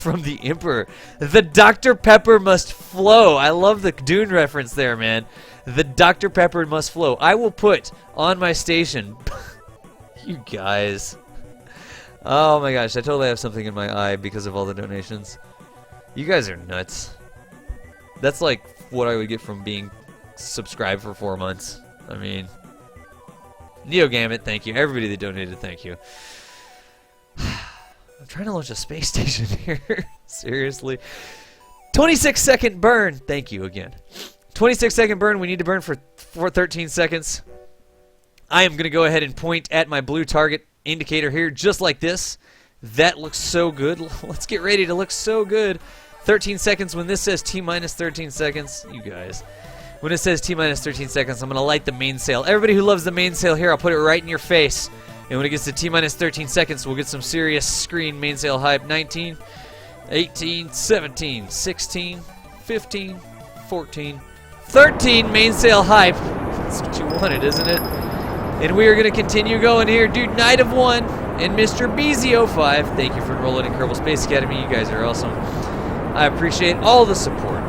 from the Emperor. The Dr. Pepper must flow. I love the Dune reference there, man. The Dr. Pepper must flow. I will put on my station. You guys. Oh my gosh, I totally have something in my eye because of all the donations. You guys are nuts. That's like what I would get from being subscribed for 4 months. I mean, NeoGambit, thank you. Everybody that donated, thank you. I'm trying to launch a space station here. Seriously. 26-second burn. Thank you again. 26-second burn. We need to burn for 13 seconds. I am going to go ahead and point at my blue target indicator here just like this. That looks so good. Let's get ready to look so good. 13 seconds. When this says T-minus 13 seconds, you guys. When it says T-minus 13 seconds, I'm going to light the mainsail. Everybody who loves the mainsail here, I'll put it right in your face. And when it gets to T-minus 13 seconds, we'll get some serious screen mainsail hype. 19, 18, 17, 16, 15, 14, 13 mainsail hype. That's what you wanted, isn't it? And we are going to continue going here. Dude, Knight of One and Mr. BZ05. Thank you for enrolling in Kerbal Space Academy. You guys are awesome. I appreciate all the support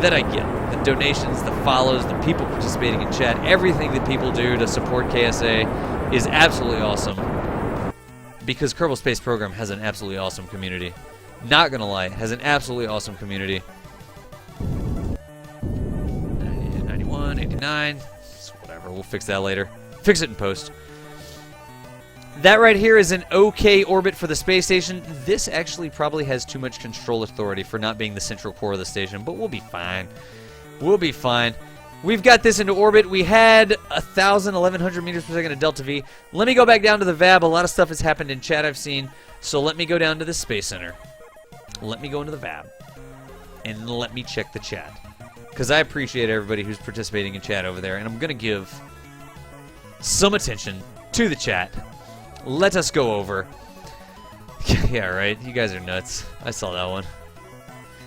that I get. The donations, the follows, the people participating in chat. Everything that people do to support KSA is absolutely awesome. Because Kerbal Space Program has an absolutely awesome community. Not going to lie, it has an absolutely awesome community. 90, 91, 89. Whatever, we'll fix that later. Fix it in post. That right here is an okay orbit for the space station. This actually probably has too much control authority for not being the central core of the station, but we'll be fine. We'll be fine. We've got this into orbit. We had 1,000, 1,100 meters per second of Delta V. Let me go back down to the VAB. A lot of stuff has happened in chat I've seen, so let me go down to the Space Center. Let me go into the VAB, and let me check the chat. Because I appreciate everybody who's participating in chat over there, and I'm going to give some attention to the chat. Let us go over. Yeah, right. You guys are nuts. I saw that one.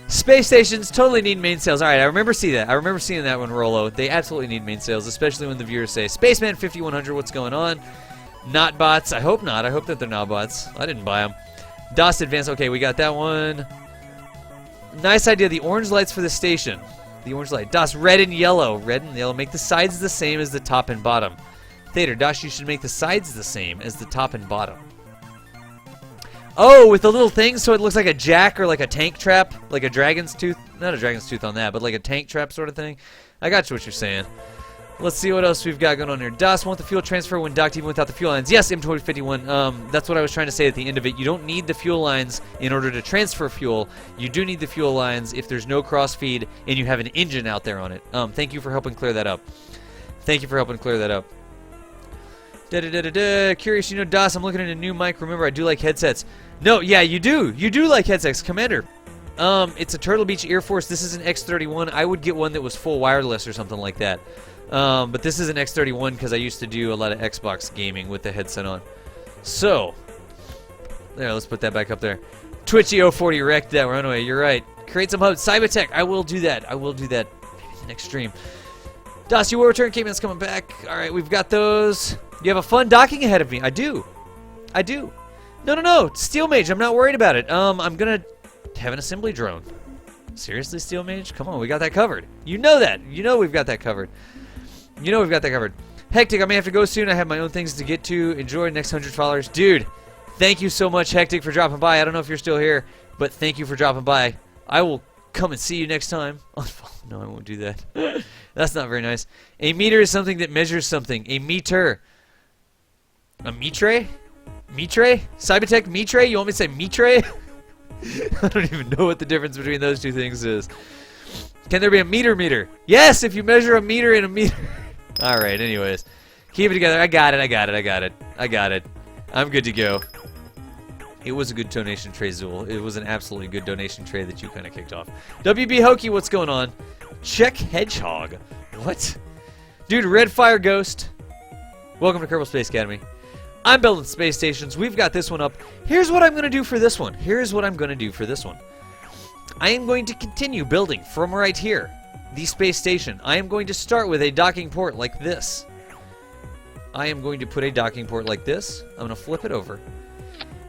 Space stations totally need mainsails. All right, I remember seeing that. I remember seeing that one, Rollo. They absolutely need mainsails, especially when the viewers say, Spaceman 5100, what's going on? Not bots. I hope not. I hope that they're not bots. I didn't buy them. DOS Advanced. Okay, we got that one. Nice idea. The orange lights for the station. The orange light. DOS, red and yellow. Red and yellow. Make the sides the same as the top and bottom. Theater, DOS, you should make the sides the same as the top and bottom. Oh, with the little thing so it looks like a jack or like a tank trap. Like a dragon's tooth. Not a dragon's tooth on that, but like a tank trap sort of thing. I got you what you're saying. Let's see what else we've got going on here. DOS, want the fuel transfer when docked even without the fuel lines. Yes, M2051. That's what I was trying to say at the end of it. You don't need the fuel lines in order to transfer fuel. You do need the fuel lines if there's no cross feed and you have an engine out there on it. Thank you for helping clear that up. Thank you for helping clear that up. Curious, you know, DOS, I'm looking at a new mic. Remember, I do like headsets. No, yeah, you do. You do like headsets. Commander. It's a Turtle Beach Air Force. This is an X31. I would get one that was full wireless or something like that. But this is an X31 because I used to do a lot of Xbox gaming with the headset on. So, there, let's put that back up there. Twitchy040 wrecked that runaway. You're right. Create some hubs. Cybertech. I will do that. I will do that. Maybe the next stream. DOS, you will return. Caveman's coming back. All right, we've got those. You have a fun docking ahead of me. I do. I do. No. Steel Mage. I'm not worried about it. I'm going to have an assembly drone. Seriously, Steel Mage? Come on, we got that covered. You know that. You know we've got that covered. You know we've got that covered. Hectic, I may have to go soon. I have my own things to get to. Enjoy next 100 followers. Dude, thank you so much, Hectic, for dropping by. I don't know if you're still here, but thank you for dropping by. I will come and see you next time. No, I won't do that. That's not very nice. A meter is something that measures something. A meter. A mitre? Mitre? Cybertech mitre? You want me to say mitre? I don't even know what the difference between those two things is. Can there be a meter? Yes, if you measure a meter in a meter. Alright, anyways. Keep it together. I got it. I'm good to go. It was a good donation tray, Zool. It was an absolutely good donation tray that you kind of kicked off. WB Hokey, what's going on? Check Hedgehog. What? Dude, Red Fire Ghost. Welcome to Kerbal Space Academy. I'm building space stations. We've got this one up. Here's what I'm going to do for this one. I am going to continue building from right here, the space station. I am going to start with a docking port like this. I am going to put a docking port like this. I'm going to flip it over.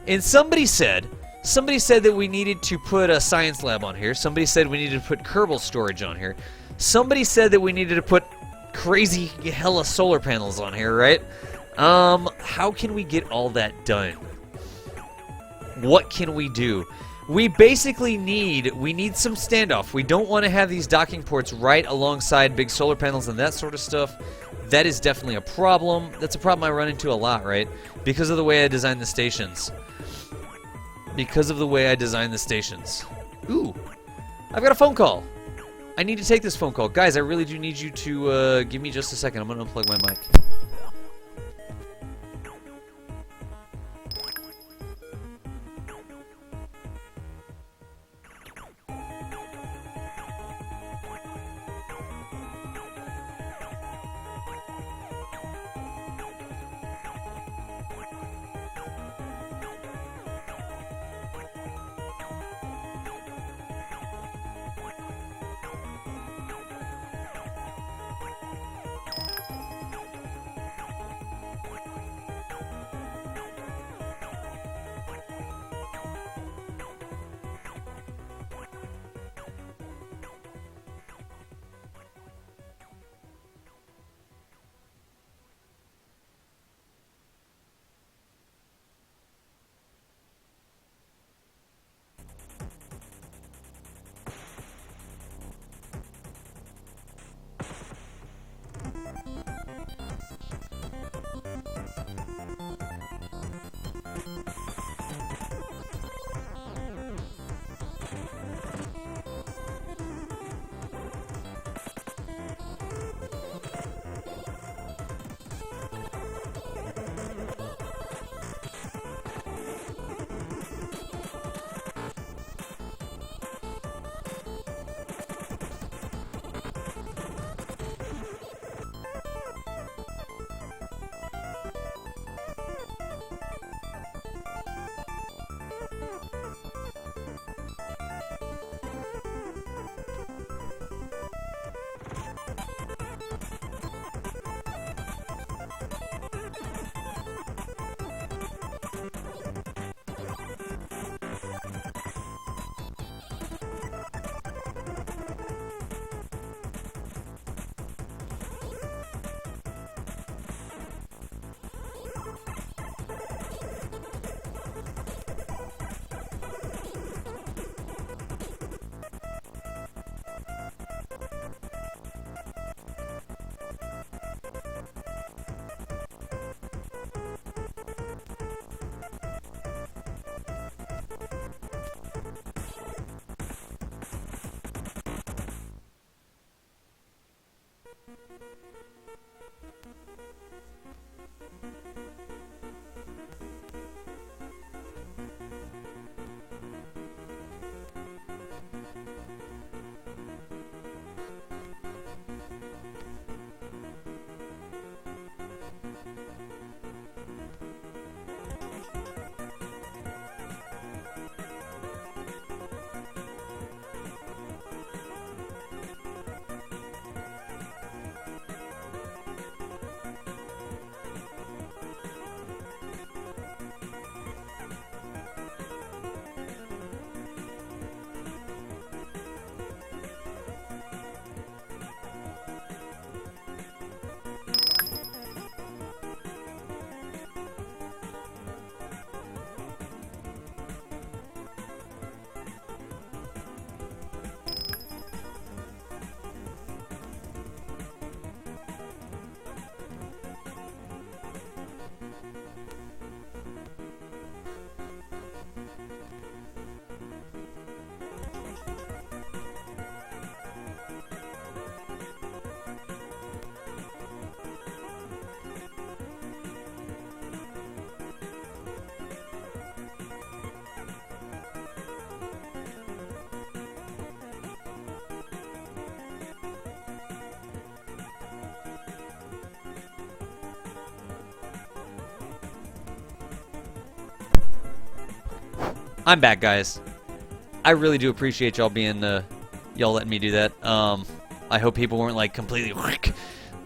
And somebody said Somebody said that we needed to put a science lab on here. Somebody said we needed to put Kerbal storage on here. Somebody said that we needed to put crazy hella solar panels on here, right? How can we get all that done? What can we do? We basically need some standoff. We don't want to have these docking ports right alongside big solar panels and that sort of stuff. That is definitely a problem. That's a problem I run into a lot, right? Because of the way I design the stations. Because of the way I design the stations. Ooh, I've got a phone call. I need to take this phone call. Guys, I really do need you to give me just a second. I'm going to unplug my mic. I'm back, guys. I really do appreciate y'all being, y'all letting me do that. I hope people weren't like completely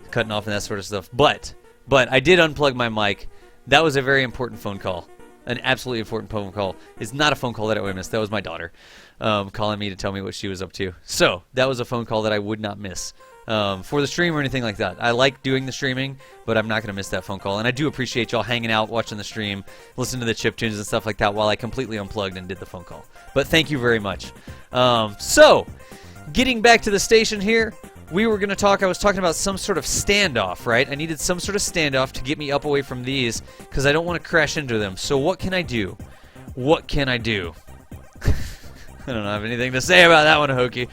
cutting off and that sort of stuff. But I did unplug my mic. That was a very important phone call. an absolutely important phone call is not a phone call that I would miss. That was my daughter calling me to tell me what she was up to. So that was a phone call that I would not miss for the stream or anything like that. I like doing the streaming, but I'm not going to miss that phone call. And I do appreciate y'all hanging out, watching the stream, listening to the chip tunes and stuff like that while I completely unplugged and did the phone call. But thank you very much. So, getting back to the station here, we were going to talk, I was talking about some sort of standoff, right? I needed some sort of standoff to get me up away from these because I don't want to crash into them. So what can I do? What can I do? I don't have anything to say about that one, Hokie.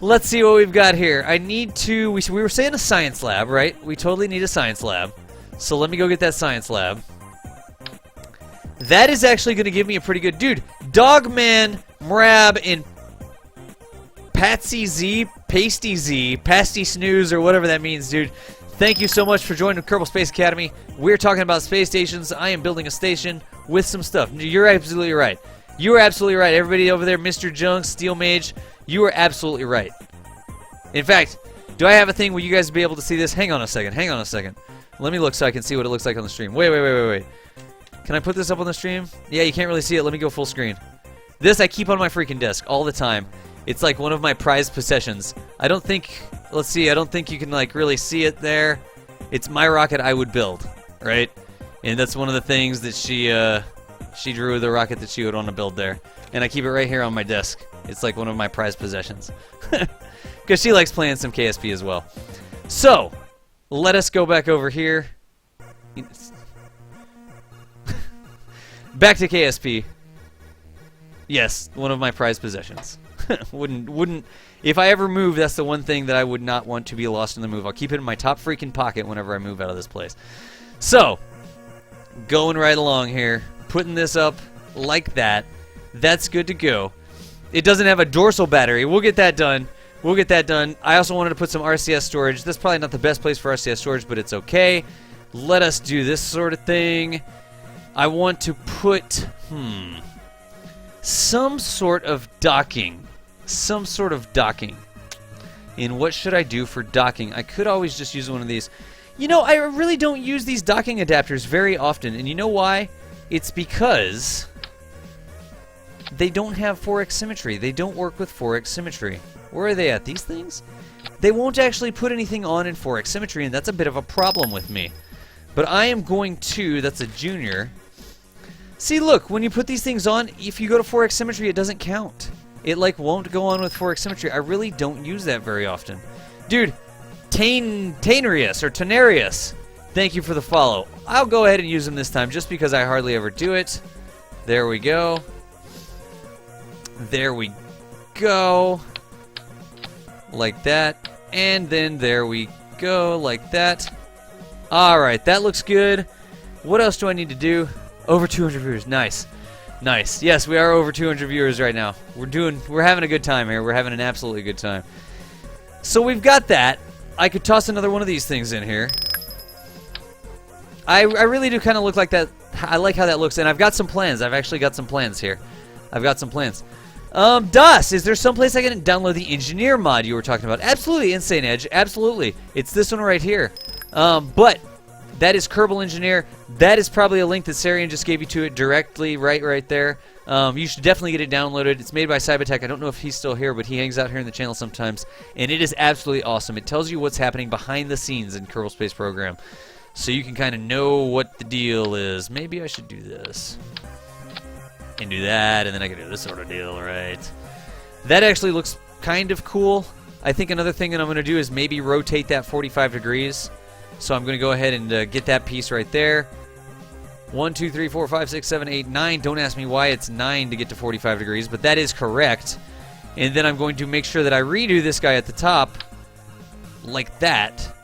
Let's see what we've got here. I need to, we were saying a science lab, right? We totally need a science lab. So let me go get that science lab. That is actually going to give me a pretty good, dude, Dogman, Mrab, and Patsy Z, Pasty Z, Pasty Snooze, or whatever that means, dude. Thank you so much for joining Kerbal Space Academy. We're talking about space stations. I am building a station with some stuff. You're absolutely right. You are absolutely right. Everybody over there, Mr. Junk, Steel Mage, you are absolutely right. In fact, do I have a thing where you guys will be able to see this? Hang on a second. Hang on a second. Let me look so I can see what it looks like on the stream. Wait. Can I put this up on the stream? Yeah, you can't really see it. Let me go full screen. This I keep on my freaking desk all the time. It's like one of my prized possessions. I don't think, let's see, I don't think you can like really see it there. It's my rocket I would build, right? And that's one of the things that she drew, the rocket that she would want to build there. And I keep it right here on my desk. It's like one of my prized possessions. Because she likes playing some KSP as well. So, let us go back over here. Back to KSP. Yes, one of my prized possessions. wouldn't if I ever move, that's the one thing that I would not want to be lost in the move. I'll keep it in my top freaking pocket whenever I move out of this place. So, going right along here, putting this up like that. That's good to go. It doesn't have a dorsal battery. We'll get that done. We'll get that done. I also wanted to put some RCS storage. That's probably not the best place for RCS storage, but it's okay. Let us do this sort of thing. I want to put, some sort of docking. Some sort of docking. And what should I do for docking? I could always just use one of these. You know, I really don't use these docking adapters very often. And you know why? It's because they don't have 4x symmetry. They don't work with 4x symmetry. Where are they at? These things? They won't actually put anything on in 4x symmetry, and that's a bit of a problem with me. But I am going to, that's a junior. See, look, when you put these things on, if you go to 4x symmetry, it doesn't count. It, like, won't go on with 4x symmetry. I really don't use that very often. Dude, Tainarius, or Tenarius, thank you for the follow. I'll go ahead and use them this time, just because I hardly ever do it. There we go. There we go. Like that. And then there we go, like that. Alright, that looks good. What else do I need to do? Over 200 viewers. Nice. Nice. Yes, we are over 200 viewers right now. We're having a good time here. We're having an absolutely good time. So we've got that. I could toss another one of these things in here. I really do kind of look like that. I like how that looks, and I've got some plans. I've actually got some plans here. I've got some plans. Dus, is there someplace I can download the engineer mod you were talking about? Absolutely, Insane Edge. Absolutely. It's this one right here. But that is Kerbal Engineer. That is probably a link that Sarian just gave you to it directly right there. You should definitely get it downloaded. It's made by Cybertech. I don't know if he's still here, but he hangs out here in the channel sometimes. And it is absolutely awesome. It tells you what's happening behind the scenes in Kerbal Space Program. So you can kind of know what the deal is. Maybe I should do this. And do that, and then I can do this sort of deal, right? That actually looks kind of cool. I think another thing that I'm going to do is maybe rotate that 45 degrees. So I'm going to go ahead and get that piece right there. 1, 2, 3, 4, 5, 6, 7, 8, 9. Don't ask me why it's 9 to get to 45 degrees, but that is correct. And then I'm going to make sure that I redo this guy at the top like that.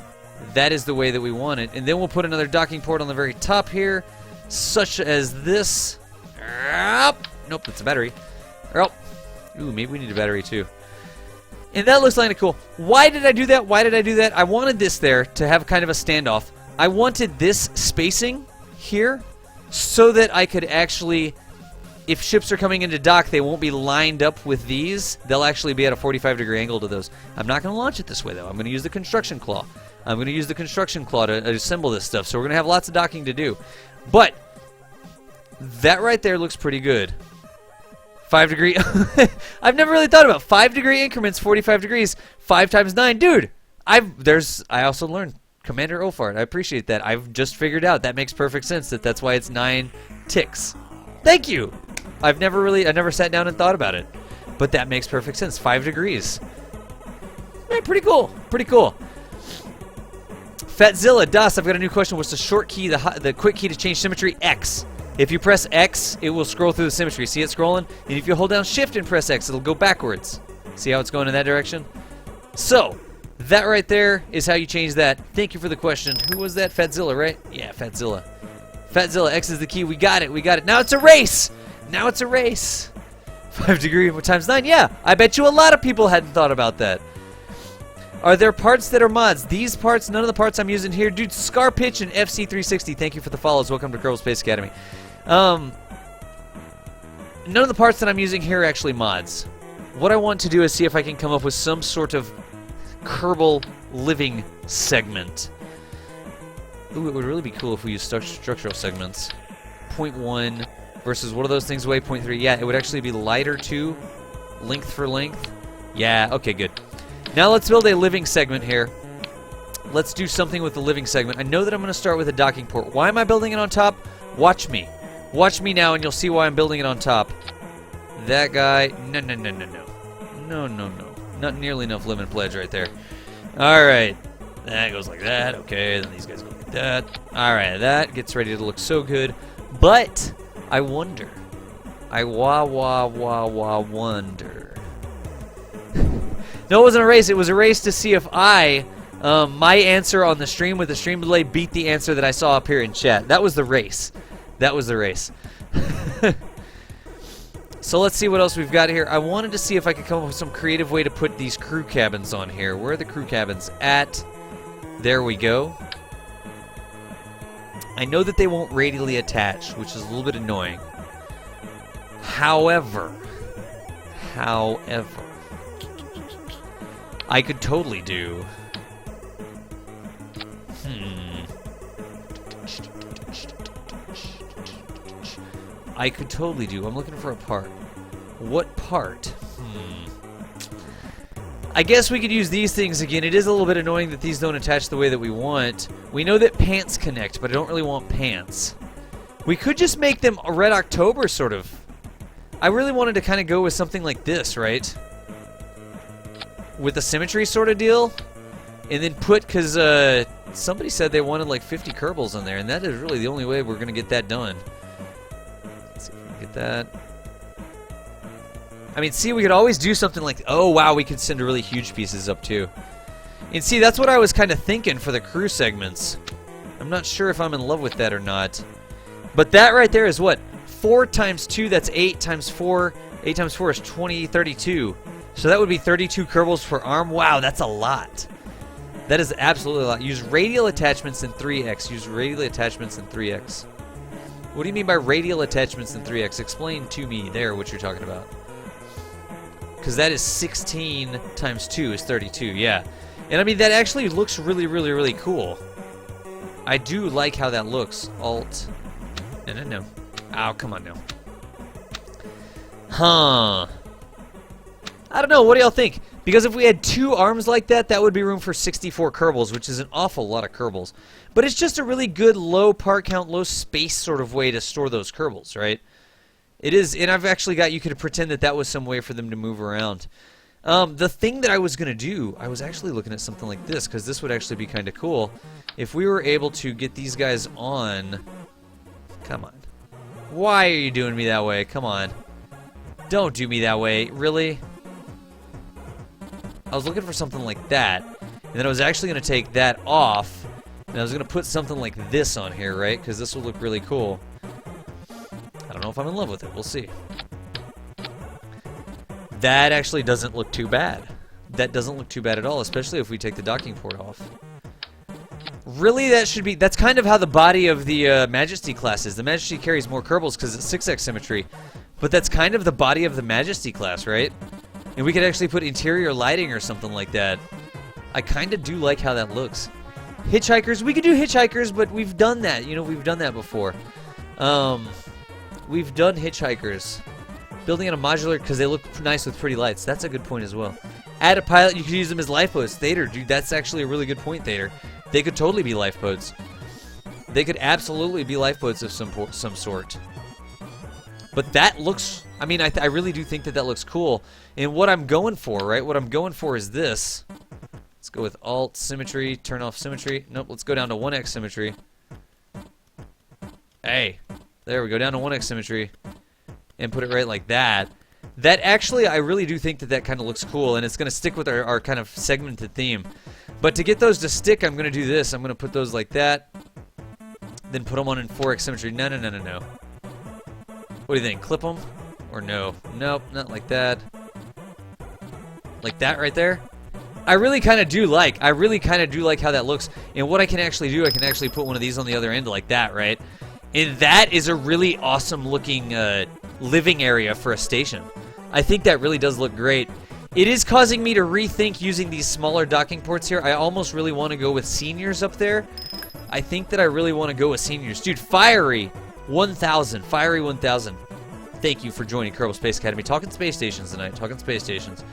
That is the way that we want it. And then we'll put another docking port on the very top here, such as this. Nope, that's a battery. Oh, ooh, maybe we need a battery too. And that looks kind of cool. Why did I do that? Why did I do that? I wanted this there to have kind of a standoff. I wanted this spacing here so that I could actually, if ships are coming into dock, they won't be lined up with these. They'll actually be at a 45-degree angle to those. I'm not going to launch it this way, though. I'm going to use the construction claw. I'm going to use the construction claw to assemble this stuff. So we're going to have lots of docking to do. But That right there looks pretty good. 5 degree. I've never really thought about 5 degree increments, 45 degrees, 5 times 9. Dude, I also learned Commander Ofart. I appreciate that. I've just figured out that makes perfect sense that's why it's 9 ticks. Thank you. I never sat down and thought about it. But that makes perfect sense. 5 degrees. Yeah, pretty cool. Pretty cool. Fatzilla, Das, I've got a new question. What's the short key, the quick key to change symmetry? X. If you press X, it will scroll through the symmetry. See it scrolling? And if you hold down Shift and press X, it'll go backwards. See how it's going in that direction? So, that right there is how you change that. Thank you for the question. Who was that? Fatzilla, right? Yeah, Fatzilla. Fatzilla, X is the key. We got it. We got it. Now it's a race. Now it's a race. 5 degree times 9. Yeah, I bet you a lot of people hadn't thought about that. Are there parts that are mods? These parts, none of the parts I'm using here. Dude, Scar Pitch and FC360, thank you for the follows. Welcome to Kerbal Space Academy. None of the parts that I'm using here are actually mods. What I want to do is see if I can come up with some sort of Kerbal living segment. Ooh, it would really be cool if we used structural segments. 0.1 versus what do those things weigh? 0.3. Yeah, it would actually be lighter too. Length for length. Yeah, okay, good. Now let's build a living segment here. Let's do something with the living segment. I know that I'm going to start with a docking port. Why am I building it on top? Watch me. Watch me now and you'll see why I'm building it on top. That guy. No, no, no, no, no. No, no, no. Not nearly enough lemon pledge right there. Alright. That goes like that. Okay, then these guys go like that. Alright, that gets ready to look so good. But, I wonder. I wonder. No, it wasn't a race. It was a race to see if my answer on the stream with the stream delay beat the answer that I saw up here in chat. That was the race. That was the race. So let's see what else we've got here. I wanted to see if I could come up with some creative way to put these crew cabins on here. Where are the crew cabins at? There we go. I know that they won't radially attach, which is a little bit annoying. However, I could totally do... I could totally do... I'm looking for a part. What part? I guess we could use these things again. It is a little bit annoying that these don't attach the way that we want. We know that pants connect, but I don't really want pants. We could just make them a Red October, sort of. I really wanted to kind of go with something like this, right? With a symmetry sort of deal, and then put, because somebody said they wanted like 50 Kerbals in there, and that is really the only way we're going to get that done. Let's see if we can get that. I mean, see, we could always do something like, oh wow, we could send really huge pieces up too. And see, that's what I was kind of thinking for the crew segments. I'm not sure if I'm in love with that or not. But that right there is what? 4 times 2, that's 8 times 4. 8 times 4 is 20, 32. So that would be 32 Kerbals per arm. Wow, that's a lot. That is absolutely a lot. Use radial attachments in 3x. Use radial attachments in 3x. What do you mean by radial attachments in 3x? Explain to me there what you're talking about. Because that is 16 times 2 is 32, yeah. And I mean, that actually looks really, really, really cool. I do like how that looks. Alt. No. Oh, come on now. Huh. I don't know. What do y'all think? Because if we had 2 arms like that, that would be room for 64 Kerbals, which is an awful lot of Kerbals. But it's just a really good low part count, low space sort of way to store those Kerbals, right? It is, and I've actually got, you could pretend that that was some way for them to move around. The thing that I was going to do, I was actually looking at something like this, because this would actually be kind of cool. If we were able to get these guys on... Come on. Why are you doing me that way? Come on. Don't do me that way. Really? I was looking for something like that, and then I was actually going to take that off, and I was going to put something like this on here, right? Because this will look really cool. I don't know if I'm in love with it. We'll see. That actually doesn't look too bad. That doesn't look too bad at all, especially if we take the docking port off. Really, that should be... That's kind of how the body of the Majesty class is. The Majesty carries more Kerbals because it's 6x symmetry. But that's kind of the body of the Majesty class, right? And we could actually put interior lighting or something like that. I kind of do like how that looks. Hitchhikers. We could do hitchhikers, but we've done that. You know, we've done that before. We've done hitchhikers. Building on a modular because they look nice with pretty lights. That's a good point as well. Add a pilot, you could use them as lifeboats. Thader, dude, that's actually a really good point, Thader. They could totally be lifeboats. They could absolutely be lifeboats of some sort. But that looks, I mean, I really do think that that looks cool. And what I'm going for, right, what I'm going for is this. Let's go with Alt, Symmetry, turn off Symmetry. Nope, let's go down to 1x Symmetry. Hey, there we go, down to 1x Symmetry. And put it right like that. That actually, I really do think that that kind of looks cool, and it's going to stick with our kind of segmented theme. But to get those to stick, I'm going to do this. I'm going to put those like that, then put them on in 4x Symmetry. No, no, no, no, no. What do you think? Clip them? Or no? Nope, not like that. Like that right there? I really kind of do like how that looks. And what I can actually do, I can actually put one of these on the other end like that, right? And that is a really awesome looking living area for a station. I think that really does look great. It is causing me to rethink using these smaller docking ports here. I almost really want to go with seniors up there. I think that I really want to go with seniors. Dude, Fiery 1000. Fiery 1000. Thank you for joining Kerbal Space Academy. Talking space stations tonight. Talking space stations.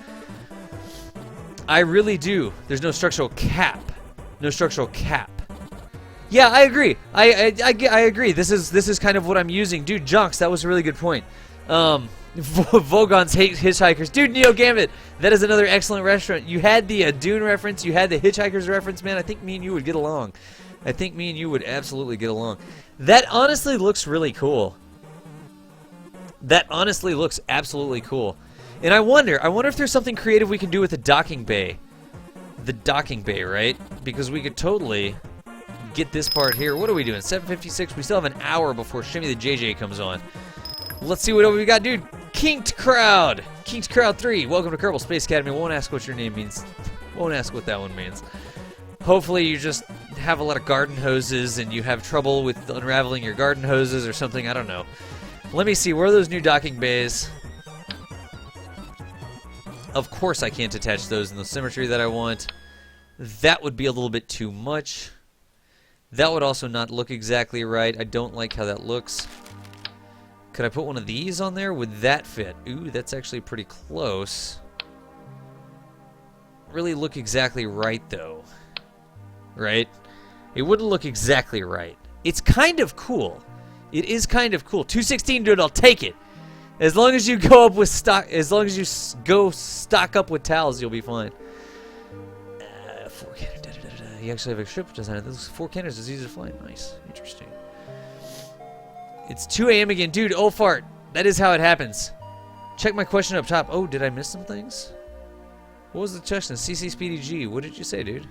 I really do. There's no structural cap. No structural cap. Yeah, I agree. I agree. This is kind of what I'm using. Dude, Junks, that was a really good point. Vogons hate hitchhikers. Dude, Neo Gambit, that is another excellent restaurant. You had the Dune reference. You had the hitchhikers reference, man. I think me and you would get along. I think me and you would absolutely get along. That honestly looks really cool. That honestly looks absolutely cool. And I wonder if there's something creative we can do with the docking bay. The docking bay, right? Because we could totally get this part here. What are we doing? 7:56. We still have an hour before Shimmy the JJ comes on. Let's see what we got, dude. Kinked Crowd. Kinked Crowd 3. Welcome to Kerbal Space Academy. Won't ask what your name means. Won't ask what that one means. Hopefully you just have a lot of garden hoses and you have trouble with unraveling your garden hoses or something. I don't know. Let me see. Where are those new docking bays? Of course I can't attach those in the symmetry that I want. That would be a little bit too much. That would also not look exactly right. I don't like how that looks. Could I put one of these on there? Would that fit? Ooh, that's actually pretty close. Really look exactly right, though. Right? It wouldn't look exactly right. It's kind of cool. It is kind of cool. 216, dude, I'll take it. As long as you go up with stock, as long as you go stock up with towels, you'll be fine. 4 cannon, You actually have a ship design. Those 4 cannons is easy to fly. Nice. Interesting. It's 2 a.m. again. Dude, oh fart. That is how it happens. Check my question up top. Oh, did I miss some things? What was the question? CC Speedy G. What did you say, dude?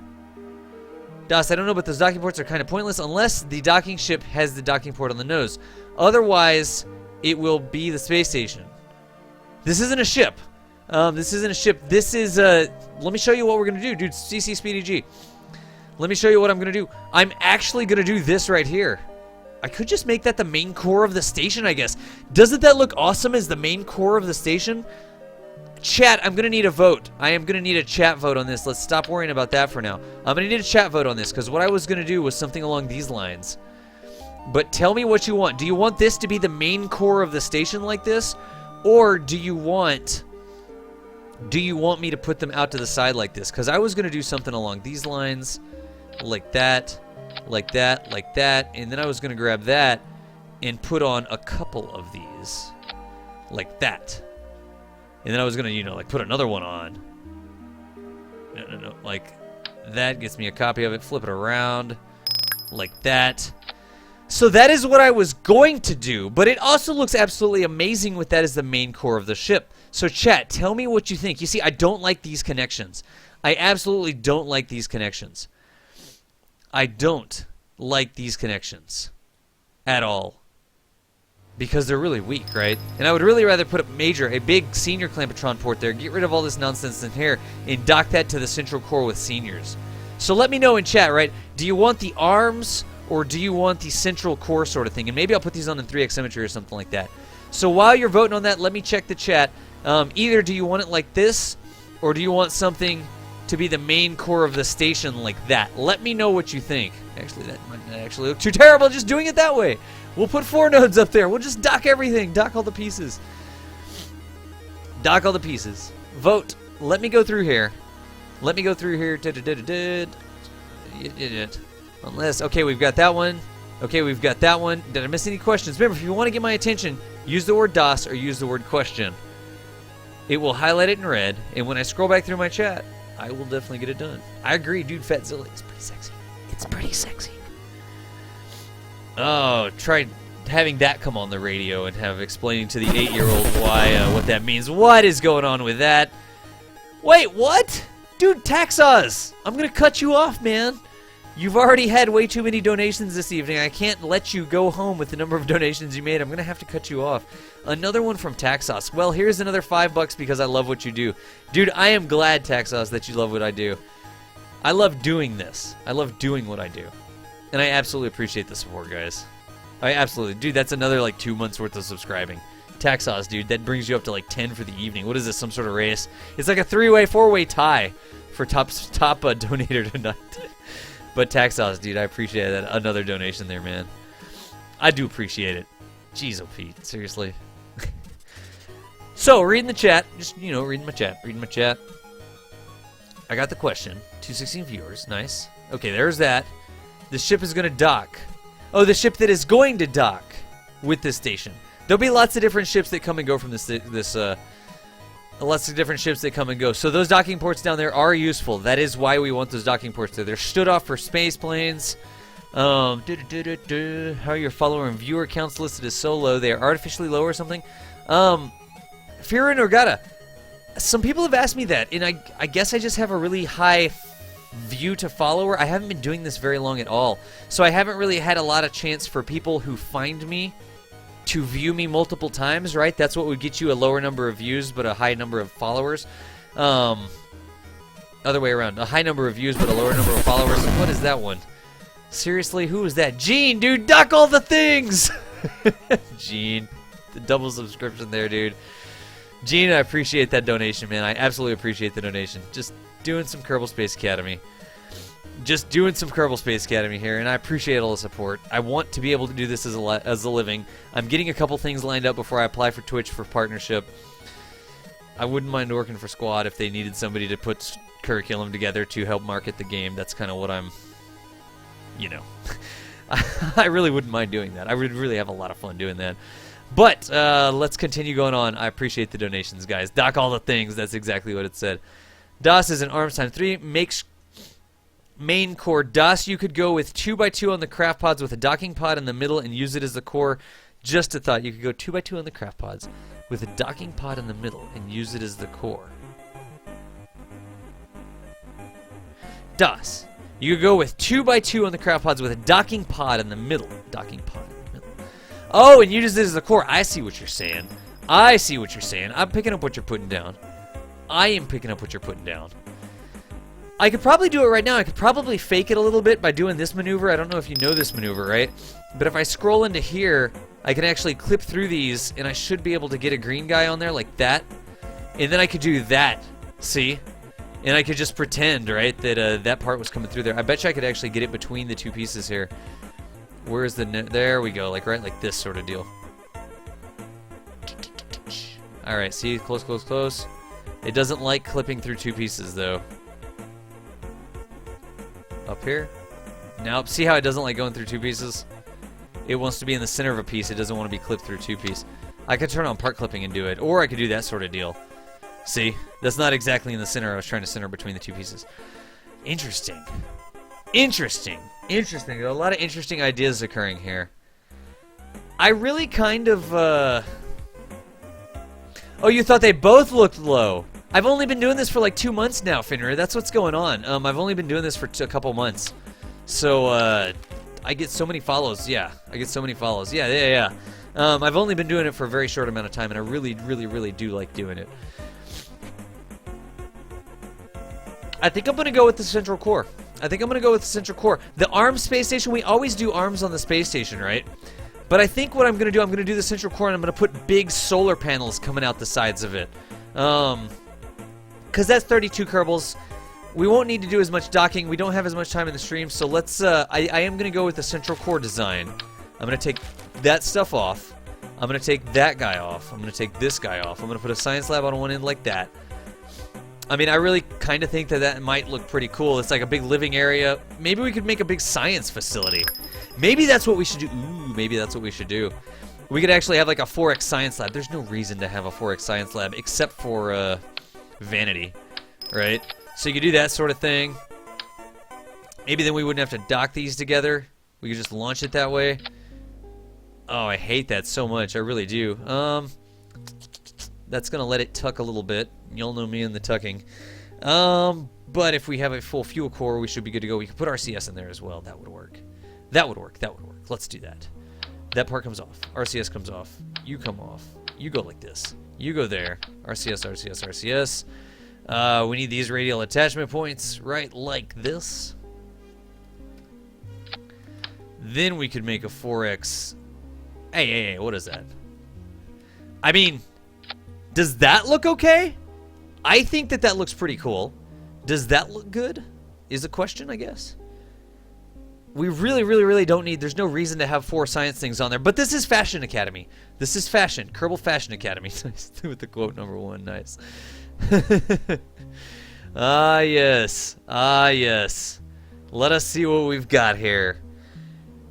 Das, I don't know, but those docking ports are kind of pointless unless the docking ship has the docking port on the nose. Otherwise, it will be the space station. This isn't a ship. This isn't a ship. This is a... Let me show you what we're going to do, dude. CC Speedy G. Let me show you what I'm going to do. I'm actually going to do this right here. I could just make that the main core of the station, I guess. Doesn't that look awesome as the main core of the station? Chat, I'm going to need a vote. I am going to need a chat vote on this. Let's stop worrying about that for now. I'm going to need a chat vote on this because what I was going to do was something along these lines. But tell me what you want. Do you want this to be the main core of the station like this? Or do you want me to put them out to the side like this? Because I was going to do something along these lines, like that, like that, like that. And then I was going to grab that and put on a couple of these, like that. And then I was going to, you know, like put another one on. No. Like that gets me a copy of it. Flip it around like that. So that is what I was going to do, but it also looks absolutely amazing with that as the main core of the ship. So chat, tell me what you think. You see, I don't like these connections. I absolutely don't like these connections. I don't like these connections at all because they're really weak, right? And I would really rather put a big senior clampetron port there, get rid of all this nonsense in here, and dock that to the central core with seniors. So let me know in chat, right? Do you want the arms or do you want the central core sort of thing? And maybe I'll put these on in 3x symmetry or something like that. So while you're voting on that, let me check the chat. Either do you want it like this, or do you want something to be the main core of the station like that. Let me know what you think. Actually, that might not actually look too terrible just doing it that way. We'll put 4 nodes up there. We'll just dock everything. Dock all the pieces. Dock all the pieces. Vote. Let me go through here. Let me go through here. Unless, okay, we've got that one. Okay, we've got that one. Did I miss any questions? Remember, if you want to get my attention, use the word DOS or use the word question. It will highlight it in red, and when I scroll back through my chat, I will definitely get it done. I agree, dude. Fatzilla is pretty sexy. It's pretty sexy. Oh, try having that come on the radio and have explaining to the 8-year-old why what that means. What is going on with that? Wait, what? Dude, Taxos! I'm gonna cut you off, man. You've already had way too many donations this evening. I can't let you go home with the number of donations you made. I'm gonna have to cut you off. Another one from Taxos. Well, here's another $5 because I love what you do. Dude, I am glad, Taxos, that you love what I do. I love doing this. I love doing what I do. And I absolutely appreciate the support, guys. I absolutely. Dude, that's another like 2 months worth of subscribing. Taxos, dude, that brings you up to like 10 for the evening. What is this, some sort of race? It's like a 3-way, 4-way tie for top donator tonight. But Taxos, dude, I appreciate that. Another donation there, man. I do appreciate it. Jeez, oh Pete, seriously. So, reading the chat. Just, you know, reading my chat. Reading my chat. I got the question. 216 viewers. Nice. Okay, there's that. The ship is going to dock. Oh, the ship that is going to dock with this station. There'll be lots of different ships that come and go from lots of different ships that come and go. So those docking ports down there are useful. That is why we want those docking ports there. They're stood off for space planes. How are your follower and viewer counts listed as so low? They are artificially low or something? Fear and Orgata. Some people have asked me that, and I guess I just have a really high view to follower. I haven't been doing this very long at all. So I haven't really had a lot of chance for people who find me to view me multiple times, right? That's what would get you a lower number of views but a high number of followers. Other way around. A high number of views but a lower number of followers. What is that one? Seriously, who is that? Gene, dude, dock all the things! Gene, the double subscription there, dude. Gene, I appreciate that donation, man. I absolutely appreciate the donation. Just doing some Kerbal Space Academy. Just doing some Kerbal Space Academy here, and I appreciate all the support. I want to be able to do this as a living. I'm getting a couple things lined up before I apply for Twitch for partnership. I wouldn't mind working for Squad if they needed somebody to put curriculum together to help market the game. That's kind of what I'm, you know. I really wouldn't mind doing that. I would really have a lot of fun doing that. But let's continue going on. I appreciate the donations, guys. Dock all the things. That's exactly what it said. DOS is an arms times 3. Makes main core DOS. You could go with 2x2 on the craft pods with a docking pod in the middle and use it as the core. Just a thought. You could go 2x2 on the craft pods with a docking pod in the middle and use it as the core. DOS. You could go with 2x2 on the craft pods with a docking pod in the middle. Docking pod in the middle. Oh, and use it as the core. I see what you're saying. I see what you're saying. I'm picking up what you're putting down. I am picking up what you're putting down. I could probably do it right now. I could probably fake it a little bit by doing this maneuver. I don't know if you know this maneuver, right? But if I scroll into here, I can actually clip through these, and I should be able to get a green guy on there like that. And then I could do that. See? And I could just pretend, right, that that part was coming through there. I bet you I could actually get it between the two pieces here. Where's the... There we go. Like, right like this sort of deal. Alright, see? Close, close, close. It doesn't like clipping through two pieces, though. Up here. Nope. See how it doesn't like going through two pieces? It wants to be in the center of a piece. It doesn't want to be clipped through two pieces. I could turn on part clipping and do it. Or I could do that sort of deal. See? That's not exactly in the center. I was trying to center between the two pieces. Interesting. Interesting. Interesting. There are a lot of interesting ideas occurring here. I really kind of... Oh, you thought they both looked low. I've only been doing this for like 2 months now, Finra. That's what's going on. I've only been doing this for a couple months. So, I get so many follows. Yeah, I get so many follows. Yeah. I've only been doing it for a very short amount of time, and I really, really, really do like doing it. I think I'm going to go with the central core. The ARMS space station, we always do ARMS on the space station, right? But I think what I'm going to do, I'm going to do the central core, and I'm going to put big solar panels coming out the sides of it. Because that's 32 Kerbals. We won't need to do as much docking. We don't have as much time in the stream, so let's, I am going to go with the central core design. I'm going to take that stuff off. I'm going to take that guy off. I'm going to take this guy off. I'm going to put a science lab on one end like that. I mean, I really kind of think that that might look pretty cool. It's like a big living area. Maybe we could make a big science facility. Maybe that's what we should do. Ooh, maybe that's what we should do. We could actually have like a 4X science lab. There's no reason to have a 4X science lab except for vanity, right? So you could do that sort of thing. Maybe then we wouldn't have to dock these together. We could just launch it that way. Oh, I hate that so much. I really do. That's going to let it tuck a little bit. You'll know me in the tucking. But if we have a full fuel core, we should be good to go. We could put RCS in there as well. That would work. That would work. That would work. Let's do that. That part comes off. RCS comes off. You come off. You go like this. You go there. RCS, RCS, RCS. We need these radial attachment points right like this. Then we could make a 4X. Hey, what is that? I mean, does that look okay? I think that that looks pretty cool. Does that look good? Is the question, I guess. We really don't need... There's no reason to have 4 science things on there. But this is Fashion Academy. This is Fashion. Kerbal Fashion Academy. With the quote number 1. Nice. Ah, yes. Ah, yes. Let us see what we've got here.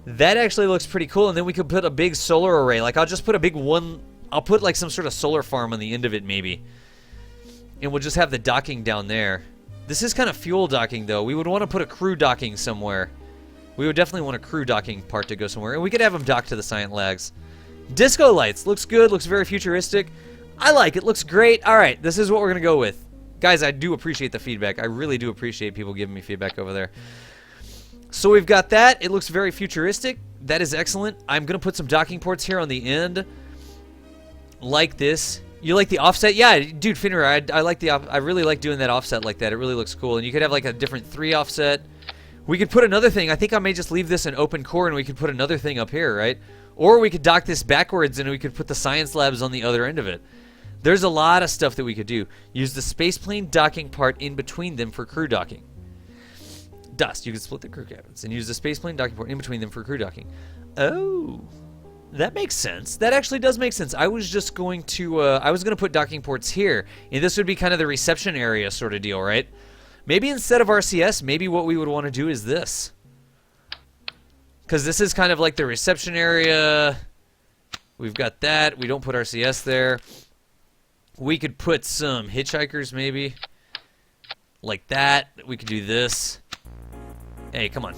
That actually looks pretty cool. And then we could put a big solar array. Like, I'll just put a big one... I'll put, like, some sort of solar farm on the end of it, maybe. And we'll just have the docking down there. This is kind of fuel docking, though. We would want to put a crew docking somewhere. We would definitely want a crew docking part to go somewhere. And we could have them dock to the science lags. Disco lights. Looks good. Looks very futuristic. I like it. Looks great. All right. This is what we're going to go with. Guys, I do appreciate the feedback. I really do appreciate people giving me feedback over there. So we've got that. It looks very futuristic. That is excellent. I'm going to put some docking ports here on the end. Like this. You like the offset? Yeah, dude, Finner, I like the I really like doing that offset like that. It really looks cool. And you could have like a different 3 offset. We could put another thing. I think I may just leave this an open core and we could put another thing up here, right? Or we could dock this backwards and we could put the science labs on the other end of it. There's a lot of stuff that we could do. Use the spaceplane docking part in between them for crew docking. Dust. You could split the crew cabins and use the spaceplane docking port in between them for crew docking. Oh, that makes sense. That actually does make sense. I was just going to, I was going to put docking ports here, and this would be kind of the reception area sort of deal, right? Maybe instead of RCS, maybe what we would want to do is this. Because this is kind of like the reception area. We've got that. We don't put RCS there. We could put some hitchhikers maybe. Like that. We could do this. Hey, come on.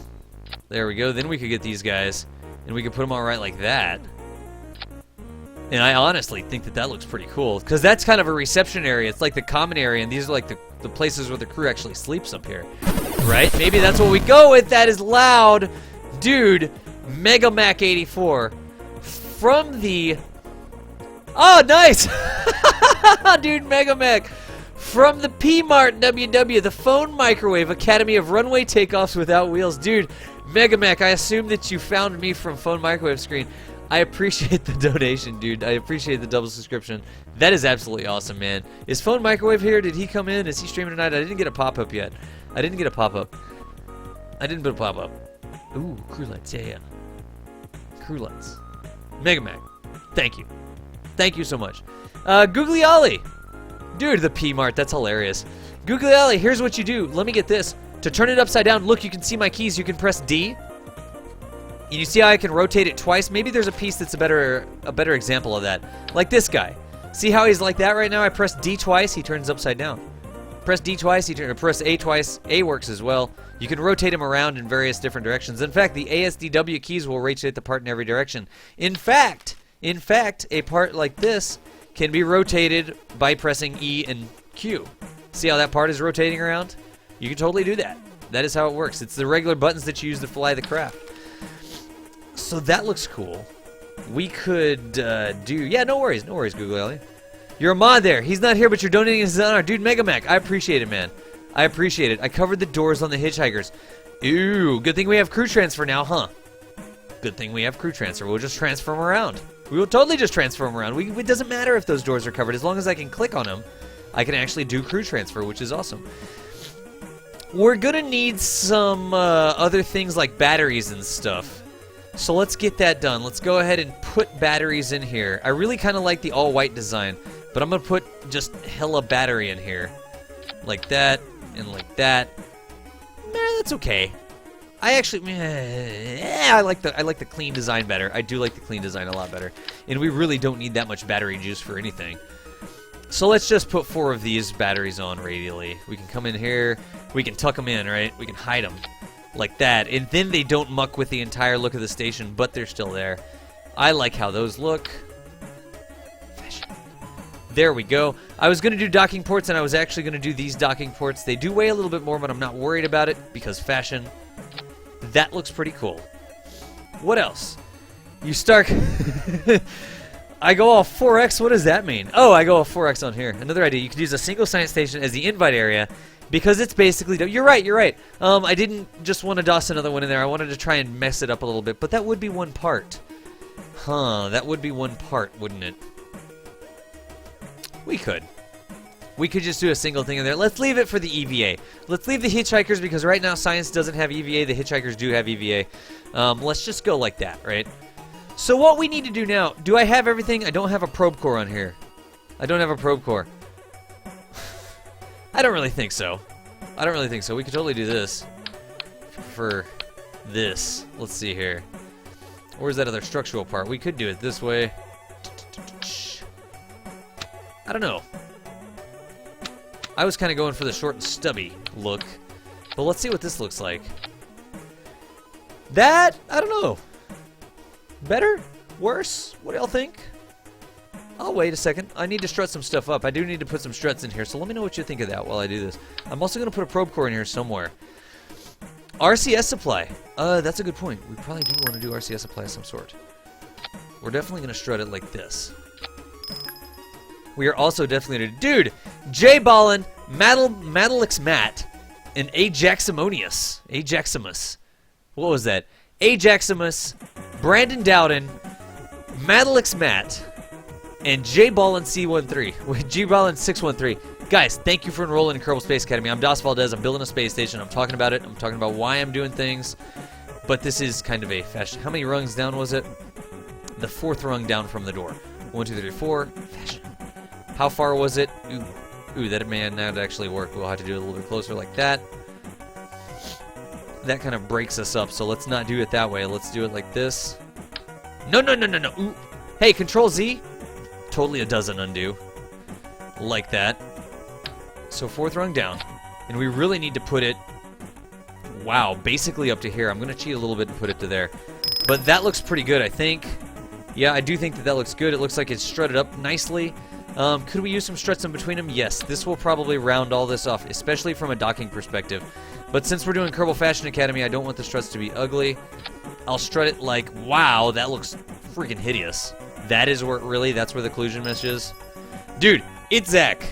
There we go. Then we could get these guys. And we could put them all right like that. And I honestly think that that looks pretty cool. Because that's kind of a reception area. It's like the common area. And these are like the places where the crew actually sleeps up here. Right? Maybe that's what we go with. That is loud. Dude. Mega Mac 84. From the... Oh, nice! Dude, Mega Mac. From the P-Mart WW. The Phone Microwave Academy of Runway Takeoffs Without Wheels. Dude. Mega Mac, I assume that you found me from Phone Microwave Screen. I appreciate the donation, dude. I appreciate the double subscription. That is absolutely awesome, man. Is Phone Microwave here? Did he come in? Is he streaming tonight? I didn't get a pop-up yet. I didn't get a pop-up. I didn't put a pop-up. Ooh, crew lights. Yeah. Crew lights. Mega Mac. Thank you. Thank you so much. Googly Ollie. Dude, the P-Mart. That's hilarious. Googly Ollie, here's what you do. Let me get this. To turn it upside down, look, you can see my keys. You can press D. And you see how I can rotate it twice? Maybe there's a piece that's a better example of that. Like this guy. See how he's like that right now? I press D twice, he turns upside down. Press D twice, he turns. Press A twice, A works as well. You can rotate him around in various different directions. In fact, the ASDW keys will rotate the part in every direction. In fact, a part like this can be rotated by pressing E and Q. See how that part is rotating around? You can totally do that. That is how it works. It's the regular buttons that you use to fly the craft. So that looks cool. We could do... Yeah, no worries, Google Ellie. You're a mod there. He's not here, but you're donating his honor. Dude, Mega Mac, I appreciate it, man. I appreciate it. I covered the doors on the hitchhikers. Ooh, good thing we have crew transfer now, huh? Good thing we have crew transfer. We'll just transfer them around. We will totally just transfer them around. It doesn't matter if those doors are covered. As long as I can click on them, I can actually do crew transfer, which is awesome. We're gonna need some other things like batteries and stuff. So let's get that done. Let's go ahead and put batteries in here. I really kind of like the all-white design, but I'm gonna put just hella battery in here. Like that, and like that. That's okay. I actually, I like the clean design better. I do like the clean design a lot better. And we really don't need that much battery juice for anything. So let's just put 4 of these batteries on radially. We can come in here. We can tuck them in, right? We can hide them like that. And then they don't muck with the entire look of the station, but they're still there. I like how those look. There we go. I was going to do docking ports, and I was actually going to do these docking ports. They do weigh a little bit more, but I'm not worried about it because fashion. That looks pretty cool. What else? You start... I go off 4X. What does that mean? Oh, I go off 4X on here. Another idea. You could use a single science station as the invite area because it's basically... You're right, you're right. I didn't just want to DOS another one in there. I wanted to try and mess it up a little bit, but that would be one part. Huh, that would be one part, wouldn't it? We could. We could just do a single thing in there. Let's leave it for the EVA. Let's leave the hitchhikers because right now science doesn't have EVA. The hitchhikers do have EVA. Let's just go like that, right? So what we need to do now, do I have everything? I don't have a probe core on here. I don't have a probe core. I don't really think so. I don't really think so. We could totally do this. For this. Let's see here. Where's that other structural part? We could do it this way. I don't know. I was kind of going for the short and stubby look. But let's see what this looks like. That, I don't know. Better? Worse? What do y'all think? Oh, wait a second. I need to strut some stuff up. I do need to put some struts in here, so let me know what you think of that while I do this. I'm also going to put a probe core in here somewhere. RCS supply. That's a good point. We probably do want to do RCS supply of some sort. We're definitely going to strut it like this. We are also definitely going to... Dude! J Ballin, Madelix Matt, and Ajaximonius. Ajaximus. What was that? Ajaximus, Brandon Dowden, Madelix Matt, and J Ballin C13. G Ballin 613. Guys, thank you for enrolling in Kerbal Space Academy. I'm Das Valdez. I'm building a space station. I'm talking about it. I'm talking about why I'm doing things. But this is kind of a fashion. How many rungs down was it? The 4th rung down from the door. 1, 2, 3, 4. Fashion. How far was it? Ooh, that man, that actually worked. We'll have to do it a little bit closer like that. That kind of breaks us up, so let's not do it that way. Let's do it like this. No. Ooh. Hey, Control Z. Totally a doesn't undo. Like that. So 4th rung down. And we really need to put it, wow, basically up to here. I'm going to cheat a little bit and put it to there. But that looks pretty good, I think. Yeah, I do think that that looks good. It looks like it's strutted up nicely. Could we use some struts in between them? Yes, this will probably round all this off, especially from a docking perspective. But since we're doing Kerbal Fashion Academy, I don't want the struts to be ugly. I'll strut it like, wow, that looks freaking hideous. That is where, really, that's where the occlusion mesh is. Dude, it's Zach.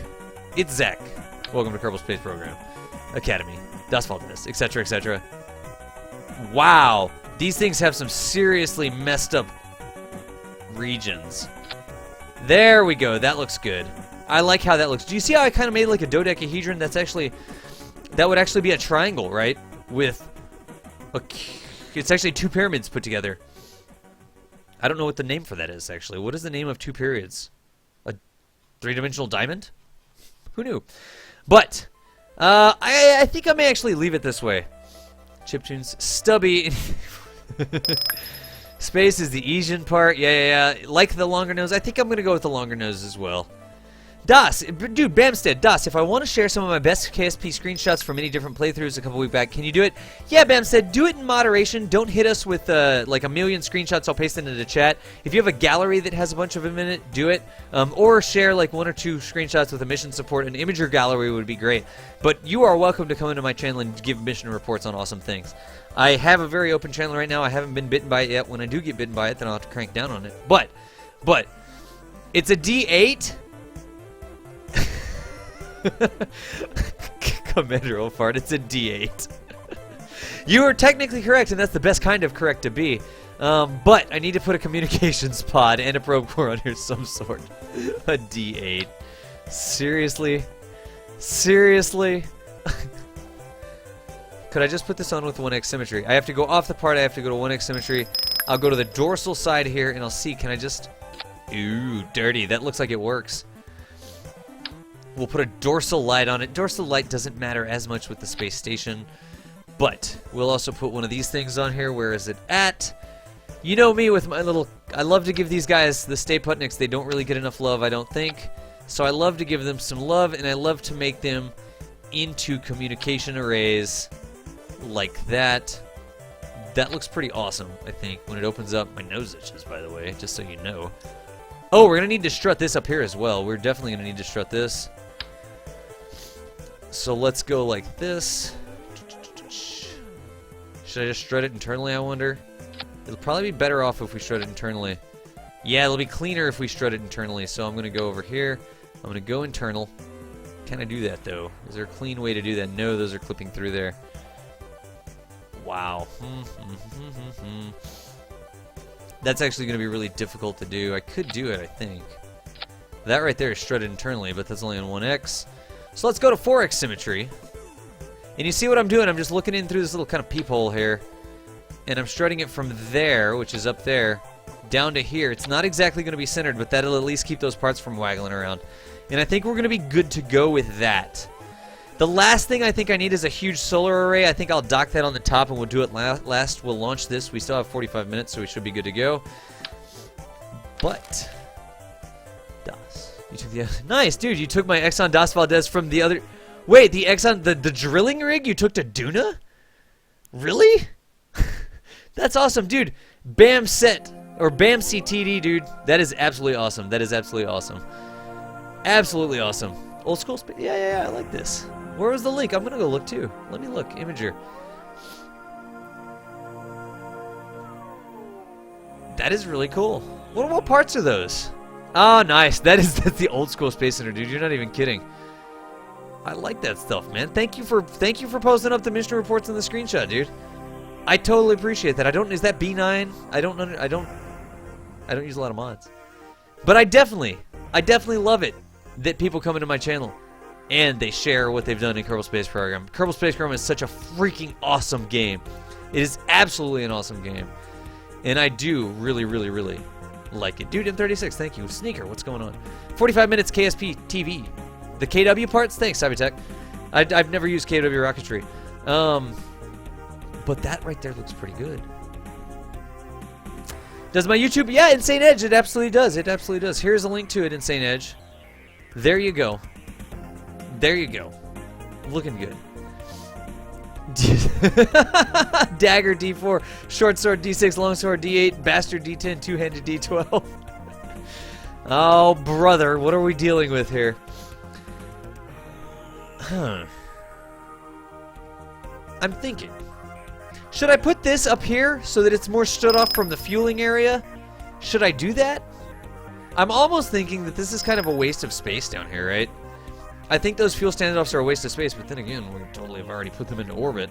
It's Zach. Welcome to Kerbal Space Program Academy. Das Valdez, etc., etc. Wow, these things have some seriously messed up regions. There we go. That looks good. I like how that looks. Do you see how I kind of made like a dodecahedron? That's actually, that would actually be a triangle, right? With it's actually 2 pyramids put together. I don't know what the name for that is, actually. What is the name of 2 periods? A 3-dimensional diamond? Who knew? But I think I may actually leave it this way. Chiptunes, stubby. Space is the Asian part. Yeah. Like the longer nose. I think I'm going to go with the longer nose as well. Das, dude, Bamstead, Das, if I want to share some of my best KSP screenshots from many different playthroughs a couple weeks back, can you do it? Yeah, Bamstead, do it in moderation. Don't hit us with like a million screenshots. I'll paste it into the chat. If you have a gallery that has a bunch of them in it, do it. Or share like 1 or 2 screenshots with a mission support. An imager gallery would be great. But you are welcome to come into my channel and give mission reports on awesome things. I have a very open channel right now. I haven't been bitten by it yet. When I do get bitten by it, then I'll have to crank down on it. But, it's a D8. Commander Olfart, it's a D8. You are technically correct, and that's the best kind of correct to be. But I need to put a communications pod and a probe core on here of some sort. A D8. Seriously? Seriously? Could I just put this on with 1x symmetry? I have to go off the part. I have to go to 1x symmetry. I'll go to the dorsal side here, and I'll see. Can I just... Ooh, dirty. That looks like it works. We'll put a dorsal light on it. Dorsal light doesn't matter as much with the space station. But we'll also put one of these things on here. Where is it at? You know me with my little... I love to give these guys, the Stay Putniks, they don't really get enough love, I don't think. So I love to give them some love, and I love to make them into communication arrays like that. That looks pretty awesome, I think, when it opens up. My nose itches, by the way, just so you know. Oh, we're going to need to strut this up here as well. We're definitely going to need to strut this. So let's go like this. Should I just strut it internally, I wonder? It'll probably be better off if we strut it internally. Yeah, it'll be cleaner if we strut it internally. So I'm going to go over here. I'm going to go internal. Can I do that, though? Is there a clean way to do that? No, those are clipping through there. Wow. That's actually going to be really difficult to do. I could do it, I think. That right there is strutted internally, but that's only on 1x. So let's go to 4x symmetry. And you see what I'm doing? I'm just looking in through this little kind of peephole here. And I'm strutting it from there, which is up there, down to here. It's not exactly going to be centered, but that'll at least keep those parts from waggling around. And I think we're going to be good to go with that. The last thing I think I need is a huge solar array. I think I'll dock that on the top, and we'll do it last. We'll launch this. We still have 45 minutes, so we should be good to go. But... DOS. You took the... Nice, dude. You took my Exxon DOS Valdez from the other... Wait, the Exxon... The drilling rig you took to Duna? Really? That's awesome, dude. BAM set, or BAM CTD, dude. That is absolutely awesome. That is absolutely awesome. Absolutely awesome. Old school space. Yeah, I like this. Where was the link? I'm gonna go look too. Let me look. Imager. That is really cool. What parts are those? Oh, nice. That's the old school Space Center, dude. You're not even kidding. I like that stuff, man. Thank you for posting up the mission reports in the screenshot, dude. I totally appreciate that. Is that B9? I don't use a lot of mods. But I definitely love it that people come into my channel and they share what they've done in Kerbal Space Program. Kerbal Space Program is such a freaking awesome game. It is absolutely an awesome game. And I do really like it. Dude, M36, thank you. Sneaker, what's going on? 45 minutes KSP TV. The KW parts? Thanks, Cybertech. I've never used KW rocketry. But that right there looks pretty good. Does my YouTube? Yeah, Insane Edge. It absolutely does. It absolutely does. Here's a link to it, Insane Edge. There you go. There you go. Looking good. Dagger D4, short sword D6, long sword D8, bastard D10, two-handed D12. Oh, brother, what are we dealing with here? Huh. I'm thinking. Should I put this up here so that it's more stood off from the fueling area? Should I do that? I'm almost thinking that this is kind of a waste of space down here, right? I think those fuel standoffs are a waste of space, but then again, we totally have already put them into orbit.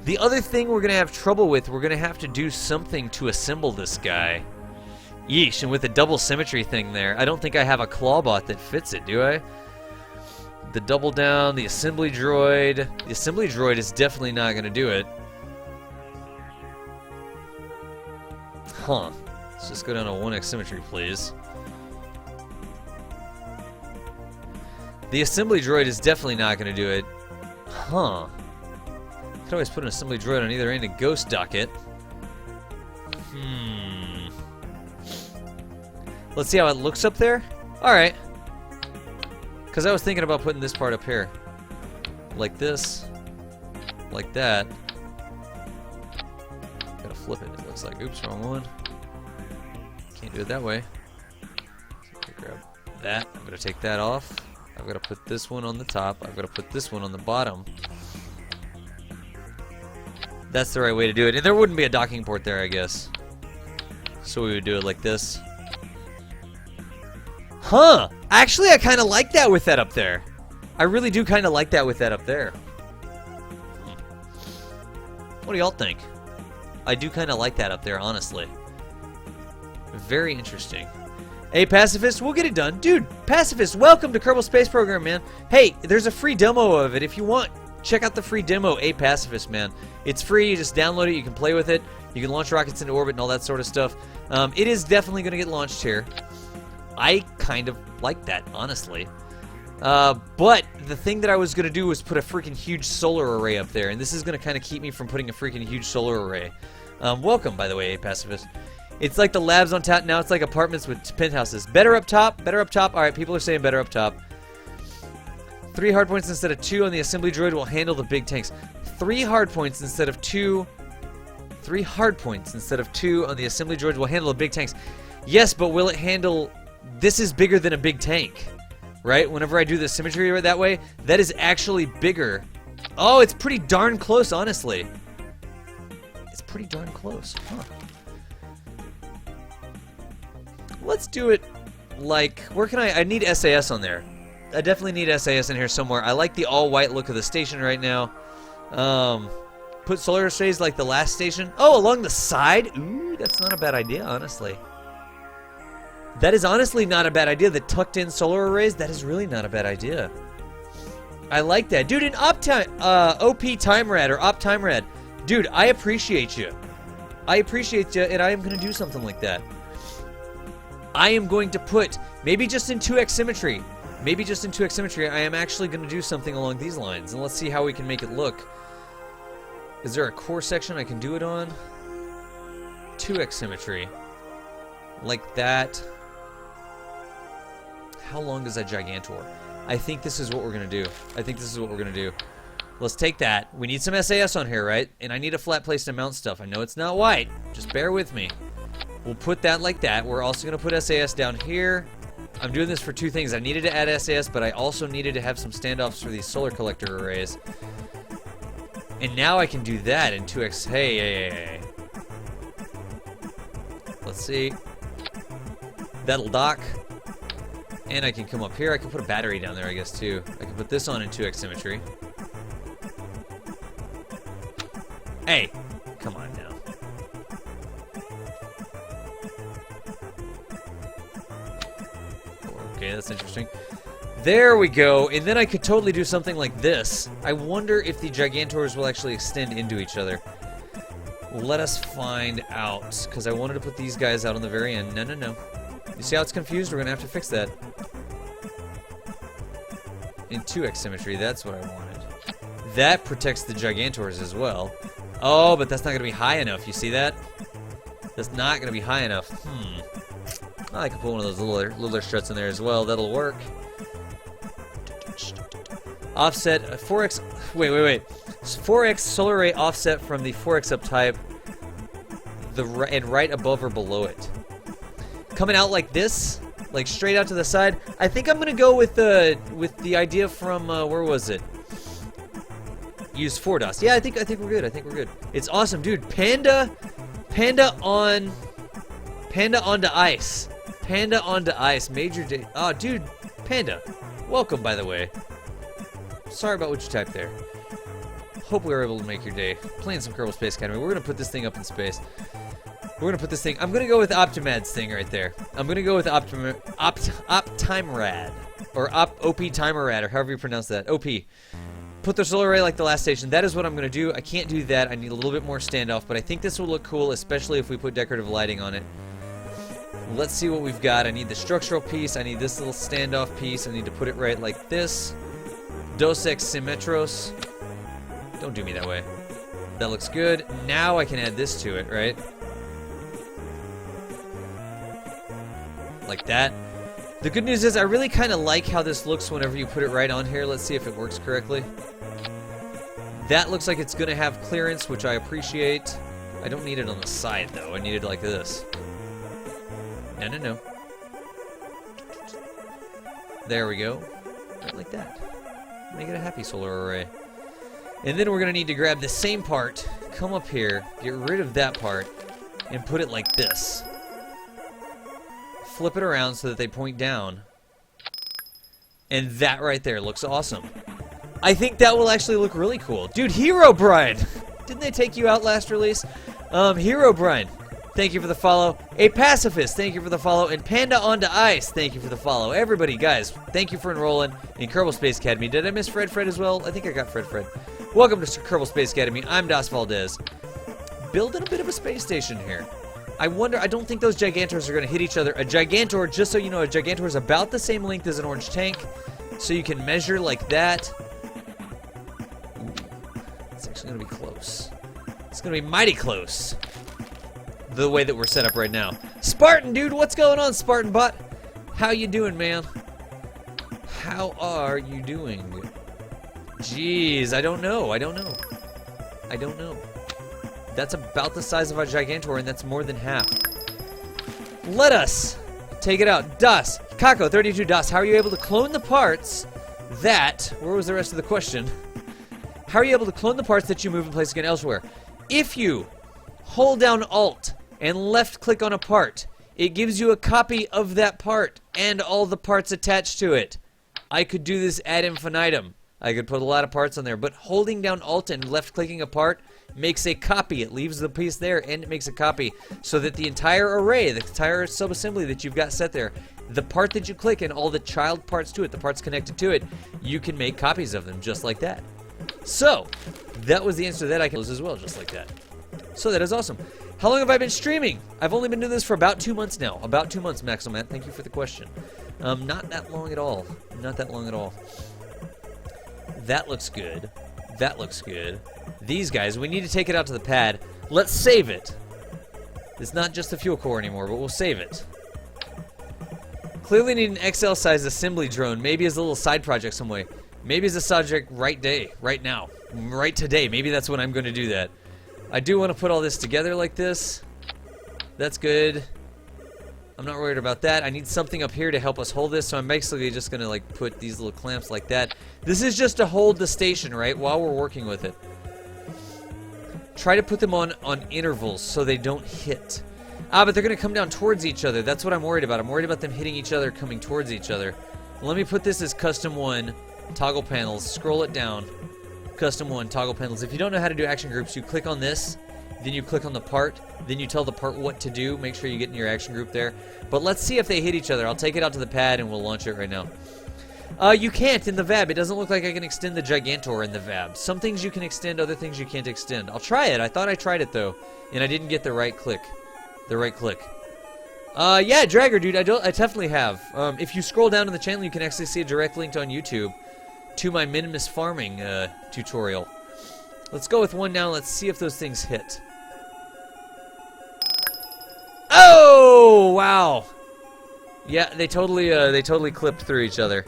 The other thing we're going to have trouble with, we're going to have to do something to assemble this guy. Yeesh, and with the double symmetry thing there, I don't think I have a clawbot that fits it, do I? The double down, the assembly droid. The assembly droid is definitely not going to do it. Huh. Let's just go down to 1x symmetry, please. The assembly droid is definitely not going to do it. Huh. Could always put an assembly droid on either end and ghost dock it. Let's see how it looks up there. Alright. Because I was thinking about putting this part up here. Like this. Like that. Gotta flip it, it looks like. Oops, wrong one. Can't do it that way. So grab that. I'm gonna take that off. I've got to put this one on the top. I've got to put this one on the bottom. That's the right way to do it. And there wouldn't be a docking port there, I guess. So we would do it like this. Huh! Actually, I kind of like that with that up there. I really do kind of like that with that up there. What do y'all think? I do kind of like that up there, honestly. Very interesting. Hey, Pacifist, we'll get it done. Dude, Pacifist, welcome to Kerbal Space Program, man. Hey, there's a free demo of it. If you want, check out the free demo, A Pacifist, man. It's free. You just download it. You can play with it. You can launch rockets into orbit and all that sort of stuff. It is definitely going to get launched here. I kind of like that, honestly. But the thing that I was going to do was put a freaking huge solar array up there, and this is going to kind of keep me from putting a freaking huge solar array. Welcome, by the way, A Pacifist. It's like the labs on top. Now it's like apartments with penthouses. Better up top. Better up top. All right, people are saying better up top. 3 hard points instead of 2 on the assembly droid will handle the big tanks. 3 hard points instead of 2. 3 hard points instead of 2 on the assembly droid will handle the big tanks. Yes, but will it handle... This is bigger than a big tank, right? Whenever I do the symmetry that way, that is actually bigger. Oh, it's pretty darn close, honestly. It's pretty darn close, huh? Let's do it like... Where can I need SAS on there. I definitely need SAS in here somewhere. I like the all-white look of the station right now. Put solar arrays like the last station. Oh, along the side? Ooh, that's not a bad idea, honestly. That is honestly not a bad idea. The tucked-in solar arrays, that is really not a bad idea. I like that. Dude, an OP Time Rad or Op Time Rad. Dude, I appreciate you. I appreciate you, and I am going to do something like that. I am going to put, maybe just in 2x symmetry. Maybe just in 2x symmetry, I am actually going to do something along these lines. And let's see how we can make it look. Is there a core section I can do it on? 2x symmetry. Like that. How long is that Gigantor? I think this is what we're going to do. I think this is what we're going to do. Let's take that. We need some SAS on here, right? And I need a flat place to mount stuff. I know it's not white. Just bear with me. We'll put that like that. We're also going to put SAS down here. I'm doing this for 2 things. I needed to add SAS, but I also needed to have some standoffs for these solar collector arrays. And now I can do that in 2x. Hey. Let's see. That'll dock. And I can come up here. I can put a battery down there, I guess, too. I can put this on in 2x symmetry. Hey, come on now. Okay, that's interesting. There we go. And then I could totally do something like this. I wonder if the Gigantors will actually extend into each other. Let us find out. Because I wanted to put these guys out on the very end. No. You see how it's confused? We're going to have to fix that. In 2x symmetry, that's what I wanted. That protects the Gigantors as well. Oh, but that's not going to be high enough. You see that? That's not going to be high enough. I can put one of those littler struts in there as well. That'll work. Offset 4x. Wait. 4x solar array offset from the 4x up type. And right above or below it. Coming out like this, like straight out to the side. I think I'm gonna go with the idea from where was it? Use 4 DOS. Yeah, I think we're good. I think we're good. It's awesome, dude. Panda onto ice. Panda onto ice. Major day. Oh, dude. Panda. Welcome, by the way. Sorry about what you typed there. Hope we were able to make your day. Playing some Kerbal Space Academy. We're gonna put this thing up in space. We're gonna put this thing. I'm gonna go with Optimad's thing right there. I'm gonna go with Op Time Rad or OP Timer Rad or however you pronounce that. OP. Put the solar array like the last station. That is what I'm gonna do. I can't do that. I need a little bit more standoff, but I think this will look cool, especially if we put decorative lighting on it. Let's see what we've got. I need the structural piece. I need this little standoff piece. I need to put it right like this. Dos ex symmetros. Don't do me that way. That looks good. Now I can add this to it, right? Like that. The good news is I really kind of like how this looks whenever you put it right on here. Let's see if it works correctly. That looks like it's going to have clearance, which I appreciate. I don't need it on the side, though. I need it like this. No. There we go. Right like that. Make it a happy solar array. And then we're going to need to grab the same part, come up here, get rid of that part, and put it like this. Flip it around so that they point down. And that right there looks awesome. I think that will actually look really cool. Dude, Hero Brian! Didn't they take you out last release? Hero Brian. thank you for the follow. A Pacifist, thank you for the follow. And Panda Onto Ice, thank you for the follow. Everybody, guys, thank you for enrolling in Kerbal Space Academy. Did I miss Fred as well? I think I got Fred. Welcome to Kerbal Space Academy. I'm Das Valdez. Building a bit of a space station here. I don't think those Gigantors are going to hit each other. A Gigantor, just so you know, a Gigantor is about the same length as an orange tank. So you can measure like that. Ooh, it's actually going to be close. It's going to be mighty close. The way that we're set up right now. Spartan, dude, what's going on, Spartan Bot? How you doing, man? How are you doing? Jeez, I don't know. That's about the size of a Gigantor, and that's more than half. Let us take it out. Das, Kako32 Das, how are you able to clone the parts that... Where was the rest of the question? How are you able to clone the parts that you move and place again elsewhere? If you hold down Alt and left-click on a part, it gives you a copy of that part and all the parts attached to it. I could do this ad infinitum. I could put a lot of parts on there, but holding down Alt and left-clicking a part makes a copy. It leaves the piece there, and it makes a copy, so that the entire array, the entire subassembly that you've got set there, the part that you click and all the child parts to it, the parts connected to it, you can make copies of them just like that. So, that was the answer to that. I can close as well, just like that. So that is awesome. How long have I been streaming? I've only been doing this for about 2 months now. About 2 months, Maximat. Thank you for the question. Not that long at all. Not that long at all. That looks good. That looks good. These guys, we need to take it out to the pad. Let's save it. It's not just the fuel core anymore, but we'll save it. Clearly need an XL-sized assembly drone, maybe as a little side project some way. Maybe as a subject right now, right today. Maybe that's when I'm going to do that. I do want to put all this together like this. That's good. I'm not worried about that. I need something up here to help us hold this, so I'm basically just going to like put these little clamps like that. This is just to hold the station, right, while we're working with it. Try to put them on intervals so they don't hit. Ah, but they're going to come down towards each other. That's what I'm worried about. I'm worried about them hitting each other, coming towards each other. Let me put this as custom 1, toggle panels, scroll it down, custom 1, toggle panels. If you don't know how to do action groups, you click on this, then you click on the part, then you tell the part what to do. Make sure you get in your action group there. But let's see if they hit each other. I'll take it out to the pad and we'll launch it right now. You can't in the VAB. It doesn't look like I can extend the Gigantor in the VAB. Some things you can extend, other things you can't extend. I'll try it. I thought I tried it though, and I didn't get the right click. Yeah, Dragger, dude, I definitely have. If you scroll down in the channel, you can actually see a direct link on YouTube to my minimus farming tutorial. Let's go with one now. Let's see if those things hit. Oh, wow. Yeah, they totally clipped through each other.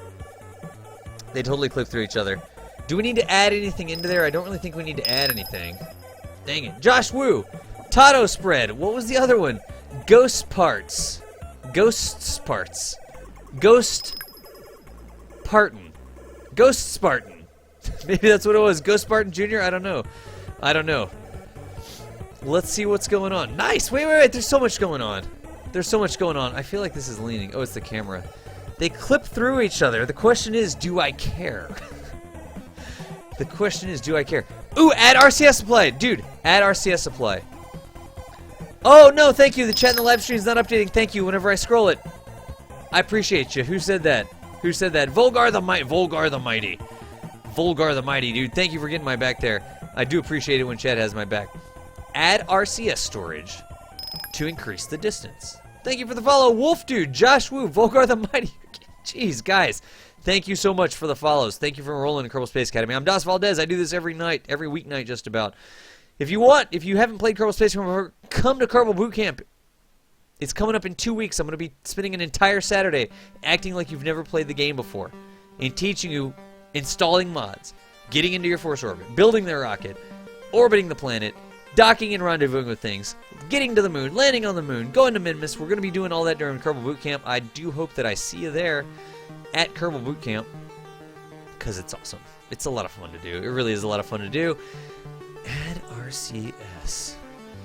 Do we need to add anything into there? I don't really think we need to add anything. Dang it. Josh Woo. Tato Spread. What was the other one? Ghost Parts. Ghost Spartan. Maybe that's what it was. Ghost Spartan Jr.? I don't know. Let's see what's going on. Nice! Wait. There's so much going on. I feel like this is leaning. Oh, it's the camera. They clip through each other. The question is, do I care? Ooh, add RCS supply. Dude, add RCS supply. Oh, no, thank you. The chat in the live stream is not updating. Thank you whenever I scroll it. I appreciate you. Who said that? Volgar the Mighty, dude. Thank you for getting my back there. I do appreciate it when chat has my back. Add RCS storage to increase the distance. Thank you for the follow, Wolf Dude, Josh Woo, Volgar the Mighty. Jeez, guys. Thank you so much for the follows. Thank you for enrolling in Kerbal Space Academy. I'm Das Valdez. I do this every night, every weeknight just about. If you haven't played Kerbal Space Academy, come to Kerbal Boot Camp. It's coming up in 2 weeks. I'm going to be spending an entire Saturday acting like you've never played the game before and teaching you installing mods, getting into your force orbit, building the rocket, orbiting the planet, docking and rendezvousing with things, getting to the moon, landing on the moon, going to Minimus. We're going to be doing all that during Kerbal Boot Camp. I do hope that I see you there at Kerbal Boot Camp because it's awesome. It's a lot of fun to do. It really is a lot of fun to do. Add RCS.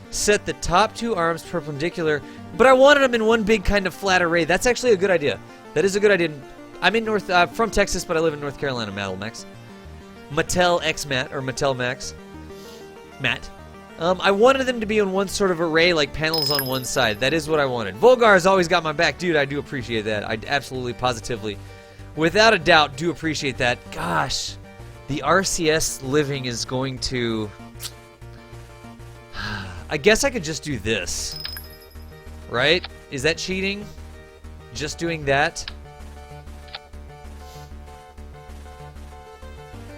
Set the top 2 arms perpendicular, but I wanted them in one big kind of flat array. That's actually a good idea. That is a good idea. I'm in from Texas, but I live in North Carolina, Max. Mattel X Matt, or Mattel Max. Matt. I wanted them to be on one sort of array, like panels on one side. That is what I wanted. Volgar's always got my back. Dude, I do appreciate that. I absolutely, positively, without a doubt, do appreciate that. Gosh, the RCS living is going to... I guess I could just do this. Right? Is that cheating? Just doing that?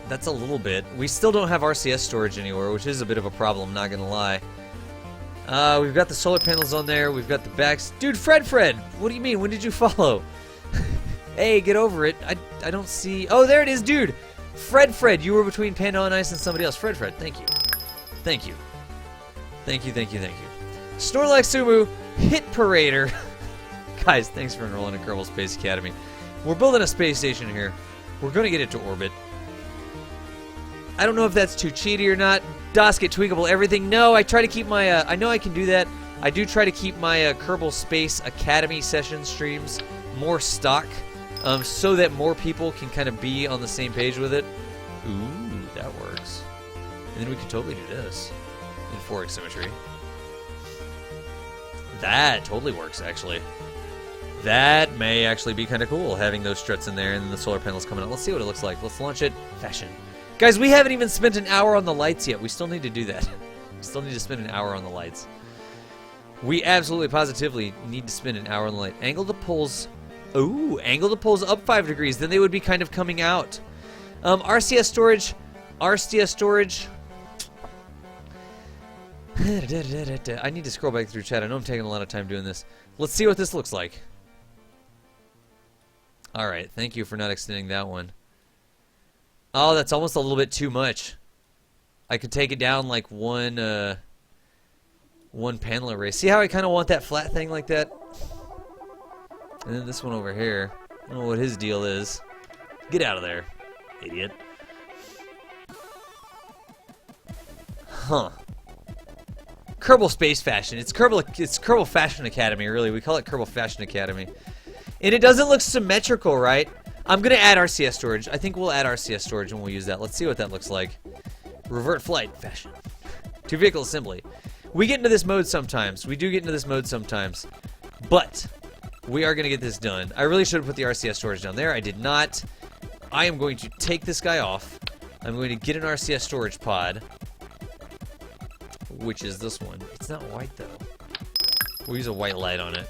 That's a little bit. We still don't have RCS storage anywhere, which is a bit of a problem, not gonna lie. We've got the solar panels on there. We've got the backs. Dude, Fred, what do you mean? When did you follow? Hey, get over it. I don't see... Oh, there it is, dude. Fred, you were between Panda on Ice and somebody else. Fred, thank you. Thank you. Thank you. Snorlax Sumu, Hit Parader. Guys, thanks for enrolling in Kerbal Space Academy. We're building a space station here. We're gonna get it to orbit. I don't know if that's too cheaty or not. Dosket, Tweakable, everything. No, I try to keep my... I know I can do that. I do try to keep my Kerbal Space Academy session streams more stock, so that more people can kind of be on the same page with it. Ooh, that works. And then we can totally do this in 4x symmetry. That totally works, actually. That may actually be kind of cool, having those struts in there and then the solar panels coming out. Let's see what it looks like. Let's launch it. Fashion. Guys, we haven't even spent an hour on the lights yet. We still need to do that. We still need to spend an hour on the lights. We absolutely, positively need to spend an hour on the light. Angle the poles. Ooh, angle the poles up 5 degrees. Then they would be kind of coming out. RCS storage. I need to scroll back through chat. I know I'm taking a lot of time doing this. Let's see what this looks like. Alright, thank you for not extending that one. Oh, that's almost a little bit too much. I could take it down like one panel array. See how I kind of want that flat thing like that? And then this one over here. I don't know what his deal is. Get out of there, idiot. Huh. Kerbal Space Fashion. It's Kerbal Fashion Academy, really. We call it Kerbal Fashion Academy. And it doesn't look symmetrical, right? I'm going to add RCS storage. I think we'll add RCS storage and we'll use that. Let's see what that looks like. Revert flight fashion. 2 vehicle assembly. We get into this mode sometimes. We do get into this mode sometimes. But we are going to get this done. I really should have put the RCS storage down there. I did not. I am going to take this guy off. I'm going to get an RCS storage pod. Which is this one. It's not white, though. We'll use a white light on it.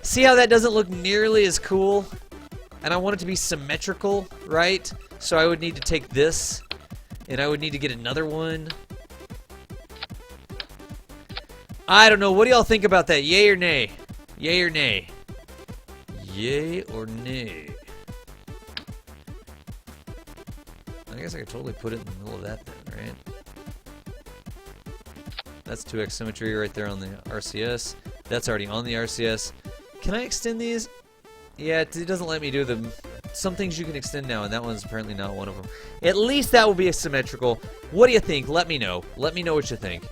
See how that doesn't look nearly as cool? And I want it to be symmetrical, right? So I would need to take this, and I would need to get another one. I don't know. What do y'all think about that? Yay or nay? Yay or nay? Yay or nay? I guess I could totally put it in the middle of that then, right? That's 2x symmetry right there on the RCS. That's already on the RCS. Can I extend these? Yeah, it doesn't let me do them. Some things you can extend now, and that one's apparently not one of them. At least that will be asymmetrical. What do you think? Let me know. Let me know what you think.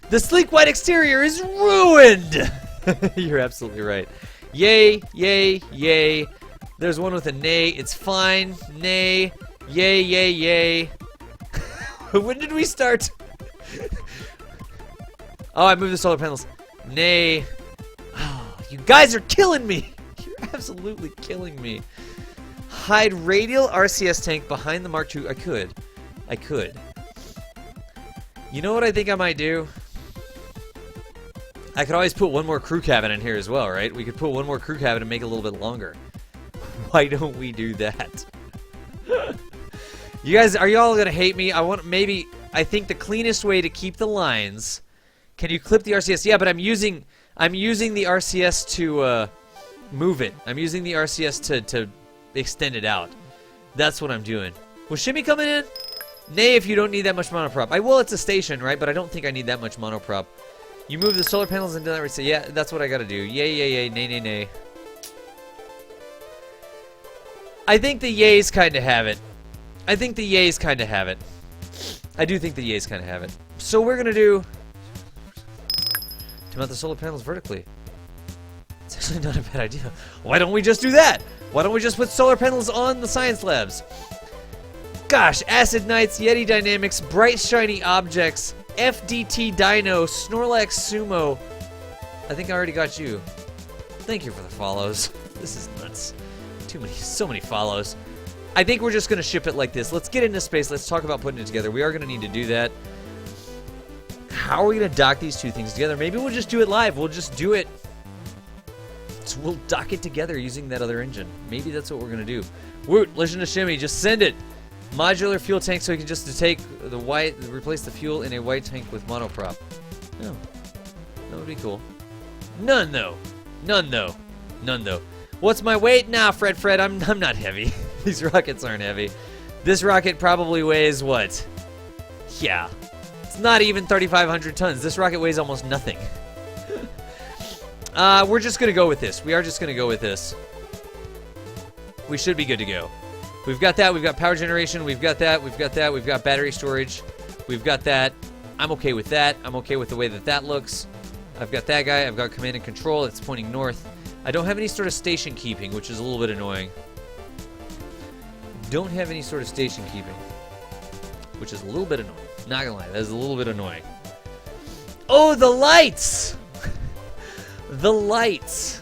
The sleek white exterior is ruined! You're absolutely right. Yay, yay, yay. There's one with a nay. It's fine. Nay. Yay, yay, yay. When did we start? Oh, I moved the solar panels. Nay. Oh, you guys are killing me. You're absolutely killing me. Hide radial RCS tank behind the Mark II. I could. You know what I think I might do? I could always put one more crew cabin in here as well, right? We could put one more crew cabin and make it a little bit longer. Why don't we do that? You guys, are y'all gonna hate me? I think the cleanest way to keep the lines. Can you clip the RCS? Yeah, but I'm using the RCS to move it. I'm using the RCS to extend it out. That's what I'm doing. Was Shimmy coming in? Nay, if you don't need that much monoprop. It's a station, right? But I don't think I need that much monoprop. You move the solar panels and do that reset. Yeah, that's what I gotta do. Yay, yay, yay, nay, nay, nay. I think the yays kind of have it. I do think the yays kind of have it. So we're gonna do... to mount the solar panels vertically. It's actually not a bad idea. Why don't we just do that? Why don't we just put solar panels on the science labs? Gosh, Acid Knights, Yeti Dynamics, Bright Shiny Objects, FDT Dino, Snorlax Sumo. I think I already got you. Thank you for the follows. This is nuts. So many follows. I think we're just going to ship it like this. Let's get into space. Let's talk about putting it together. We are going to need to do that. How are we going to dock these two things together? Maybe we'll just do it live. We'll just do it. So we'll dock it together using that other engine. Maybe that's what we're going to do. Woot, listen to Shimmy. Just send it. Modular fuel tank so we can just take the white, replace the fuel in a white tank with monoprop. Oh, that would be cool. None though. None though. None though. What's my weight? Nah, Fred, I'm not heavy. These rockets aren't heavy. This rocket probably weighs what? Yeah. It's not even 3,500 tons. This rocket weighs almost nothing. We're just gonna go with this. We are just gonna go with this. We should be good to go. We've got that. We've got power generation. We've got that. We've got that. We've got battery storage. We've got that. I'm okay with that. I'm okay with the way that that looks. I've got that guy. I've got command and control. It's pointing north. I don't have any sort of station keeping, which is a little bit annoying. Don't have any sort of station keeping, which is a little bit annoying. Not gonna lie, that is a little bit annoying. Oh, the lights! The lights.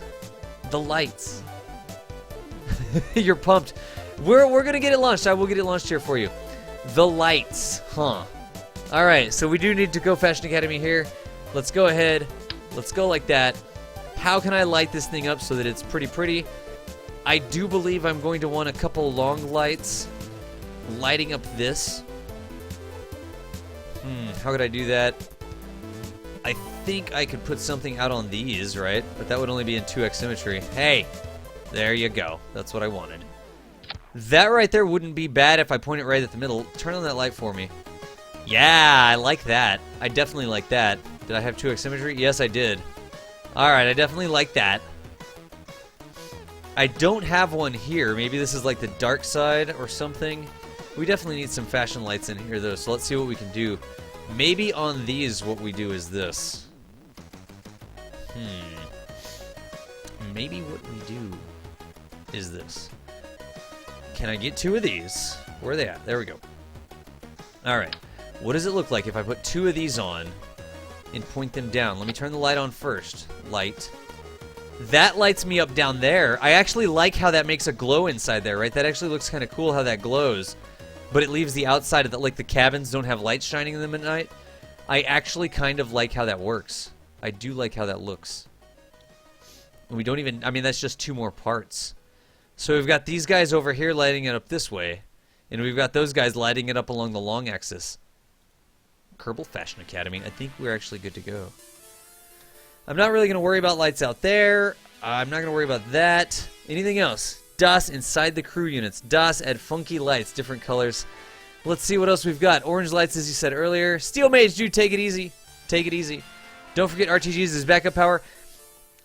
The lights. You're pumped. We're gonna get it launched. I will get it launched here for you. The lights, huh? All right, so we do need to go Fashion Academy here. Let's go ahead. Let's go like that. How can I light this thing up so that it's pretty? I do believe I'm going to want a couple long lights lighting up this. How could I do that? I think I could put something out on these, right? But that would only be in 2x symmetry. Hey, there you go. That's what I wanted. That right there wouldn't be bad if I point it right at the middle. Turn on that light for me. Yeah, I like that. I definitely like that. Did I have 2x symmetry? Yes, I did. Alright, I definitely like that. I don't have one here. Maybe this is like the dark side or something. We definitely need some fashion lights in here, though, so let's see what we can do. Maybe on these what we do is this. Maybe what we do is this. Can I get 2 of these? Where are they at? There we go. Alright. What does it look like if I put 2 of these on and point them down? Let me turn the light on first. Light. That lights me up down there. I actually like how that makes a glow inside there, right? That actually looks kind of cool how that glows. But it leaves the outside of the, like the cabins don't have lights shining in them at night. I actually kind of like how that works. I do like how that looks. And we don't even, I mean, that's just 2 more parts. So we've got these guys over here lighting it up this way. And we've got those guys lighting it up along the long axis. Kerbal Fashion Academy. I think we're actually good to go. I'm not really going to worry about lights out there. I'm not going to worry about that. Anything else? DOS inside the crew units. DOS add funky lights, different colors. Let's see what else we've got. Orange lights, as you said earlier. Steel Mage, dude, take it easy. Take it easy. Don't forget RTGs as backup power.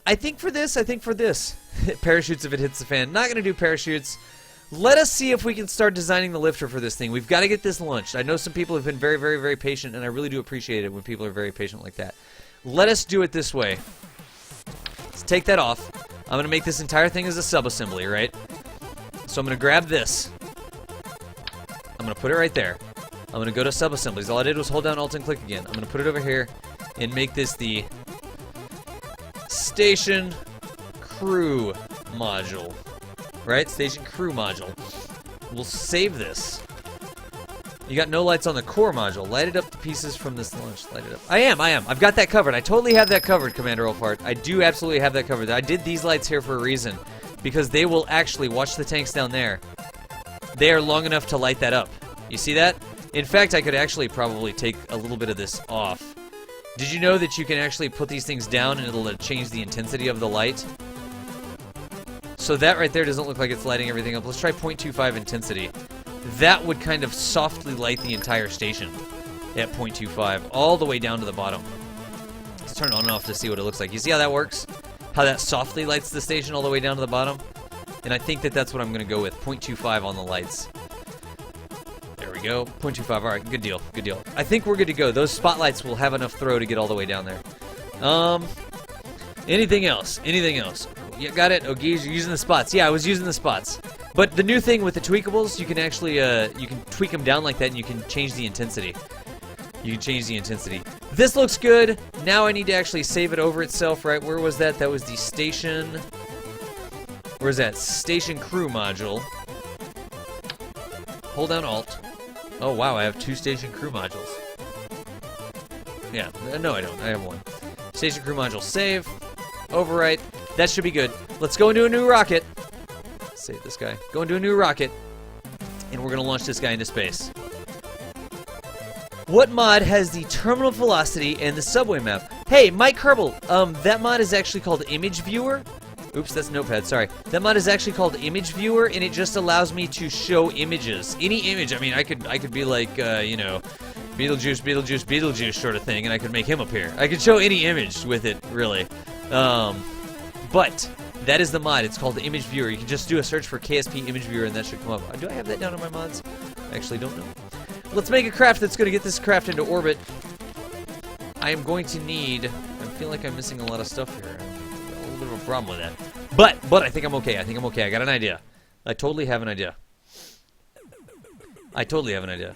I think for this. Parachutes if it hits the fan. Not going to do parachutes. Let us see if we can start designing the lifter for this thing. We've got to get this launched. I know some people have been very, very, very patient, and I really do appreciate it when people are very patient like that. Let us do it this way. Let's take that off. I'm going to make this entire thing as a sub-assembly, right? So I'm going to grab this. I'm going to put it right there. I'm going to go to sub-assemblies. All I did was hold down Alt and click again. I'm going to put it over here and make this the Station Crew module. Right? Station Crew module. We'll save this. You got no lights on the core module. Light it up the pieces from this launch. Light it up. I am. I've got that covered. I totally have that covered, Commander Olfart. I do absolutely have that covered. I did these lights here for a reason. Because they will actually, watch the tanks down there. They are long enough to light that up. You see that? In fact, I could actually probably take a little bit of this off. Did you know that you can actually put these things down and it'll change the intensity of the light? So that right there doesn't look like it's lighting everything up. Let's try 0.25 intensity. That would kind of softly light the entire station at 0.25, all the way down to the bottom. Let's turn it on and off to see what it looks like. You see how that works? How that softly lights the station all the way down to the bottom? And I think that that's what I'm going to go with, 0.25 on the lights. There we go, 0.25, all right, good deal, good deal. I think we're good to go. Those spotlights will have enough throw to get all the way down there. Anything else? Anything else? Yeah, got it. Oh, geez, you're using the spots. Yeah, I was using the spots. But the new thing with the tweakables, you can actually you can tweak them down like that, and you can change the intensity. You can change the intensity. This looks good. Now I need to actually save it over itself, right? Where was that? That was the station. Where's that? Station crew module. Hold down Alt. Oh, wow, I have 2 station crew modules. Yeah, no, I don't. I have 1. Station crew module, save. Overwrite. That should be good. Let's go into a new rocket. Save this guy. Go into a new rocket. And we're going to launch this guy into space. What mod has the terminal velocity and the subway map? Hey, Mike Kerbal, that mod is actually called Image Viewer. Oops, that's Notepad, sorry. That mod is actually called Image Viewer, and it just allows me to show images. Any image. I mean, I could be like, you know, Beetlejuice, Beetlejuice, Beetlejuice sort of thing, and I could make him appear. I could show any image with it, really. But that is the mod. It's called the Image Viewer. You can just do a search for KSP Image Viewer, and that should come up. Do I have that down on my mods? I actually don't know. Let's make a craft that's going to get this craft into orbit. I am going to need... I feel like I'm missing a lot of stuff here. A little bit of a problem with that. But I think I'm okay. I think I'm okay. I got an idea. I totally have an idea. I totally have an idea.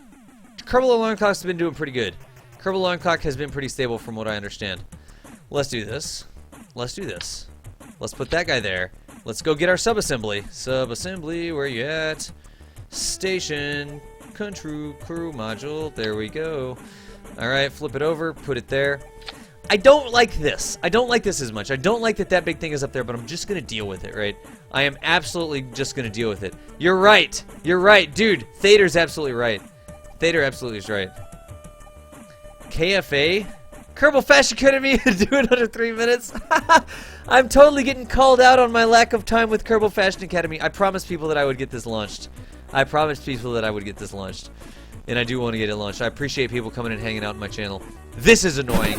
Kerbal alarm clocks have been doing pretty good. Kerbal alarm clock has been pretty stable from what I understand. Let's do this. Let's do this. Let's put that guy there. Let's go get our subassembly. Subassembly, where you at? Station control crew module. There we go. Alright, flip it over. Put it there. I don't like this. I don't like this as much. I don't like that big thing is up there, but I'm just going to deal with it, right? I am absolutely just going to deal with it. You're right. You're right. Dude, Thader's absolutely right. Thader absolutely is right. KFA? Kerbal Fashion Academy do it under 3 minutes? I'm totally getting called out on my lack of time with Kerbal Fashion Academy. I promised people that I would get this launched. I promised people that I would get this launched. And I do want to get it launched. I appreciate people coming and hanging out on my channel. This is annoying.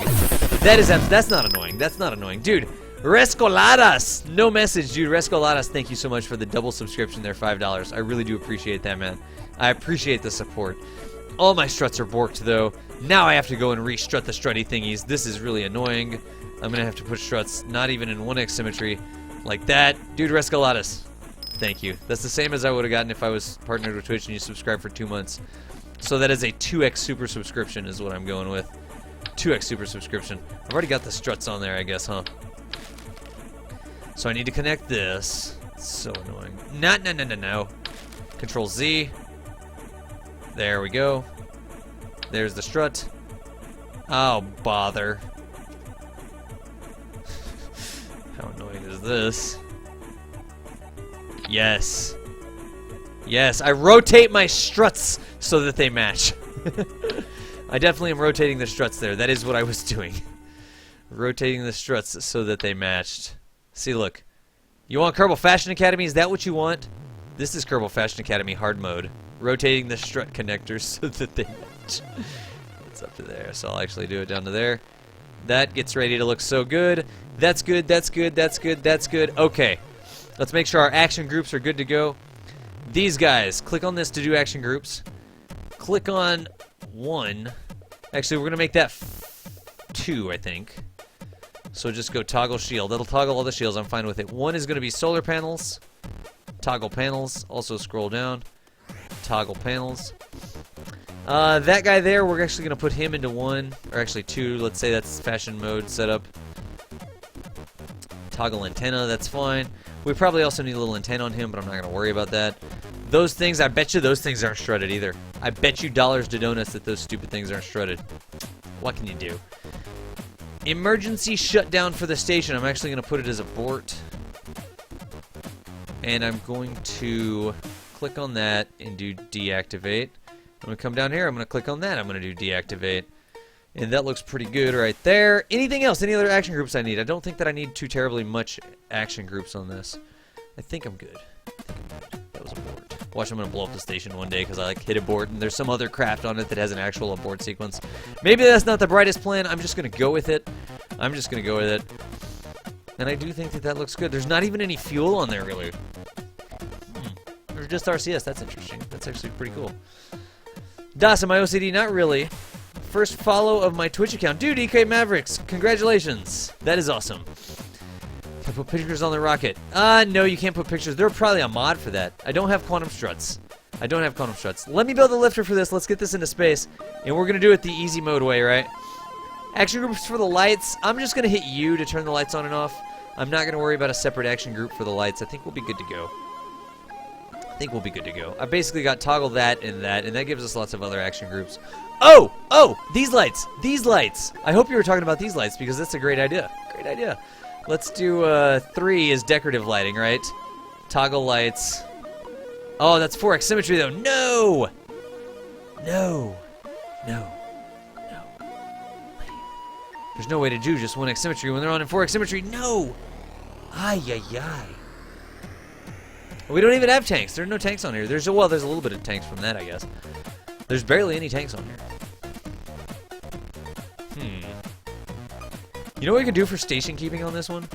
That's not annoying. That's not annoying. Dude, Rescoladas! No message, dude. Rescoladas, thank you so much for the double subscription there, $5. I really do appreciate that, man. I appreciate the support. All my struts are borked, though. Now I have to go and re-strut the strutty thingies. This is really annoying. I'm going to have to put struts not even in 1x symmetry like that. Dude, Rescoladas, thank you. That's the same as I would have gotten if I was partnered with Twitch and you subscribed for 2 months. So that is a 2x super subscription is what I'm going with. 2x super subscription. I've already got the struts on there, I guess, huh? So I need to connect this. It's so annoying. No. Control Z. There we go. There's the strut. Oh, bother. How annoying is this? Yes. Yes, I rotate my struts so that they match. I definitely am rotating the struts there. That is what I was doing. Rotating the struts so that they matched. See, look. You want Kerbal Fashion Academy? Is that what you want? This is Kerbal Fashion Academy hard mode. Rotating the strut connectors so that they match. It's up to there, so I'll actually do it down to there. That gets ready to look so good. That's good, that's good, that's good, that's good. Okay. Let's make sure our action groups are good to go. These guys, click on this to do action groups. Click on 1. Actually, we're going to make that 2, I think. So just go toggle shield. That'll toggle all the shields. I'm fine with it. 1 is going to be solar panels. Toggle panels. Also scroll down. Toggle panels. That guy there, we're actually going to put him into 1. Or actually 2. Let's say that's fashion mode setup. Toggle antenna. That's fine. We probably also need a little antenna on him, but I'm not going to worry about that. Those things, I bet you those things aren't strutted either. I bet you dollars to donuts that those stupid things aren't strutted. What can you do? Emergency shutdown for the station. I'm actually going to put it as abort. And I'm going to click on that and do deactivate. I'm going to come down here. I'm going to click on that. I'm going to do deactivate. And that looks pretty good right there. Anything else? Any other action groups I need? I don't think that I need too terribly much action groups on this. I think I'm good. That was abort. Watch, I'm going to blow up the station one day because I hit abort and there's some other craft on it that has an actual abort sequence. Maybe that's not the brightest plan. I'm just going to go with it. I'm just going to go with it. And I do think that that looks good. There's not even any fuel on there, really. There's just RCS. That's interesting. That's actually pretty cool. Das, am I OCD? Not really. First follow of my Twitch account. Dude, EK Mavericks, congratulations. That is awesome. Can I put pictures on the rocket? No, you can't put pictures. There's probably a mod for that. I don't have quantum struts. I don't have quantum struts. Let me build a lifter for this. Let's get this into space. And we're going to do it the easy mode way, right? Action groups for the lights. I'm just going to hit U to turn the lights on and off. I'm not going to worry about a separate action group for the lights. I think we'll be good to go. I basically got toggle that, and that gives us lots of other action groups. Oh! Oh! These lights! These lights! I hope you were talking about these lights, because that's a great idea. Great idea. Let's do 3 as decorative lighting, right? Toggle lights. Oh, that's 4x symmetry, though. No! No. No. No. There's no way to do just 1x symmetry when they're on in 4x symmetry. No! Ay, ay, ay. We don't even have tanks. There are no tanks on here. There's a little bit of tanks from that, I guess. There's barely any tanks on here. You know what we could do for station keeping on this one?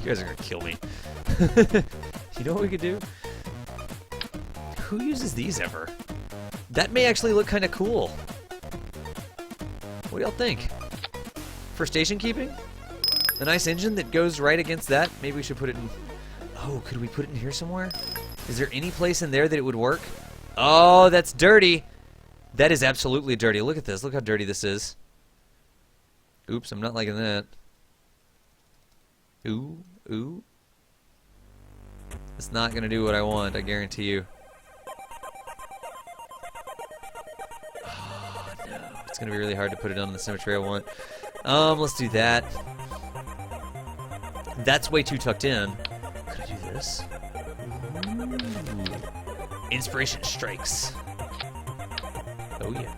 You guys are gonna kill me. You know what we could do? Who uses these ever? That may actually look kind of cool. What do y'all think? For station keeping? A nice engine that goes right against that? Maybe we should put it in... Oh, could we put it in here somewhere? Is there any place in there that it would work? Oh, that's dirty. That is absolutely dirty. Look at this. Look how dirty this is. Oops, I'm not liking that. Ooh, ooh. It's not going to do what I want, I guarantee you. Oh, no. It's going to be really hard to put it on the symmetry I want. Let's do that. That's way too tucked in. Could I do this? Ooh. Inspiration strikes. Oh, yeah.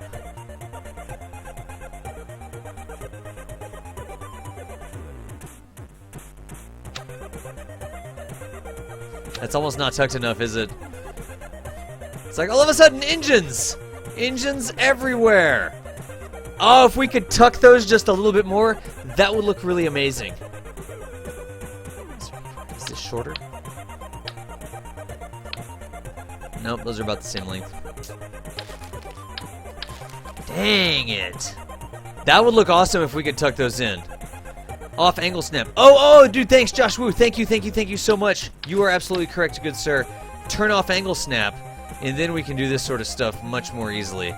That's almost not tucked enough, is it? It's like all of a sudden engines! Engines everywhere! Oh, if we could tuck those just a little bit more, that would look really amazing. Is this shorter? Nope, those are about the same length. Dang it! That would look awesome if we could tuck those in. Off angle snap. Oh, dude, thanks, Josh Woo. Thank you so much. You are absolutely correct, good sir. Turn off angle snap, and then we can do this sort of stuff much more easily.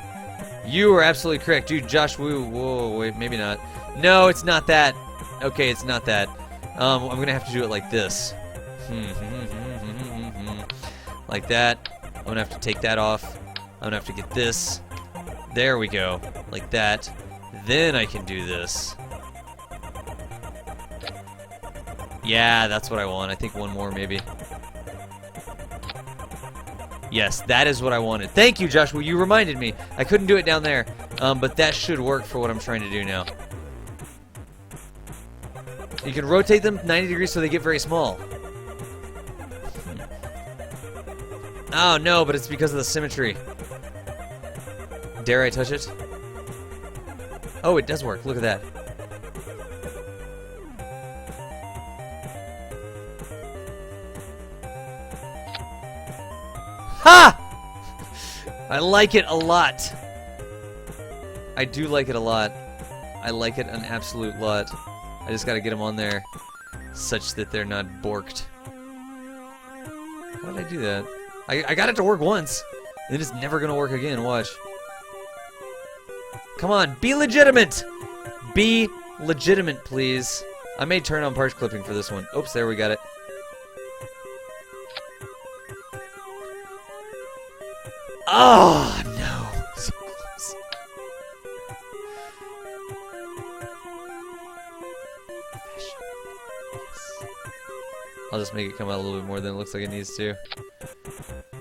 You are absolutely correct, dude. Josh Woo. Whoa, wait, maybe not. No, it's not that. Okay, it's not that. I'm gonna have to do it like this. Like that. I'm gonna have to take that off. I'm gonna have to get this. There we go. Like that. Then I can do this. Yeah, that's what I want. I think one more, maybe. Yes, that is what I wanted. Thank you, Joshua. You reminded me. I couldn't do it down there, but that should work for what I'm trying to do now. You can rotate them 90 degrees so they get very small. Oh, no, but it's because of the symmetry. Dare I touch it? Oh, it does work. Look at that. Ha! I like it a lot. I do like it a lot. I like it an absolute lot. I just gotta get them on there such that they're not borked. How did I do that? I got it to work once, and then it's never gonna work again. Watch. Come on, be legitimate! Be legitimate, please. I may turn on parts clipping for this one. Oops, there we got it. Oh, no. So close. I'll just make it come out a little bit more than it looks like it needs to.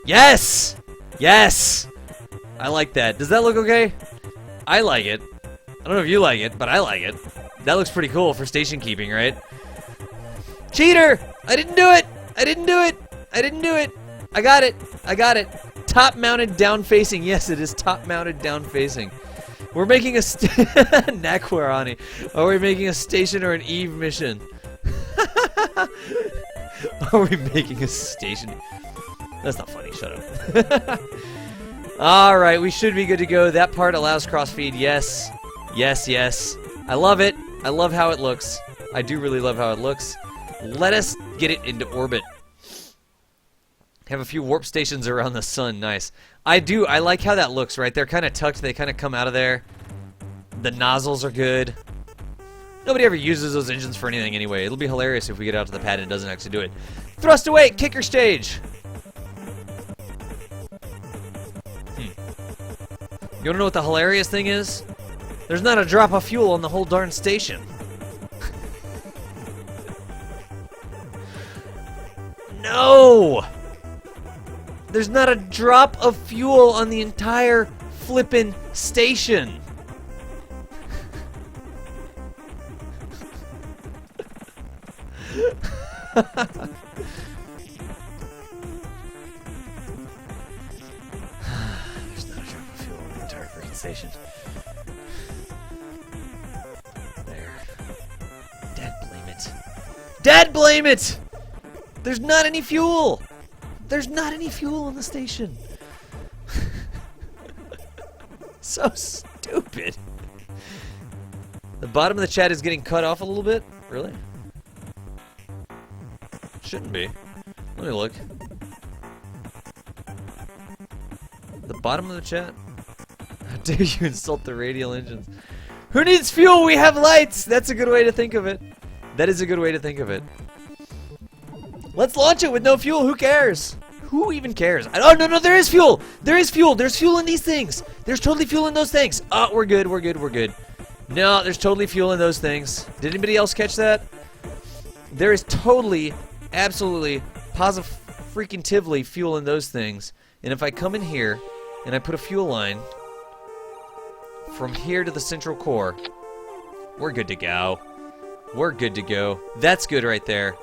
Yes! Yes! I like that. Does that look okay? I like it. I don't know if you like it, but I like it. That looks pretty cool for station keeping, right? Cheater! I didn't do it! I didn't do it! I didn't do it! I got it! I got it! Top mounted down facing. Yes, it is top mounted down facing. We're making a Nakwarani. Are we making a station or an Eve mission? Are we making a station? That's not funny. Shut up. Alright, we should be good to go. That part allows crossfeed. Yes. Yes, yes. I love it. I love how it looks. I do really love how it looks. Let us get it into orbit. Have a few warp stations around the sun. Nice. I like how that looks, right? They're kind of tucked. They kind of come out of there. The nozzles are good. Nobody ever uses those engines for anything anyway. It'll be hilarious if we get out to the pad and it doesn't actually do it. Thrust away! Kicker stage! You wanna know what the hilarious thing is? There's not a drop of fuel on the whole darn station. No! There's not a drop of fuel on the entire flippin' station. There's not a drop of fuel on the entire freaking station. There. Dad blame it. Dad blame it! There's not any fuel! There's not any fuel on the station. So stupid. The bottom of the chat is getting cut off a little bit? Really? Shouldn't be. Let me look. The bottom of the chat? How dare you insult the radial engines? Who needs fuel? We have lights! That's a good way to think of it. That is a good way to think of it. Let's launch it with no fuel. Who cares? Who even cares? Oh, no, there is fuel! There is fuel! There's fuel in these things! There's totally fuel in those things! Oh, we're good, we're good, we're good. No, there's totally fuel in those things. Did anybody else catch that? There is totally, absolutely, freaking-tively fuel in those things. And if I come in here, and I put a fuel line from here to the central core, we're good to go. We're good to go. That's good right there.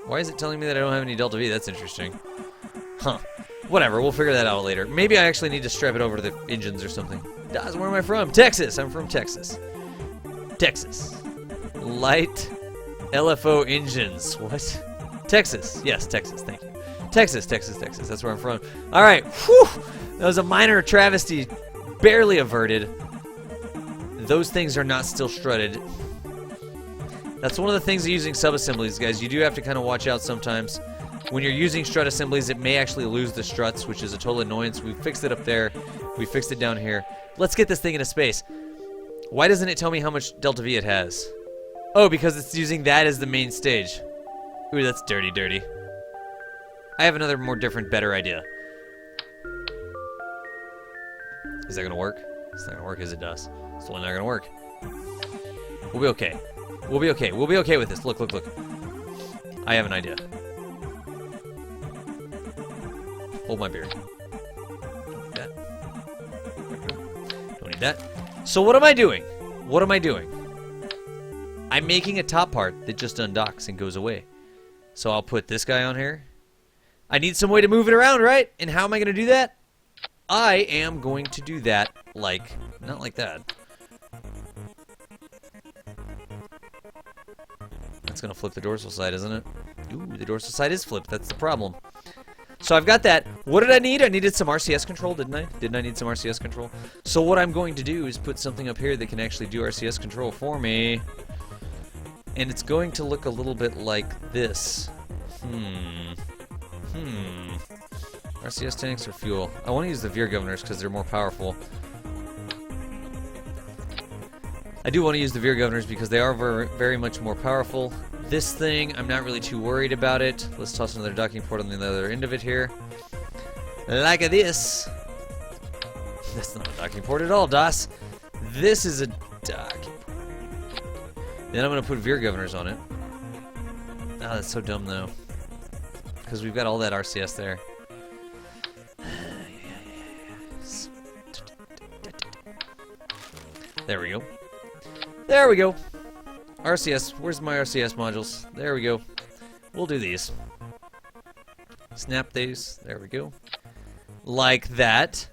Why is it telling me that I don't have any Delta V? That's interesting. Huh. Whatever, we'll figure that out later. Maybe I actually need to strap it over to the engines or something. Daz, where am I from? Texas! I'm from Texas. Texas. Light LFO engines. What? Texas. Yes, Texas. Thank you. Texas. That's where I'm from. Alright. Whew! That was a minor travesty. Barely averted. Those things are not still strutted. That's one of the things of using sub-assemblies, guys. You do have to kind of watch out sometimes. When you're using strut assemblies, it may actually lose the struts, which is a total annoyance. We fixed it up there. We fixed it down here. Let's get this thing into space. Why doesn't it tell me how much Delta V it has? Oh, because it's using that as the main stage. Ooh, that's dirty, dirty. I have another more different, better idea. Is that gonna work? It's not gonna work as it does. It's totally not gonna work. We'll be okay. We'll be okay. We'll be okay with this. Look, look, look. I have an idea. Hold my beer. Don't need that. Don't need that. So what am I doing? What am I doing? I'm making a top part that just undocks and goes away. So I'll put this guy on here. I need some way to move it around, right? And how am I going to do that? I am going to do that like... not like that. That's going to flip the dorsal side, isn't it? Ooh, the dorsal side is flipped. That's the problem. So I've got that. What did I need? I needed some RCS control, didn't I? Didn't I need some RCS control? So what I'm going to do is put something up here that can actually do RCS control for me. And it's going to look a little bit like this. RCS tanks or fuel? I want to use the veer governors because they're more powerful. I do want to use the veer governors because they are very, very much more powerful. This thing, I'm not really too worried about it. Let's toss another docking port on the other end of it here. Like this. That's not a docking port at all, DOS. This is a docking port. Then I'm going to put veer governors on it. Oh, that's so dumb, though. Because we've got all that RCS there. There we go. There we go. RCS. Where's my RCS modules? There we go. We'll do these. Snap these. There we go. Like that.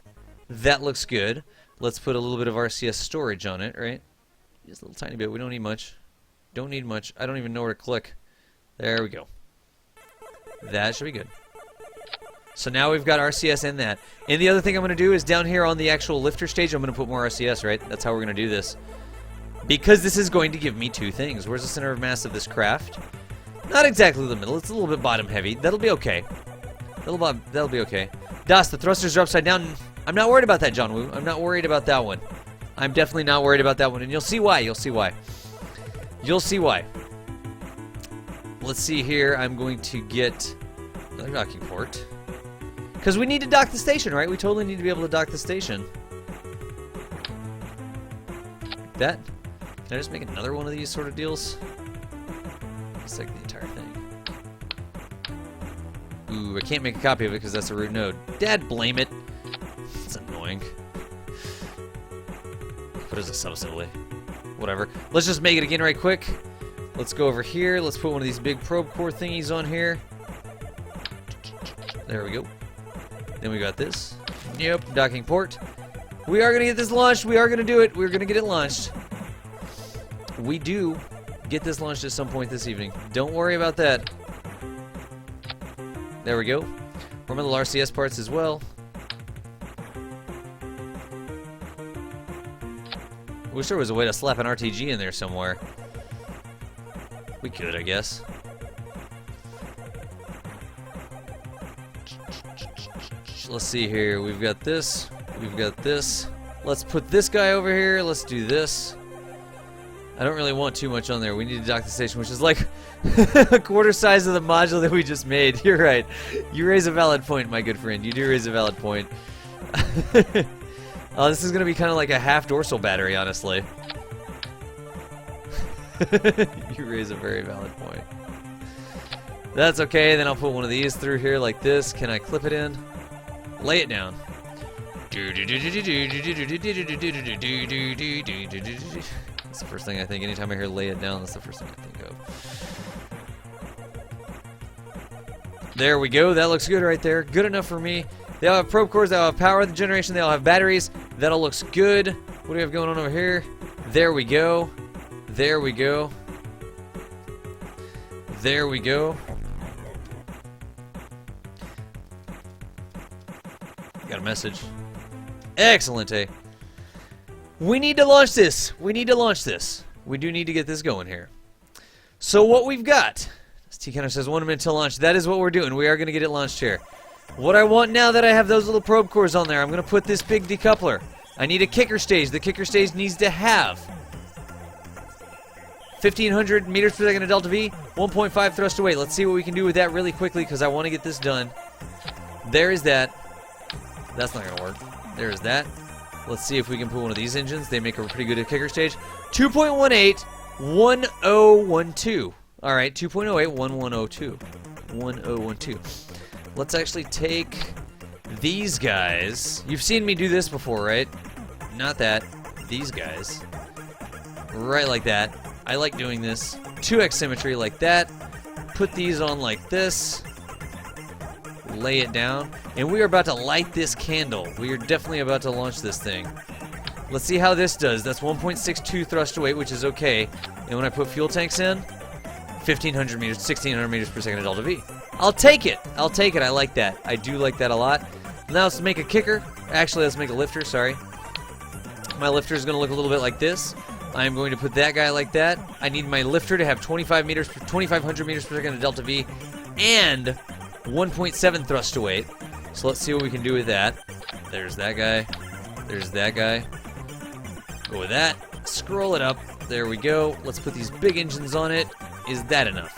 That looks good. Let's put a little bit of RCS storage on it, right? Just a little tiny bit. We don't need much. Don't need much. I don't even know where to click. There we go. That should be good. So now we've got RCS in that. And the other thing I'm going to do is down here on the actual lifter stage, I'm going to put more RCS, right? That's how we're going to do this. Because this is going to give me two things. Where's the center of mass of this craft? Not exactly the middle. It's a little bit bottom heavy. That'll be okay. That'll be okay. Das, the thrusters are upside down. I'm not worried about that, John Woo. I'm not worried about that one. I'm definitely not worried about that one. And you'll see why. You'll see why. You'll see why. Let's see here. I'm going to get another docking port. Because we need to dock the station, right? We totally need to be able to dock the station. Like that. Can I just make another one of these sort of deals? It's like the entire thing. Ooh, I can't make a copy of it because that's a root node. Dad, blame it. It's annoying. What is a sub-assembly? Whatever. Let's just make it again right quick. Let's go over here. Let's put one of these big probe core thingies on here. There we go. Then we got this. Yep, docking port. We are going to get this launched. We are going to do it. We're going to get it launched. We do get this launched at some point this evening. Don't worry about that. There we go. Remember the RCS parts as well. Wish there was a way to slap an RTG in there somewhere. We could, I guess. Let's see here. We've got this. We've got this. Let's put this guy over here. Let's do this. I don't really want too much on there. We need to dock the station, which is like a quarter size of the module that we just made. You're right. You raise a valid point, my good friend. You do raise a valid point. Oh, this is going to be kind of like a half dorsal battery, honestly. You raise a very valid point. That's okay. Then I'll put one of these through here like this. Can I clip it in? Lay it down. That's the first thing I think. Anytime I hear lay it down, that's the first thing I think of. There we go. That looks good right there. Good enough for me. They all have probe cores. They all have power of the generation. They all have batteries. That all looks good. What do we have going on over here? There we go. There we go. There we go. Got a message. Excellent, eh? We need to launch this. We need to launch this. We do need to get this going here. So what we've got, as T Counter says, 1 minute to launch. That is what we're doing. We are going to get it launched here. What I want now that I have those little probe cores on there, I'm going to put this big decoupler. I need a kicker stage. The kicker stage needs to have 1,500 meters per second of delta V, 1.5 thrust to weight. Let's see what we can do with that really quickly because I want to get this done. There is that. That's not going to work. There is that. Let's see if we can put one of these engines. They make a pretty good kicker stage. 2.18, 1012. All right, 2.08, 1102. 1012. Let's actually take these guys. You've seen me do this before, right? Not that. These guys. Right like that. I like doing this. 2x symmetry like that. Put these on like this. Lay it down. And we are about to light this candle. We are definitely about to launch this thing. Let's see how this does. That's 1.62 thrust to weight, which is okay. And when I put fuel tanks in, 1,500 meters, 1,600 meters per second of delta V. I'll take it. I'll take it. I like that. I do like that a lot. Now let's make a kicker. Actually, let's make a lifter. Sorry. My lifter is going to look a little bit like this. I'm going to put that guy like that. I need my lifter to have 2,500 meters per second of delta V and 1.7 thrust to weight. So let's see what we can do with that. There's that guy. There's that guy. Go with that. Scroll it up. There we go. Let's put these big engines on it. Is that enough?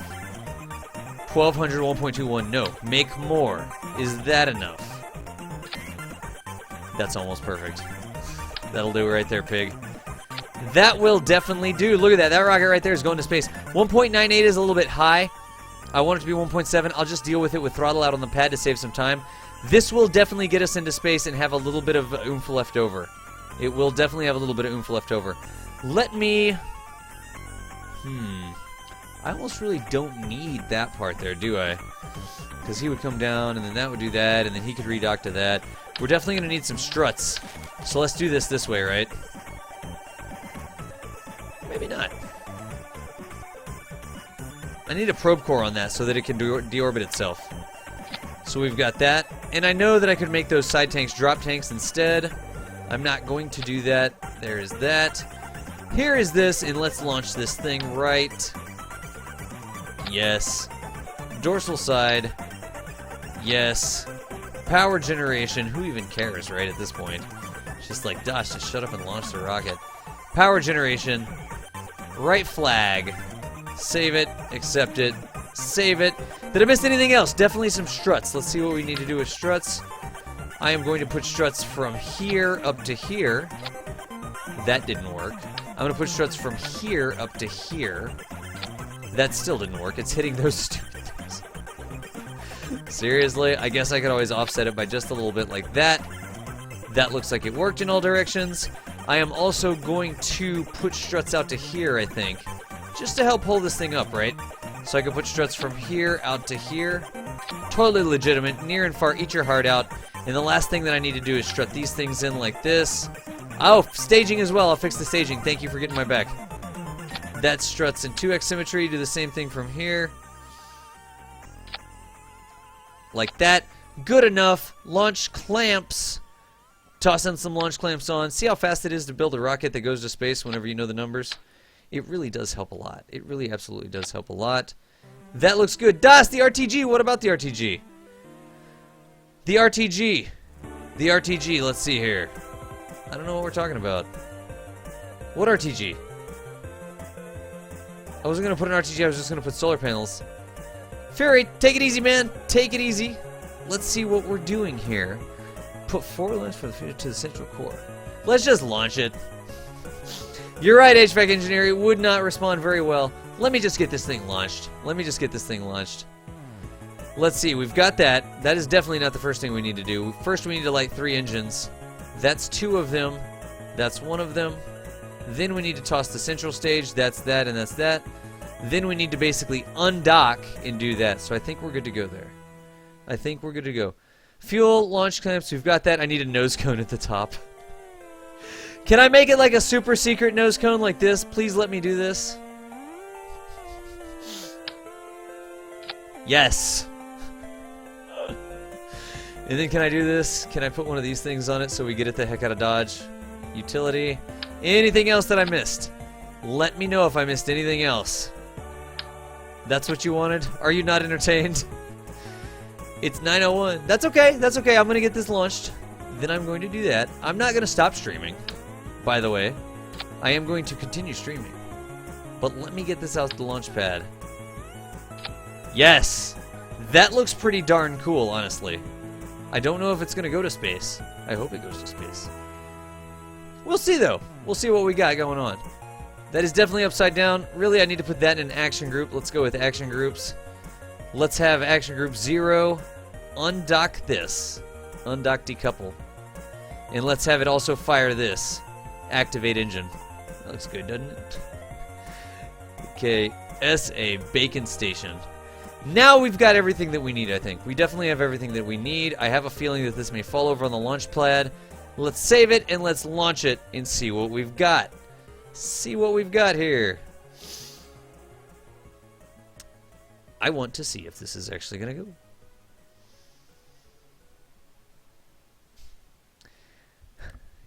1,200, 1.21. No. Make more. Is that enough? That's almost perfect. That'll do it right there, pig. That will definitely do. Look at that. That rocket right there is going to space. 1.98 is a little bit high. I want it to be 1.7. I'll just deal with it with throttle out on the pad to save some time. This will definitely get us into space and have a little bit of oomph left over. It will definitely have a little bit of oomph left over. Let me... I almost really don't need that part there, do I? Because he would come down, and then that would do that, and then he could redock to that. We're definitely going to need some struts. So let's do this way, right? Maybe not. I need a probe core on that so that it can deorbit itself. So we've got that. And I know that I could make those side tanks drop tanks instead. I'm not going to do that. There's that. Here is this, and let's launch this thing right. Yes. Dorsal side. Yes. Power generation. Who even cares, right, at this point? Just like, Dosh, just shut up and launch the rocket. Power generation. Right flag. Save it. Accept it. Save it. Did I miss anything else? Definitely some struts. Let's see what we need to do with struts. I am going to put struts from here up to here. That didn't work. I'm going to put struts from here up to here. That still didn't work. It's hitting those stupid things. Seriously? I guess I could always offset it by just a little bit like that. That looks like it worked in all directions. I am also going to put struts out to here, I think. Just to help hold this thing up, right? So I can put struts from here out to here. Totally legitimate. Near and far, eat your heart out. And the last thing that I need to do is strut these things in like this. Oh, staging as well. I'll fix the staging. Thank you for getting my back. That struts in 2x symmetry. Do the same thing from here. Like that. Good enough. Launch clamps. Toss in some launch clamps on. See how fast it is to build a rocket that goes to space whenever you know the numbers? It really does help a lot. It really absolutely does help a lot. That looks good. Das, the RTG. What about the RTG? The RTG. The RTG. Let's see here. I don't know what we're talking about. What RTG? I wasn't going to put an RTG. I was just going to put solar panels. Fury, take it easy, man. Take it easy. Let's see what we're doing here. Put 4 lines for the future to the central core. Let's just launch it. You're right, HVAC engineer. It would not respond very well. Let me just get this thing launched. Let me just get this thing launched. Let's see. We've got that. That is definitely not the first thing we need to do. First, we need to light 3 engines. That's 2 of them. That's 1 of them. Then we need to toss the central stage. That's that and that's that. Then we need to basically undock and do that. So I think we're good to go there. I think we're good to go. Fuel, launch clamps, we've got that. I need a nose cone at the top. Can I make it like a super secret nose cone like this? Please let me do this. Yes. And then can I do this? Can I put one of these things on it so we get it the heck out of Dodge? Utility. Anything else that I missed? Let me know if I missed anything else. That's what you wanted? Are you not entertained? It's 9:01. That's okay. That's okay. I'm going to get this launched. Then I'm going to do that. I'm not going to stop streaming, by the way. I am going to continue streaming. But let me get this out the launch pad. Yes! That looks pretty darn cool, honestly. I don't know if it's going to go to space. I hope it goes to space. We'll see, though. We'll see what we got going on. That is definitely upside down. Really, I need to put that in an action group. Let's go with action groups. Let's have action group 0 undock this. Undock decouple. And let's have it also fire this. Activate engine. That looks good, doesn't it? Okay, SA Bacon Station. Now we've got everything that we need, I think. We definitely have everything that we need. I have a feeling that this may fall over on the launch pad. Let's save it and let's launch it and see what we've got. See what we've got here. I want to see if this is actually going to go.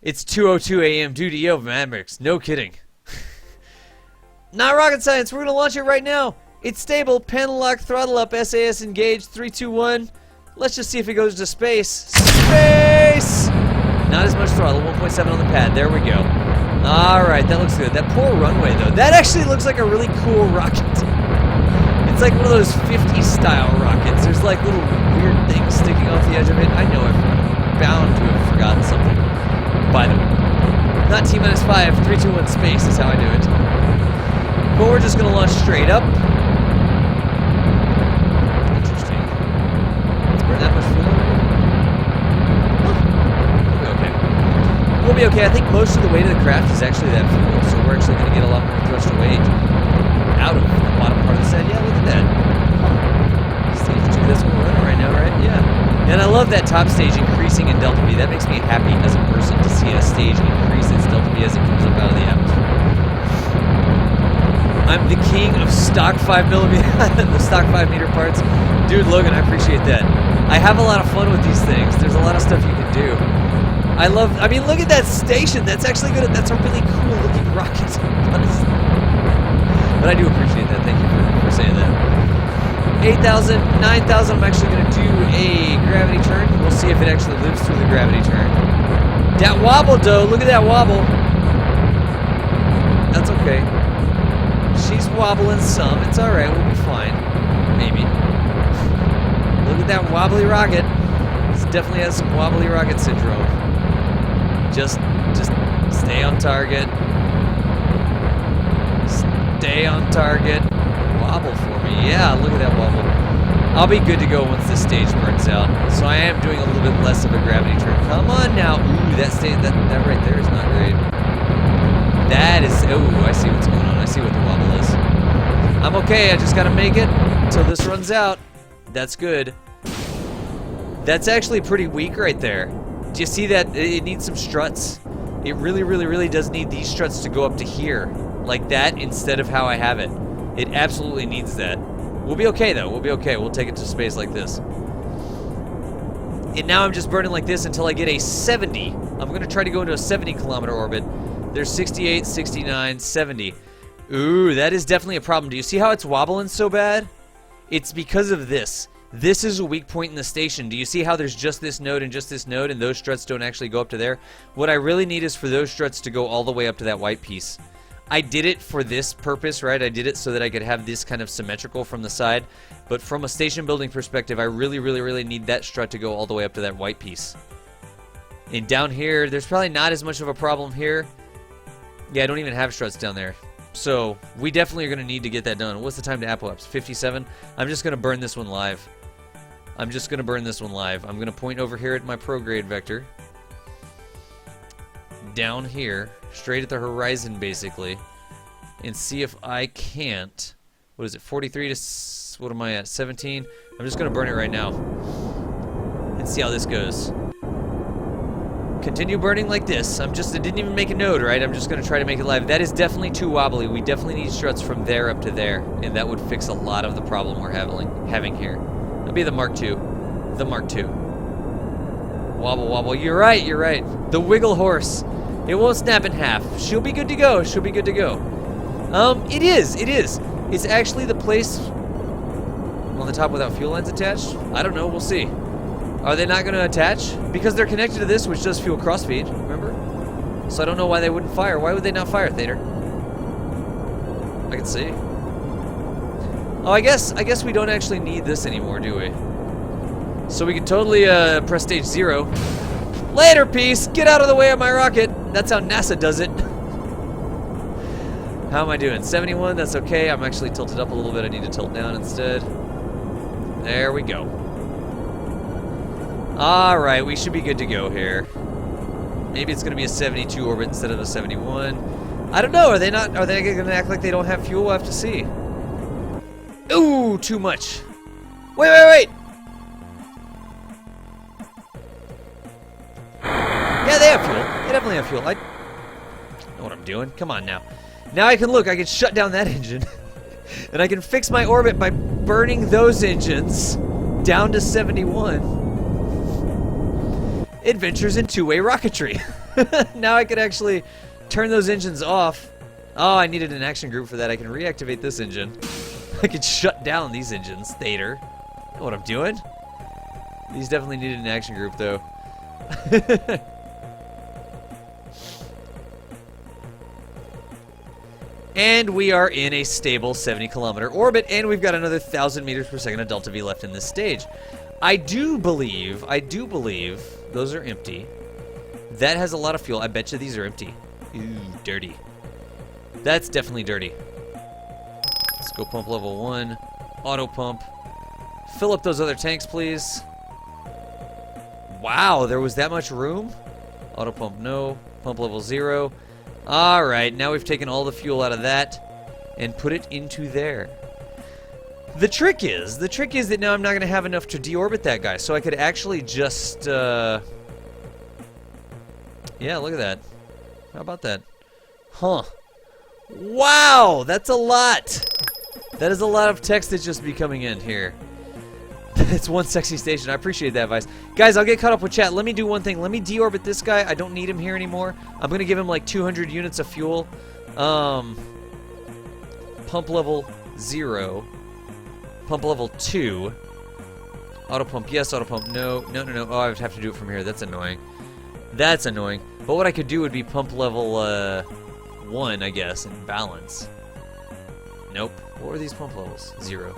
It's 2:02 a.m. duty of Mavericks. No kidding. Not rocket science. We're going to launch it right now. It's stable. Panel lock, throttle up, SAS engaged. 3, 2, 1. Let's just see if it goes to space. Space! Not as much throttle. 1.7 on the pad. There we go. Alright, that looks good. That poor runway, though. That actually looks like a really cool rocket. It's like one of those 50s style rockets. There's like little weird things sticking off the edge of it. I know I'm bound to have forgotten something. By the way. Not T-minus 5. 3, 2, 1 space is how I do it. But we're just going to launch straight up. Interesting. Let's burn that much fuel already. We'll be okay. We'll be okay. I think most of the weight of the craft is actually that fuel, so we're actually going to get a lot more thrust weight out of the bottom part of the set. Yeah, look at that. Stage 2, that's what we're running right now, right? Yeah. And I love that top stage increasing in delta V. That makes me happy as a person to see a stage increase its delta V as it comes up out of the atmosphere. I'm the king of stock 5mm, the stock 5-meter parts. Dude, Logan, I appreciate that. I have a lot of fun with these things. There's a lot of stuff you can do. I mean, look at that station. That's actually good. That's a really cool looking rocket. But I do appreciate that. Thank you for saying that. 8,000, 9,000. I'm actually going to do a gravity turn. We'll see if it actually lives through the gravity turn. That wobble, though. Look at that wobble. That's okay. She's wobbling some. It's all right. We'll be fine. Maybe. Look at that wobbly rocket. This definitely has some wobbly rocket syndrome. Just stay on target. Stay on target. Wobble for me. Yeah, look at that wobble. I'll be good to go once this stage burns out. So I am doing a little bit less of a gravity turn. Come on now. Ooh, that right there is not great. That is, ooh, I see what's going on. I see what the wobble is. I'm okay. I just got to make it until this runs out. That's good. That's actually pretty weak right there. Do you see that? It needs some struts. It really, really, really does need these struts to go up to here. Like that instead of how I have it. It absolutely needs that. We'll be okay though. We'll be okay. We'll take it to space like this. And now I'm just burning like this until I get a 70. I'm going to try to go into a 70 kilometer orbit. There's 68, 69, 70. Ooh, that is definitely a problem. Do you see how it's wobbling so bad? It's because of this. This is a weak point in the station. Do you see how there's just this node and just this node and those struts don't actually go up to there? What I really need is for those struts to go all the way up to that white piece. I did it for this purpose, right? I did it so that I could have this kind of symmetrical from the side. But from a station building perspective, I really, really, really need that strut to go all the way up to that white piece. And down here, there's probably not as much of a problem here. Yeah, I don't even have struts down there. So we definitely are going to need to get that done. What's the time to apoapse? 57? I'm just going to burn this one live. I'm just going to burn this one live. I'm going to point over here at my prograde vector. Down here, straight at the horizon basically, and see if I can't. What is it, 43 to, what am I at, 17? I'm just going to burn it right now and see how this goes. Continue burning like this. I didn't even make a node, right? I'm just going to try to make it live. That is definitely too wobbly. We definitely need struts from there up to there, and that would fix a lot of the problem we're having here. That'll be the Mark II. The Mark II. Wobble, wobble. You're right, you're right. The wiggle horse. It won't snap in half. She'll be good to go. She'll be good to go. It is. It's actually the place on the top without fuel lines attached. I don't know. We'll see. Are they not going to attach? Because they're connected to this, which does fuel crossfeed, remember? So I don't know why they wouldn't fire. Why would they not fire, Thader? I can see. Oh, I guess we don't actually need this anymore, do we? So we can totally press stage 0. Later, piece! Get out of the way of my rocket! That's how NASA does it. How am I doing? 71? That's okay. I'm actually tilted up a little bit. I need to tilt down instead. There we go. Alright, we should be good to go here. Maybe it's going to be a 72 orbit instead of a 71. I don't know. Are they going to act like they don't have fuel? We'll have to see. Ooh, too much. Wait! Yeah, they have fuel. They definitely have fuel. I know what I'm doing. Come on now. Now I can look. I can shut down that engine. And I can fix my orbit by burning those engines down to 71. Adventures in two-way rocketry. Now I could actually turn those engines off. Oh, I needed an action group for that. I can reactivate this engine. I could shut down these engines, Thader. Know what I'm doing? These definitely needed an action group, though. And we are in a stable 70-kilometer orbit, and we've got another 1,000 meters per second of delta V left in this stage. I do believe those are empty. That has a lot of fuel. I bet you these are empty. Ooh, dirty. That's definitely dirty. Let's go pump level 1. Auto pump. Fill up those other tanks, please. Wow, there was that much room? Auto pump, no. Pump level 0. Alright, now we've taken all the fuel out of that and put it into there. The trick is that now I'm not going to have enough to deorbit that guy, so I could actually just, yeah, look at that. How about that? Huh. Wow, that's a lot! That is a lot of text that's just be coming in here. It's one sexy station. I appreciate that advice. Guys, I'll get caught up with chat. Let me do one thing. Let me deorbit this guy. I don't need him here anymore. I'm going to give him like 200 units of fuel Pump level 0. Pump level 2. Auto pump, yes. Auto pump, no. No, no, no. Oh, I would have to do it from here. That's annoying. That's annoying. But what I could do would be pump level 1, I guess, and balance. Nope. What were these pump levels? 0.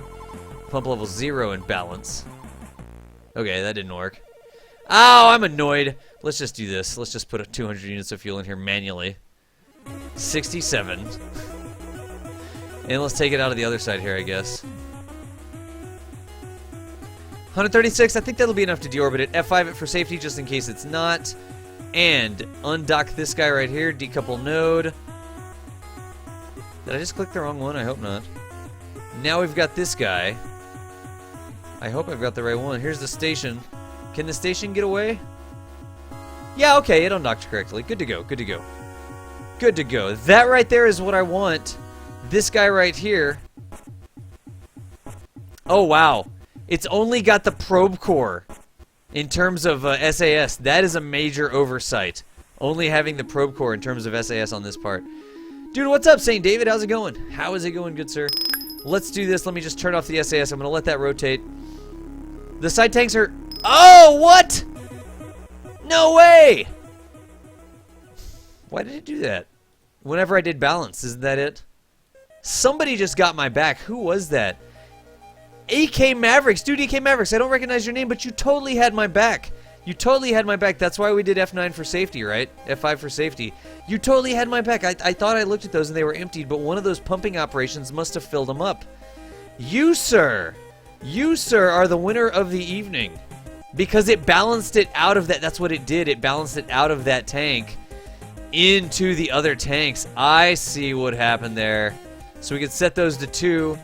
Pump level 0 and balance. Okay, that didn't work. Oh, I'm annoyed. Let's just do this. Let's just put 200 units of fuel in here manually. 67. And let's take it out of the other side here, I guess. 136, I think that'll be enough to deorbit it. F5 it for safety just in case it's not. And undock this guy right here, decouple node. Did I just click the wrong one? I hope not. Now we've got this guy. I hope I've got the right one. Here's the station. Can the station get away? Yeah, okay, it undocked correctly. Good to go, good to go. Good to go. That right there is what I want. This guy right here. Oh, wow. It's only got the probe core in terms of SAS. That is a major oversight. Only having the probe core in terms of SAS on this part. Dude, what's up, St. David? How's it going? How is it going, good sir? Let's do this. Let me just turn off the SAS. I'm going to let that rotate. The side tanks are... Oh, what? No way! Why did it do that? Whenever I did balance, isn't that it? Somebody just got my back. Who was that? AK Mavericks. Dude, AK Mavericks, I don't recognize your name, but you totally had my back. You totally had my back. That's why we did F9 for safety, right? F5 for safety. You totally had my back. I thought I looked at those and they were emptied, but one of those pumping operations must have filled them up. You, sir, are the winner of the evening. Because it balanced it out of that. That's what it did. It balanced it out of that tank into the other tanks. I see what happened there. So we could set those to 2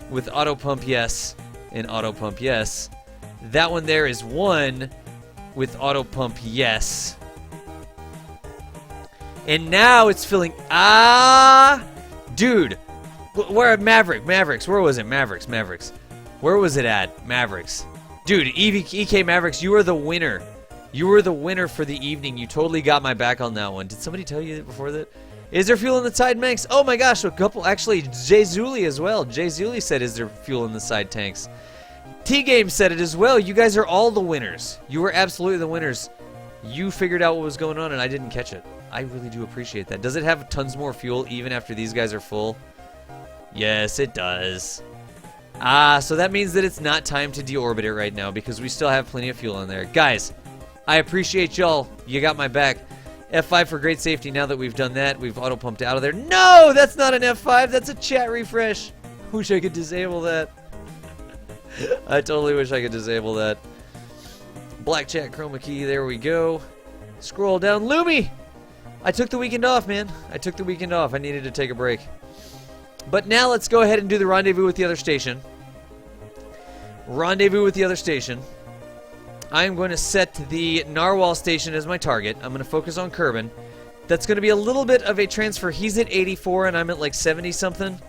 with auto pump yes and auto pump yes. That one there is 1 with auto pump yes. And now it's filling. Ah, dude, where Mavericks? Where was it? Mavericks. Where was it at? Mavericks. Dude, EK Mavericks, you are the winner. You were the winner for the evening. You totally got my back on that one. Did somebody tell you before that? Is there fuel in the side tanks? Oh my gosh, a couple. Actually, Jay Zuli as well. Jay Zuli said, is there fuel in the side tanks? T-Game said it as well. You guys are all the winners. You were absolutely the winners. You figured out what was going on and I didn't catch it. I really do appreciate that. Does it have tons more fuel even after these guys are full? Yes, it does. Ah, so that means that it's not time to deorbit it right now because we still have plenty of fuel in there. Guys, I appreciate y'all. You got my back. F5 for great safety. Now that we've done that, we've auto-pumped out of there. No, that's not an F5. That's a chat refresh. Wish I could disable that. I totally wish I could disable that. Black chat chroma key. There we go. Scroll down. Lumi! I took the weekend off, man. I took the weekend off. I needed to take a break. But now let's go ahead and do the rendezvous with the other station. Rendezvous with the other station. I am going to set the Narwhal station as my target. I'm going to focus on Kerbal. That's going to be a little bit of a transfer. He's at 84 and I'm at like 70 something.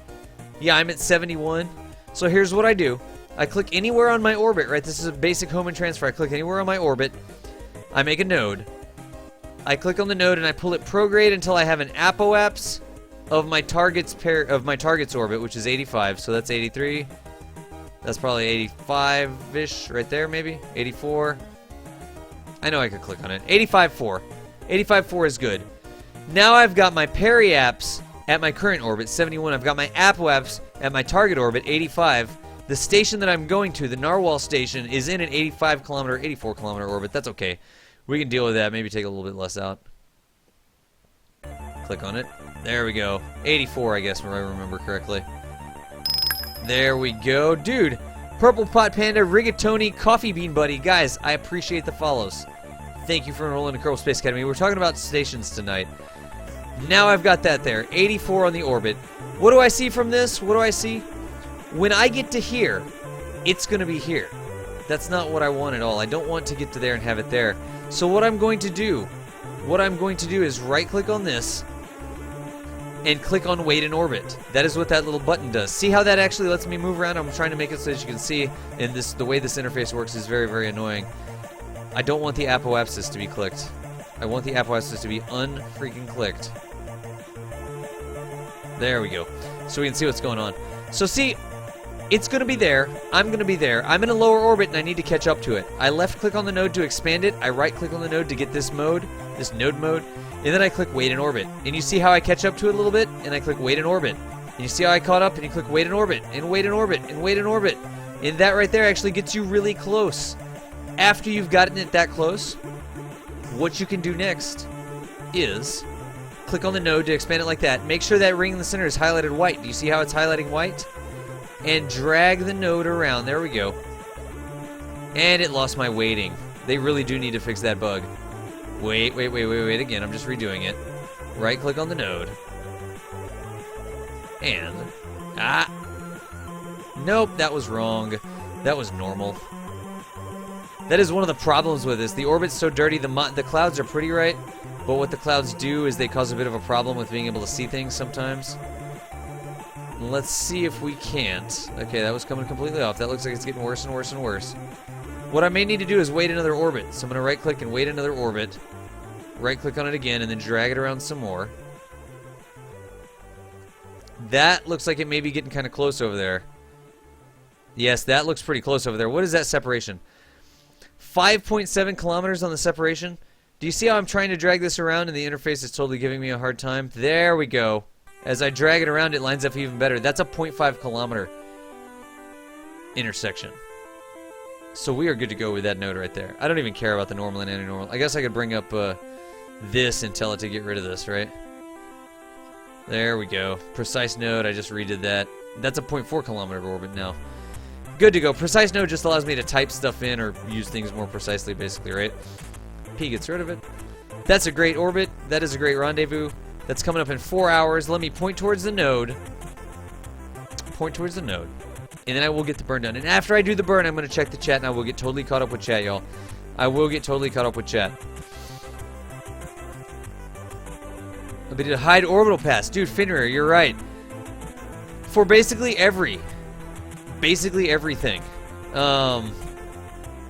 Yeah, I'm at 71. So here's what I do. I click anywhere on my orbit, right? This is a basic home and transfer. I click anywhere on my orbit. I make a node. I click on the node and I pull it prograde until I have an apoapse of my target's orbit, which is 85. So that's 83. That's probably 85-ish right there, maybe 84. I know I could click on it. 85.4. 85.4 is good. Now I've got my periapse at my current orbit, 71. I've got my apoapse at my target orbit, 85. The station that I'm going to, the Narwhal station, is in an 85-kilometer, 84-kilometer orbit. That's okay. We can deal with that. Maybe take a little bit less out. Click on it. There we go. 84, I guess, if I remember correctly. There we go. Dude, Purple Pot Panda, Rigatoni, Coffee Bean Buddy. Guys, I appreciate the follows. Thank you for enrolling in Kerbal Space Academy. We're talking about stations tonight. Now I've got that there. 84 on the orbit. What do I see from this? What do I see? When I get to here, it's going to be here. That's not what I want at all. I don't want to get to there and have it there. So what I'm going to do is right-click on this and click on Wait in Orbit. That is what that little button does. See how that actually lets me move around? I'm trying to make it so that you can see, and the way this interface works is very, very annoying. I don't want the apoapsis to be clicked. I want the apoapsis to be unfreaking clicked. There we go. So we can see what's going on. So see, it's going to be there. I'm going to be there. I'm in a lower orbit, and I need to catch up to it. I left-click on the node to expand it. I right-click on the node to get this mode, this node mode, and then I click wait in orbit. And you see how I catch up to it a little bit? And I click wait in orbit. And you see how I caught up? And you click wait in orbit, and wait in orbit, and wait in orbit. And that right there actually gets you really close. After you've gotten it that close, what you can do next is click on the node to expand it like that. Make sure that ring in the center is highlighted white. Do you see how it's highlighting white? And drag the node around. There we go. And it lost my weighting. They really do need to fix that bug. Wait again. I'm just redoing it. Right click on the node. And nope, that was wrong. That was normal. That is one of the problems with this. The orbit's so dirty. The clouds are pretty, right? But what the clouds do is they cause a bit of a problem with being able to see things sometimes. Let's see if we can't. Okay, that was coming completely off. That looks like it's getting worse and worse and worse. What I may need to do is wait another orbit. So I'm going to right-click and wait another orbit. Right-click on it again and then drag it around some more. That looks like it may be getting kind of close over there. Yes, that looks pretty close over there. What is that separation? 5.7 kilometers on the separation. Do you see how I'm trying to drag this around and the interface is totally giving me a hard time? There we go. As I drag it around, it lines up even better. That's a 0.5 kilometer intersection. So we are good to go with that node right there. I don't even care about the normal and anti-normal. I guess I could bring up this and tell it to get rid of this, right? There we go. Precise node, I just redid that. That's a 0.4 kilometer orbit now. Good to go. Precise node just allows me to type stuff in or use things more precisely, basically, right? P gets rid of it. That's a great orbit. That is a great rendezvous. That's coming up in 4 hours. Let me point towards the node. Point towards the node. And then I will get the burn done. And after I do the burn, I'm going to check the chat, and I will get totally caught up with chat, y'all. I will get totally caught up with chat. Ability to hide orbital paths. Dude, Fenrir, you're right. For basically everything.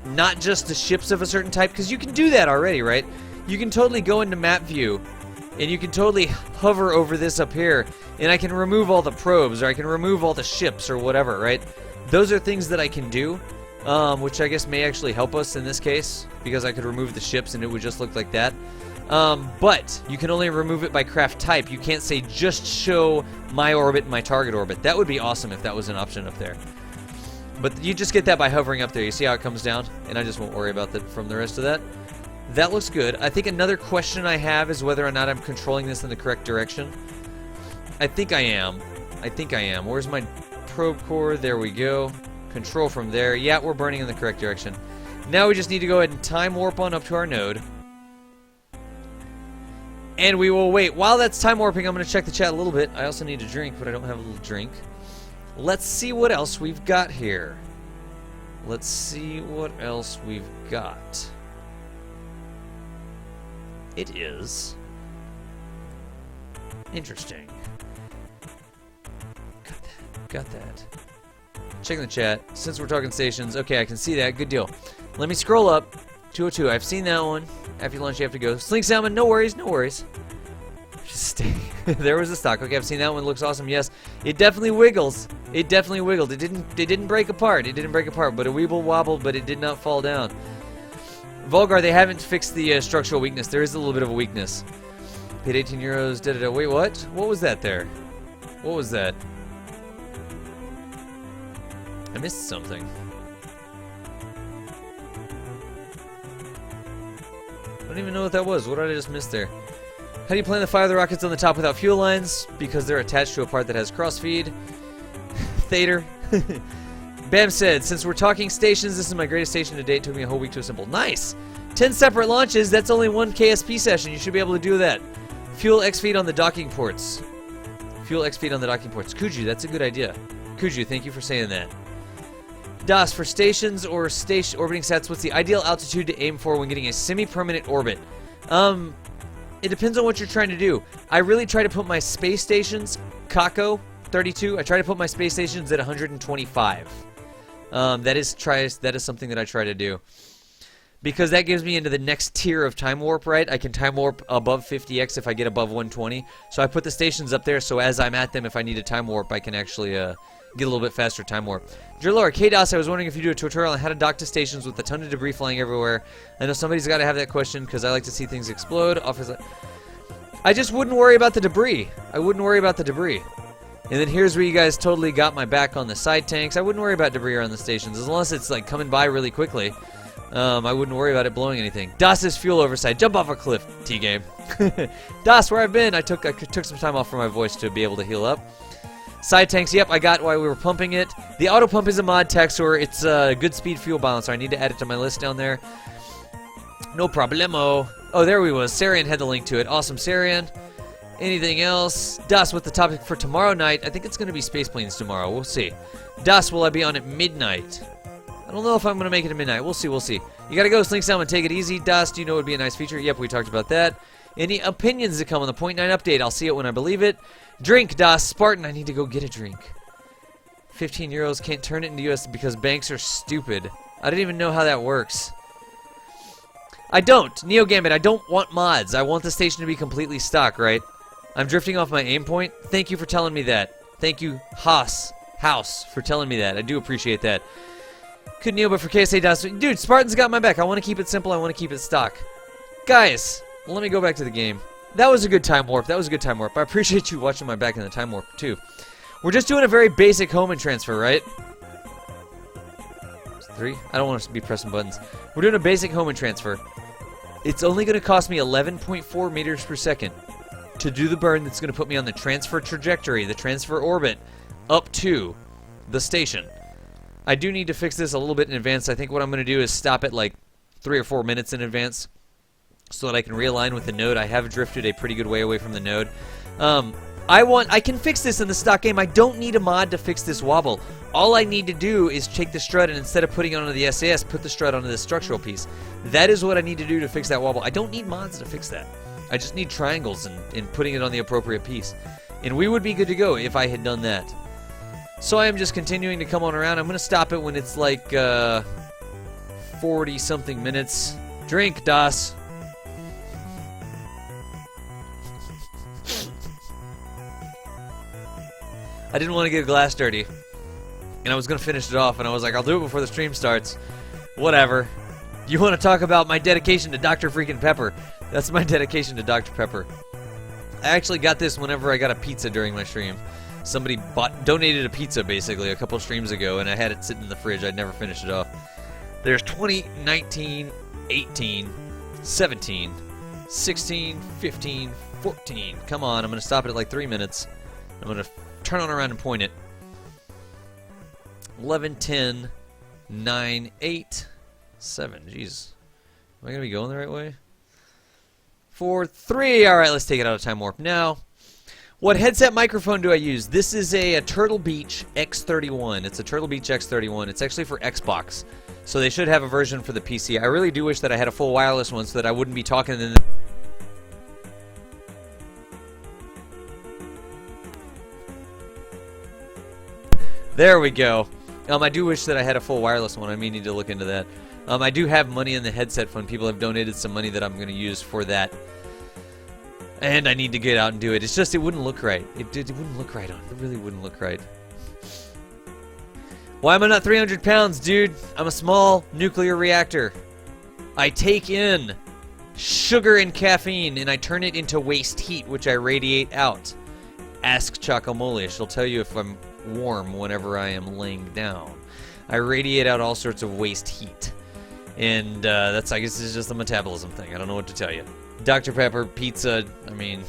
Not just the ships of a certain type, because you can do that already, right? You can totally go into map view, and you can totally hover over this up here, and I can remove all the probes, or I can remove all the ships, or whatever, right? Those are things that I can do, which I guess may actually help us in this case, because I could remove the ships and it would just look like that. But you can only remove it by craft type. You can't say just show my orbit and my target orbit. That would be awesome if that was an option up there. But you just get that by hovering up there. You see how it comes down? And I just won't worry about that from the rest of that. That looks good. I think another question I have is whether or not I'm controlling this in the correct direction. I think I am. Where's my probe core? There we go. Control from there. Yeah, we're burning in the correct direction. Now we just need to go ahead and time warp on up to our node. And we will wait. While that's time warping, I'm going to check the chat a little bit. I also need a drink, but I don't have a little drink. Let's see what else we've got here. Let's see what else we've got. It is interesting. Got that. Checking the chat. Since we're talking stations, okay, I can see that. Good deal. Let me scroll up. 202. I've seen that one. After lunch, you have to go. Sling salmon. No worries. No worries. Just stay. There was a stock. Okay, I've seen that one. Looks awesome. Yes, it definitely wiggles. It definitely wiggled. It didn't break apart. It didn't break apart, but it weeble wobbled, but it did not fall down. Volgar, they haven't fixed the structural weakness. There is a little bit of a weakness. Paid 18 euros. Da da da. Wait, what? What was that there? What was that? I missed something. I don't even know what that was. What did I just miss there? How do you plan to fire the rockets on the top without fuel lines? Because they're attached to a part that has crossfeed. Thader. Bam said, since we're talking stations, this is my greatest station to date. It took me a whole week to assemble. Nice! 10 separate launches. That's only one KSP session. You should be able to do that. Fuel X feed on the docking ports. Fuel X feed on the docking ports. Kuju, that's a good idea. Kuju, thank you for saying that. Das, for stations or station orbiting sets, what's the ideal altitude to aim for when getting a semi-permanent orbit? It depends on what you're trying to do. I really try to put my space stations, Kako 32, I try to put my space stations at 125. That is something that I try to do. because that gives me into the next tier of time warp, right? I can time warp above 50x if I get above 120. So I put the stations up there so as I'm at them, if I need a time warp, I can actually get a little bit faster time warp. Drillor, KDOS, I was wondering if you do a tutorial on how to dock to stations with a ton of debris flying everywhere. I know somebody's got to have that question because I like to see things explode. I just wouldn't worry about the debris. I wouldn't worry about the debris. And then here's where you guys totally got my back on the side tanks. I wouldn't worry about debris around the stations unless it's like coming by really quickly. I wouldn't worry about it blowing anything. DOS's fuel oversight. Jump off a cliff, T-game. DOS, where I've been. I took some time off from my voice to be able to heal up. Side tanks, yep, I got while we were pumping it. The auto pump is a mod Texor. It's a good speed fuel balancer. I need to add it to my list down there. No problemo. Oh, there we was. Sarian had the link to it. Awesome, Sarian. Anything else? DOS, with the topic for tomorrow night. I think it's going to be space planes tomorrow. We'll see. DOS, will I be on at midnight? I don't know if I'm going to make it at midnight. We'll see, we'll see. You got to go, Slink Salmon. Take it easy. DOS, do you know it would be a nice feature? Yep, we talked about that. Any opinions that come on the .9 update? I'll see it when I believe it. Drink, DOS. Spartan, I need to go get a drink. 15 euros. Can't turn it into US because banks are stupid. I don't even know how that works. I don't. Neo Gambit, I don't want mods. I want the station to be completely stock, right? I'm drifting off my aim point. Thank you for telling me that. Thank you, House, for telling me that. I do appreciate that. Could Neo, but for KSA DOS. Dude, Spartan's got my back. I want to keep it simple. I want to keep it stock. Guys, let me go back to the game. That was a good time warp. That was a good time warp. I appreciate you watching my back in the time warp, too. We're just doing a very basic home and transfer, right? 3? I don't want to be pressing buttons. We're doing a basic home and transfer. It's only going to cost me 11.4 meters per second to do the burn that's going to put me on the transfer trajectory, the transfer orbit, up to the station. I do need to fix this a little bit in advance. I think what I'm going to do is stop it like 3 or 4 minutes in advance so that I can realign with the node. I have drifted a pretty good way away from the node. I can fix this in the stock game. I don't need a mod to fix this wobble. All I need to do is take the strut and instead of putting it onto the SAS, put the strut onto the structural piece. That is what I need to do to fix that wobble. I don't need mods to fix that. I just need triangles and putting it on the appropriate piece. And we would be good to go if I had done that. So I am just continuing to come on around. I'm going to stop it when it's like 40-something minutes. Drink, DOS. I didn't want to get a glass dirty. And I was going to finish it off, and I was like, I'll do it before the stream starts. Whatever. You want to talk about my dedication to Dr. Freaking Pepper. That's my dedication to Dr. Pepper. I actually got this whenever I got a pizza during my stream. Somebody donated a pizza, basically, a couple streams ago, and I had it sitting in the fridge. I'd never finished it off. There's 20, 19, 18, 17, 16, 15, 14. Come on, I'm going to stop it at like 3 minutes. I'm going to turn on around and point it. 11, 10, 9, 8, 7. Jeez. Am I going to be going the right way? 4, 3. All right, let's take it out of time warp now. What headset microphone do I use? This is a Turtle Beach X31. It's a Turtle Beach X31. It's actually for Xbox. So they should have a version for the PC. I really do wish that I had a full wireless one so that I wouldn't be talking in the... There we go. I do wish that I had a full wireless one. I may need to look into that. I do have money in the headset fund. People have donated some money that I'm going to use for that. And I need to get out and do it. It's just, it wouldn't look right. It wouldn't look right on. It really wouldn't look right. Why am I not 300 pounds, dude? I'm a small nuclear reactor. I take in sugar and caffeine, and I turn it into waste heat, which I radiate out. Ask Chocomole. She'll tell you if I'm warm whenever I am laying down. I radiate out all sorts of waste heat. And that's, I guess, it's just a metabolism thing. I don't know what to tell you. Dr. Pepper, pizza, I mean...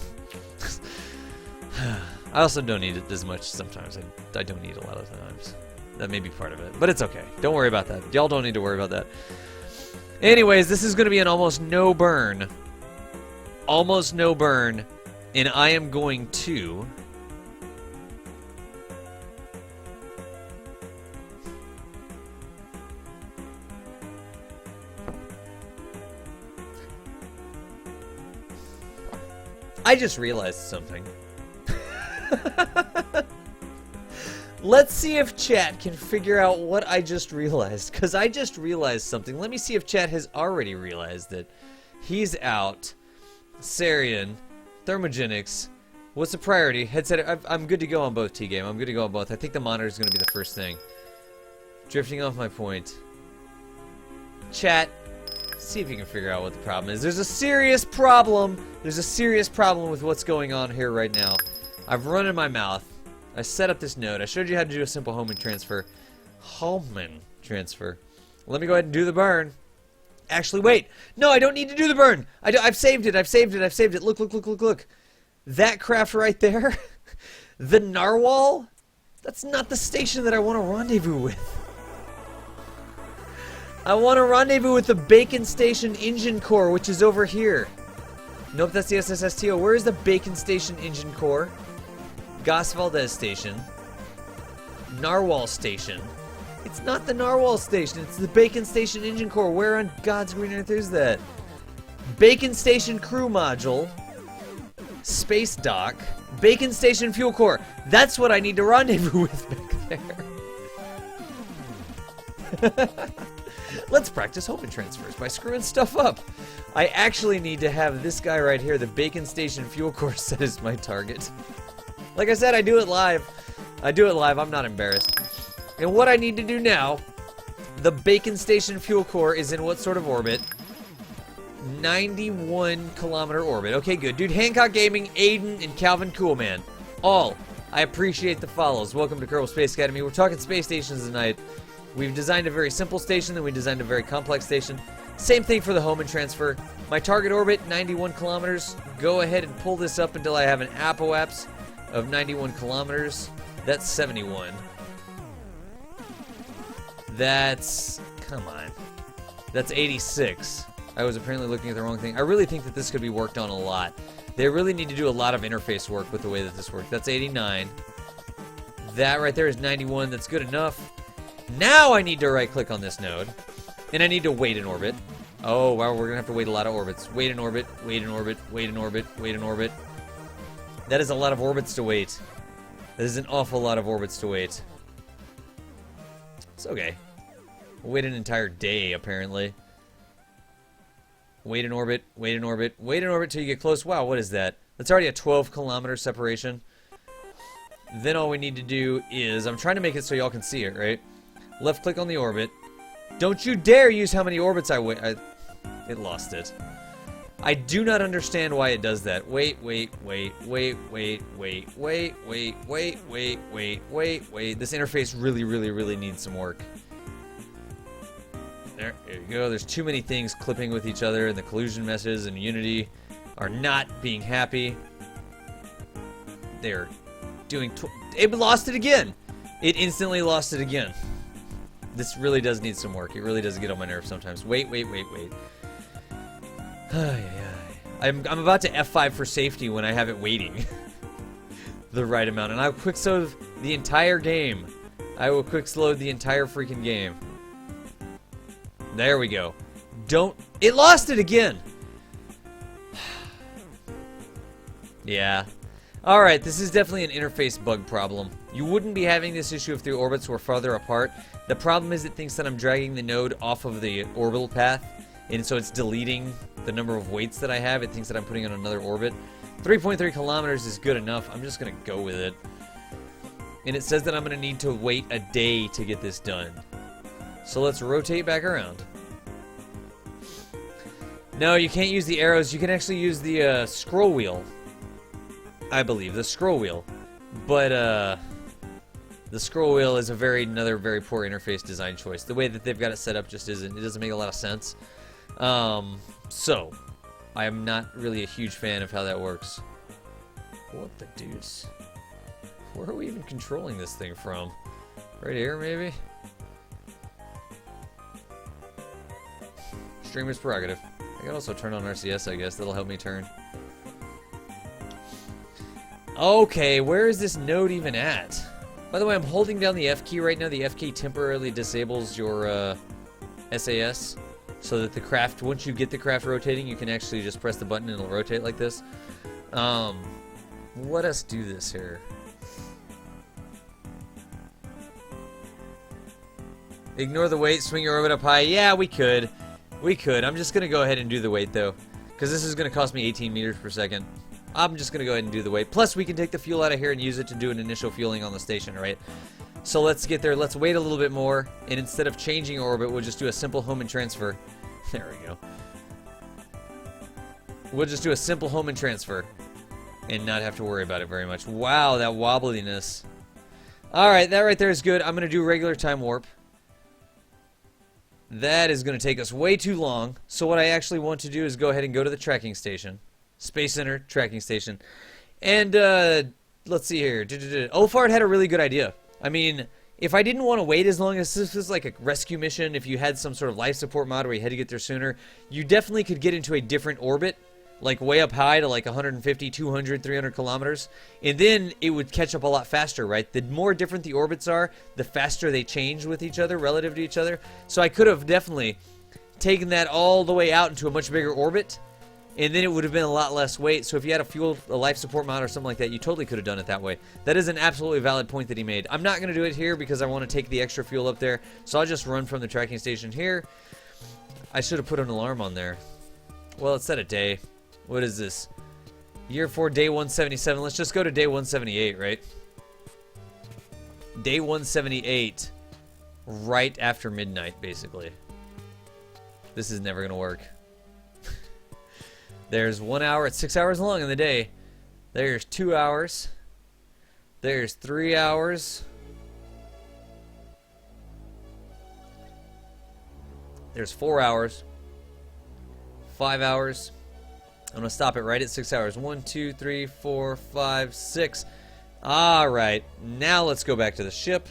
I also don't eat it as much sometimes. I don't eat a lot of times. That may be part of it. But it's okay. Don't worry about that. Y'all don't need to worry about that. Anyways, this is going to be an almost no burn. Almost no burn. And I am going to... I just realized something. Let's see if chat can figure out what I just realized, because I just realized something. Let me see if chat has already realized it. He's out. Sarian, Thermogenics. What's the priority? Headset. I'm good to go on both, T-Game. I'm good to go on both. I think the monitor is going to be the first thing. Drifting off my point. Chat, see if you can figure out what the problem is. There's a serious problem. There's a serious problem with what's going on here right now. I've run in my mouth. I set up this node. I showed you how to do a simple Homan transfer. Homan transfer. Let me go ahead and do the burn. Actually, wait. No, I don't need to do the burn. I've saved it. I've saved it. I've saved it. Look, look, look, look, look. That craft right there, the narwhal, that's not the station that I want to rendezvous with. I want to rendezvous with the Bacon Station engine core, which is over here. Nope, that's the SSSTO. Where is the Bacon Station engine core? Gas Valdez Station. Narwhal Station. It's not the Narwhal Station. It's the Bacon Station engine core. Where on God's green earth is that? Bacon Station crew module. Space dock. Bacon Station fuel core. That's what I need to rendezvous with back there. Let's practice Homan transfers by screwing stuff up. I actually need to have this guy right here, the Bacon Station fuel core, set as my target. Like I said, I do it live. I do it live. I'm not embarrassed. And what I need to do now, the Bacon Station fuel core is in what sort of orbit? 91-kilometer orbit. Okay, good. Dude, Hancock Gaming, Aiden, and Calvin Coolman. All. I appreciate the follows. Welcome to Kerbal Space Academy. We're talking space stations tonight. We've designed a very simple station, then we designed a very complex station. Same thing for the Homan transfer. My target orbit, 91 kilometers. Go ahead and pull this up until I have an apoapse of 91 kilometers. That's 71. That's... come on. That's 86. I was apparently looking at the wrong thing. I really think that this could be worked on a lot. They really need to do a lot of interface work with the way that this works. That's 89. That right there is 91. That's good enough. Now I need to right-click on this node. And I need to wait in orbit. Oh, wow, we're going to have to wait a lot of orbits. Wait in orbit, wait in orbit, wait in orbit, wait in orbit. That is a lot of orbits to wait. That is an awful lot of orbits to wait. It's okay. We'll wait an entire day, apparently. Wait in orbit, wait in orbit, wait in orbit till you get close. Wow, what is that? That's already a 12-kilometer separation. Then all we need to do is... I'm trying to make it so y'all can see it, right? Left-click on the orbit. Don't you dare use how many orbits I wait. It lost it. I do not understand why it does that. Wait, wait, wait, wait, wait, wait, wait, wait, wait, wait, wait, wait, wait. This interface really, really, really needs some work. There you go. There's too many things clipping with each other, and the collusion meshes and Unity are not being happy. They're doing... it lost it again. It instantly lost it again. This really does need some work. It really does get on my nerves sometimes. Wait, wait, wait, wait. I'm about to F5 for safety when I have it waiting the right amount. And I'll quick slow the entire game. I will quick slow the entire freaking game. There we go. Don't... it lost it again! Yeah. Alright, this is definitely an interface bug problem. You wouldn't be having this issue if the orbits were farther apart. The problem is it thinks that I'm dragging the node off of the orbital path, and so it's deleting the number of weights that I have. It thinks that I'm putting on another orbit. 3.3 kilometers is good enough. I'm just going to go with it. And it says that I'm going to need to wait a day to get this done. So let's rotate back around. No, you can't use the arrows. You can actually use the scroll wheel. I believe. The scroll wheel. But, the scroll wheel is another very poor interface design choice. The way that they've got it set up just isn't. It doesn't make a lot of sense. So, I am not really a huge fan of how that works. What the deuce? Where are we even controlling this thing from? Right here, maybe? Streamer's prerogative. I can also turn on RCS, I guess. That'll help me turn. Okay, where is this node even at? By the way, I'm holding down the F key right now. The F key temporarily disables your SAS so that the craft, once you get the craft rotating, you can actually just press the button and it'll rotate like this. Let us do this here. Ignore the weight, swing your orbit up high. Yeah, we could. We could. I'm just going to go ahead and do the weight, though. Because this is going to cost me 18 meters per second. I'm just going to go ahead and do the weight. Plus, we can take the fuel out of here and use it to do an initial fueling on the station, right? So let's get there. Let's wait a little bit more. And instead of changing orbit, we'll just do a simple home and transfer. There we go. We'll just do a simple home and transfer. And not have to worry about it very much. Wow, that wobbliness. Alright, that right there is good. I'm going to do regular time warp. That is going to take us way too long. So what I actually want to do is go ahead and go to the tracking station. Space Center, tracking station. And, let's see here. Olfard had a really good idea. I mean, if I didn't want to wait as long as this was like a rescue mission, if you had some sort of life support mod where you had to get there sooner, you definitely could get into a different orbit. Like way up high to like 150, 200, 300 kilometers. And then it would catch up a lot faster, right? The more different the orbits are, the faster they change with each other, relative to each other. So I could have definitely taken that all the way out into a much bigger orbit. And then it would have been a lot less weight. So if you had a life support mod or something like that, you totally could have done it that way. That is an absolutely valid point that he made. I'm not going to do it here because I want to take the extra fuel up there. So I'll just run from the tracking station here. I should have put an alarm on there. Well, it said a day. What is this? Year 4, day 177. Let's just go to day 178, right? Day 178. Right after midnight, basically. This is never going to work. There's 1 hour. It's 6 hours long in the day. There's 2 hours. There's 3 hours. There's 4 hours. 5 hours. I'm going to stop it right at 6 hours. 1, 2, 3, 4, 5, 6. Alright. Now let's go back to the ship.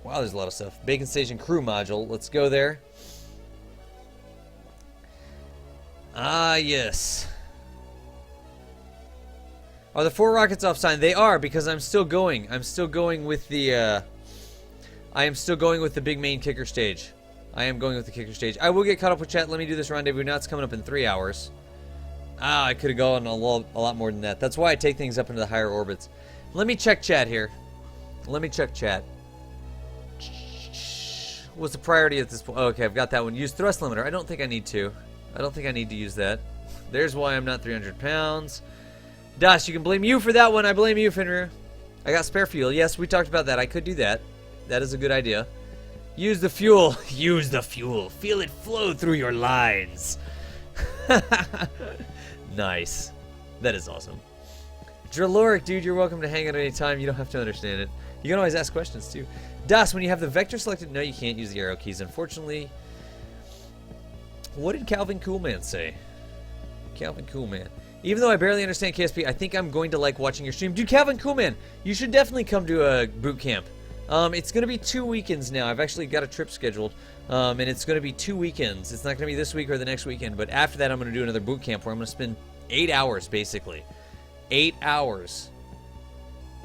Wow, there's a lot of stuff. Bacon Station Crew Module. Let's go there. Yes. Are the 4 rockets off sign? They are, because I'm still going. I'm still going with the, I am still going with the big main kicker stage. I am going with the kicker stage. I will get caught up with chat. Let me do this rendezvous. Now it's coming up in 3 hours. I could have gone a lot more than that. That's why I take things up into the higher orbits. Let me check chat here. Let me check chat. What's the priority at this point? Oh, okay, I've got that one. Use thrust limiter. I don't think I need to. I don't think I need to use that. There's why I'm not 300 pounds. Das, you can blame you for that one. I blame you, Fenrir. I got spare fuel. Yes, we talked about that. I could do that. That is a good idea. Use the fuel. Use the fuel. Feel it flow through your lines. Nice. That is awesome. Draloric, dude, you're welcome to hang out any time. You don't have to understand it. You can always ask questions, too. Das, when you have the vector selected, no, you can't use the arrow keys, unfortunately. What did Calvin Coolman say? Calvin Coolman. Even though I barely understand KSP, I think I'm going to like watching your stream. Dude, Calvin Coolman, you should definitely come to a boot camp. It's going to be 2 weekends now. I've actually got a trip scheduled, and it's going to be 2 weekends. It's not going to be this week or the next weekend, but after that I'm going to do another boot camp where I'm going to spend 8 hours, basically. 8 hours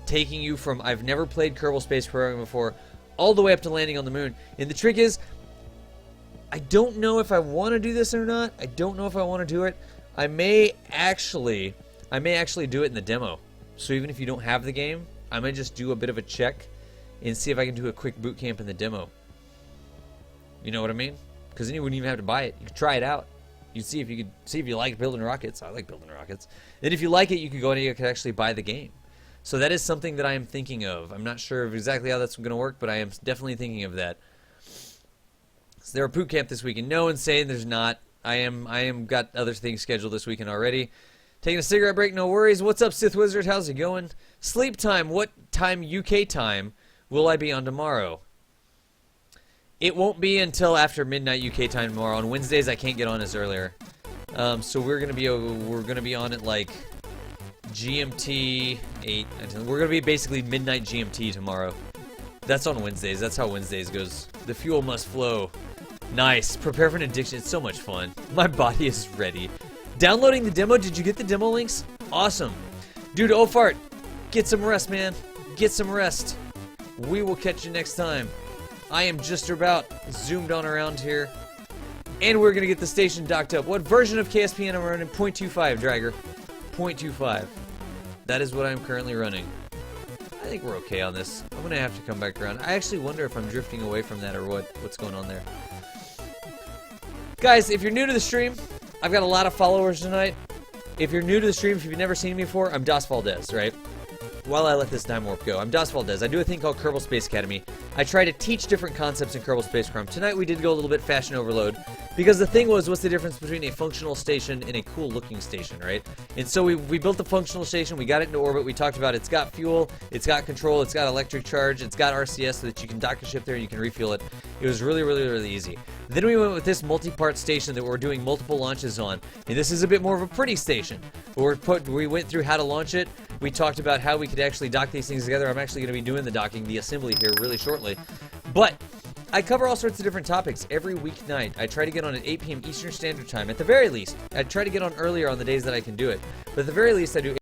taking you from I've never played Kerbal Space Program before all the way up to landing on the moon. And the trick is, I don't know if I want to do this or not. I don't know if I want to do it. I may actually do it in the demo. So even if you don't have the game, I might just do a bit of a check and see if I can do a quick boot camp in the demo. You know what I mean? Because then you wouldn't even have to buy it. You could try it out. You'd see if you like building rockets. I like building rockets. Then if you like it, you could go and you could actually buy the game. So that is something that I am thinking of. I'm not sure of exactly how that's going to work, but I am definitely thinking of that. Is there a boot camp this weekend? No one's saying there's not. I am got other things scheduled this weekend already. Taking a cigarette break, no worries. What's up, Sith Wizard? How's it going? Sleep time. What time UK time will I be on tomorrow? It won't be until after midnight UK time tomorrow. On Wednesdays I can't get on as earlier. So we're gonna be on at like GMT 8. We're gonna be basically midnight GMT tomorrow. That's on Wednesdays. That's how Wednesdays goes. The fuel must flow. Nice. Prepare for an addiction. It's so much fun. My body is ready. Downloading the demo. Did you get the demo links? Awesome. Dude, Ofart, get some rest, man. Get some rest. We will catch you next time. I am just about zoomed on around here. And we're going to get the station docked up. What version of KSPN am I running? 0.25, Dragger. 0.25. That is what I'm currently running. think we're okay on this. I'm gonna have to come back around. I actually wonder if I'm drifting away from that or what's going on there. Guys, if you're new to the stream, I've got a lot of followers tonight. If you're new to the stream, if you've never seen me before, I'm Das Valdez, right? While I let this Time Warp go, I'm Das Valdez. I do a thing called Kerbal Space Academy. I try to teach different concepts in Kerbal Spacecraft. Tonight we did go a little bit fashion overload, because the thing was, what's the difference between a functional station and a cool-looking station, right? And so we built the functional station, we got it into orbit, we talked about it's got fuel, it's got control, it's got electric charge, it's got RCS so that you can dock a ship there and you can refuel it. It was really, really, really easy. Then we went with this multi-part station that we're doing multiple launches on, and this is a bit more of a pretty station. We went through how to launch it, we talked about how we could actually dock these things together. I'm actually going to be doing the docking, the assembly here really shortly. But I cover all sorts of different topics every weeknight. I try to get on at 8 p.m. Eastern Standard Time. At the very least, I try to get on earlier on the days that I can do it. But at the very least, I do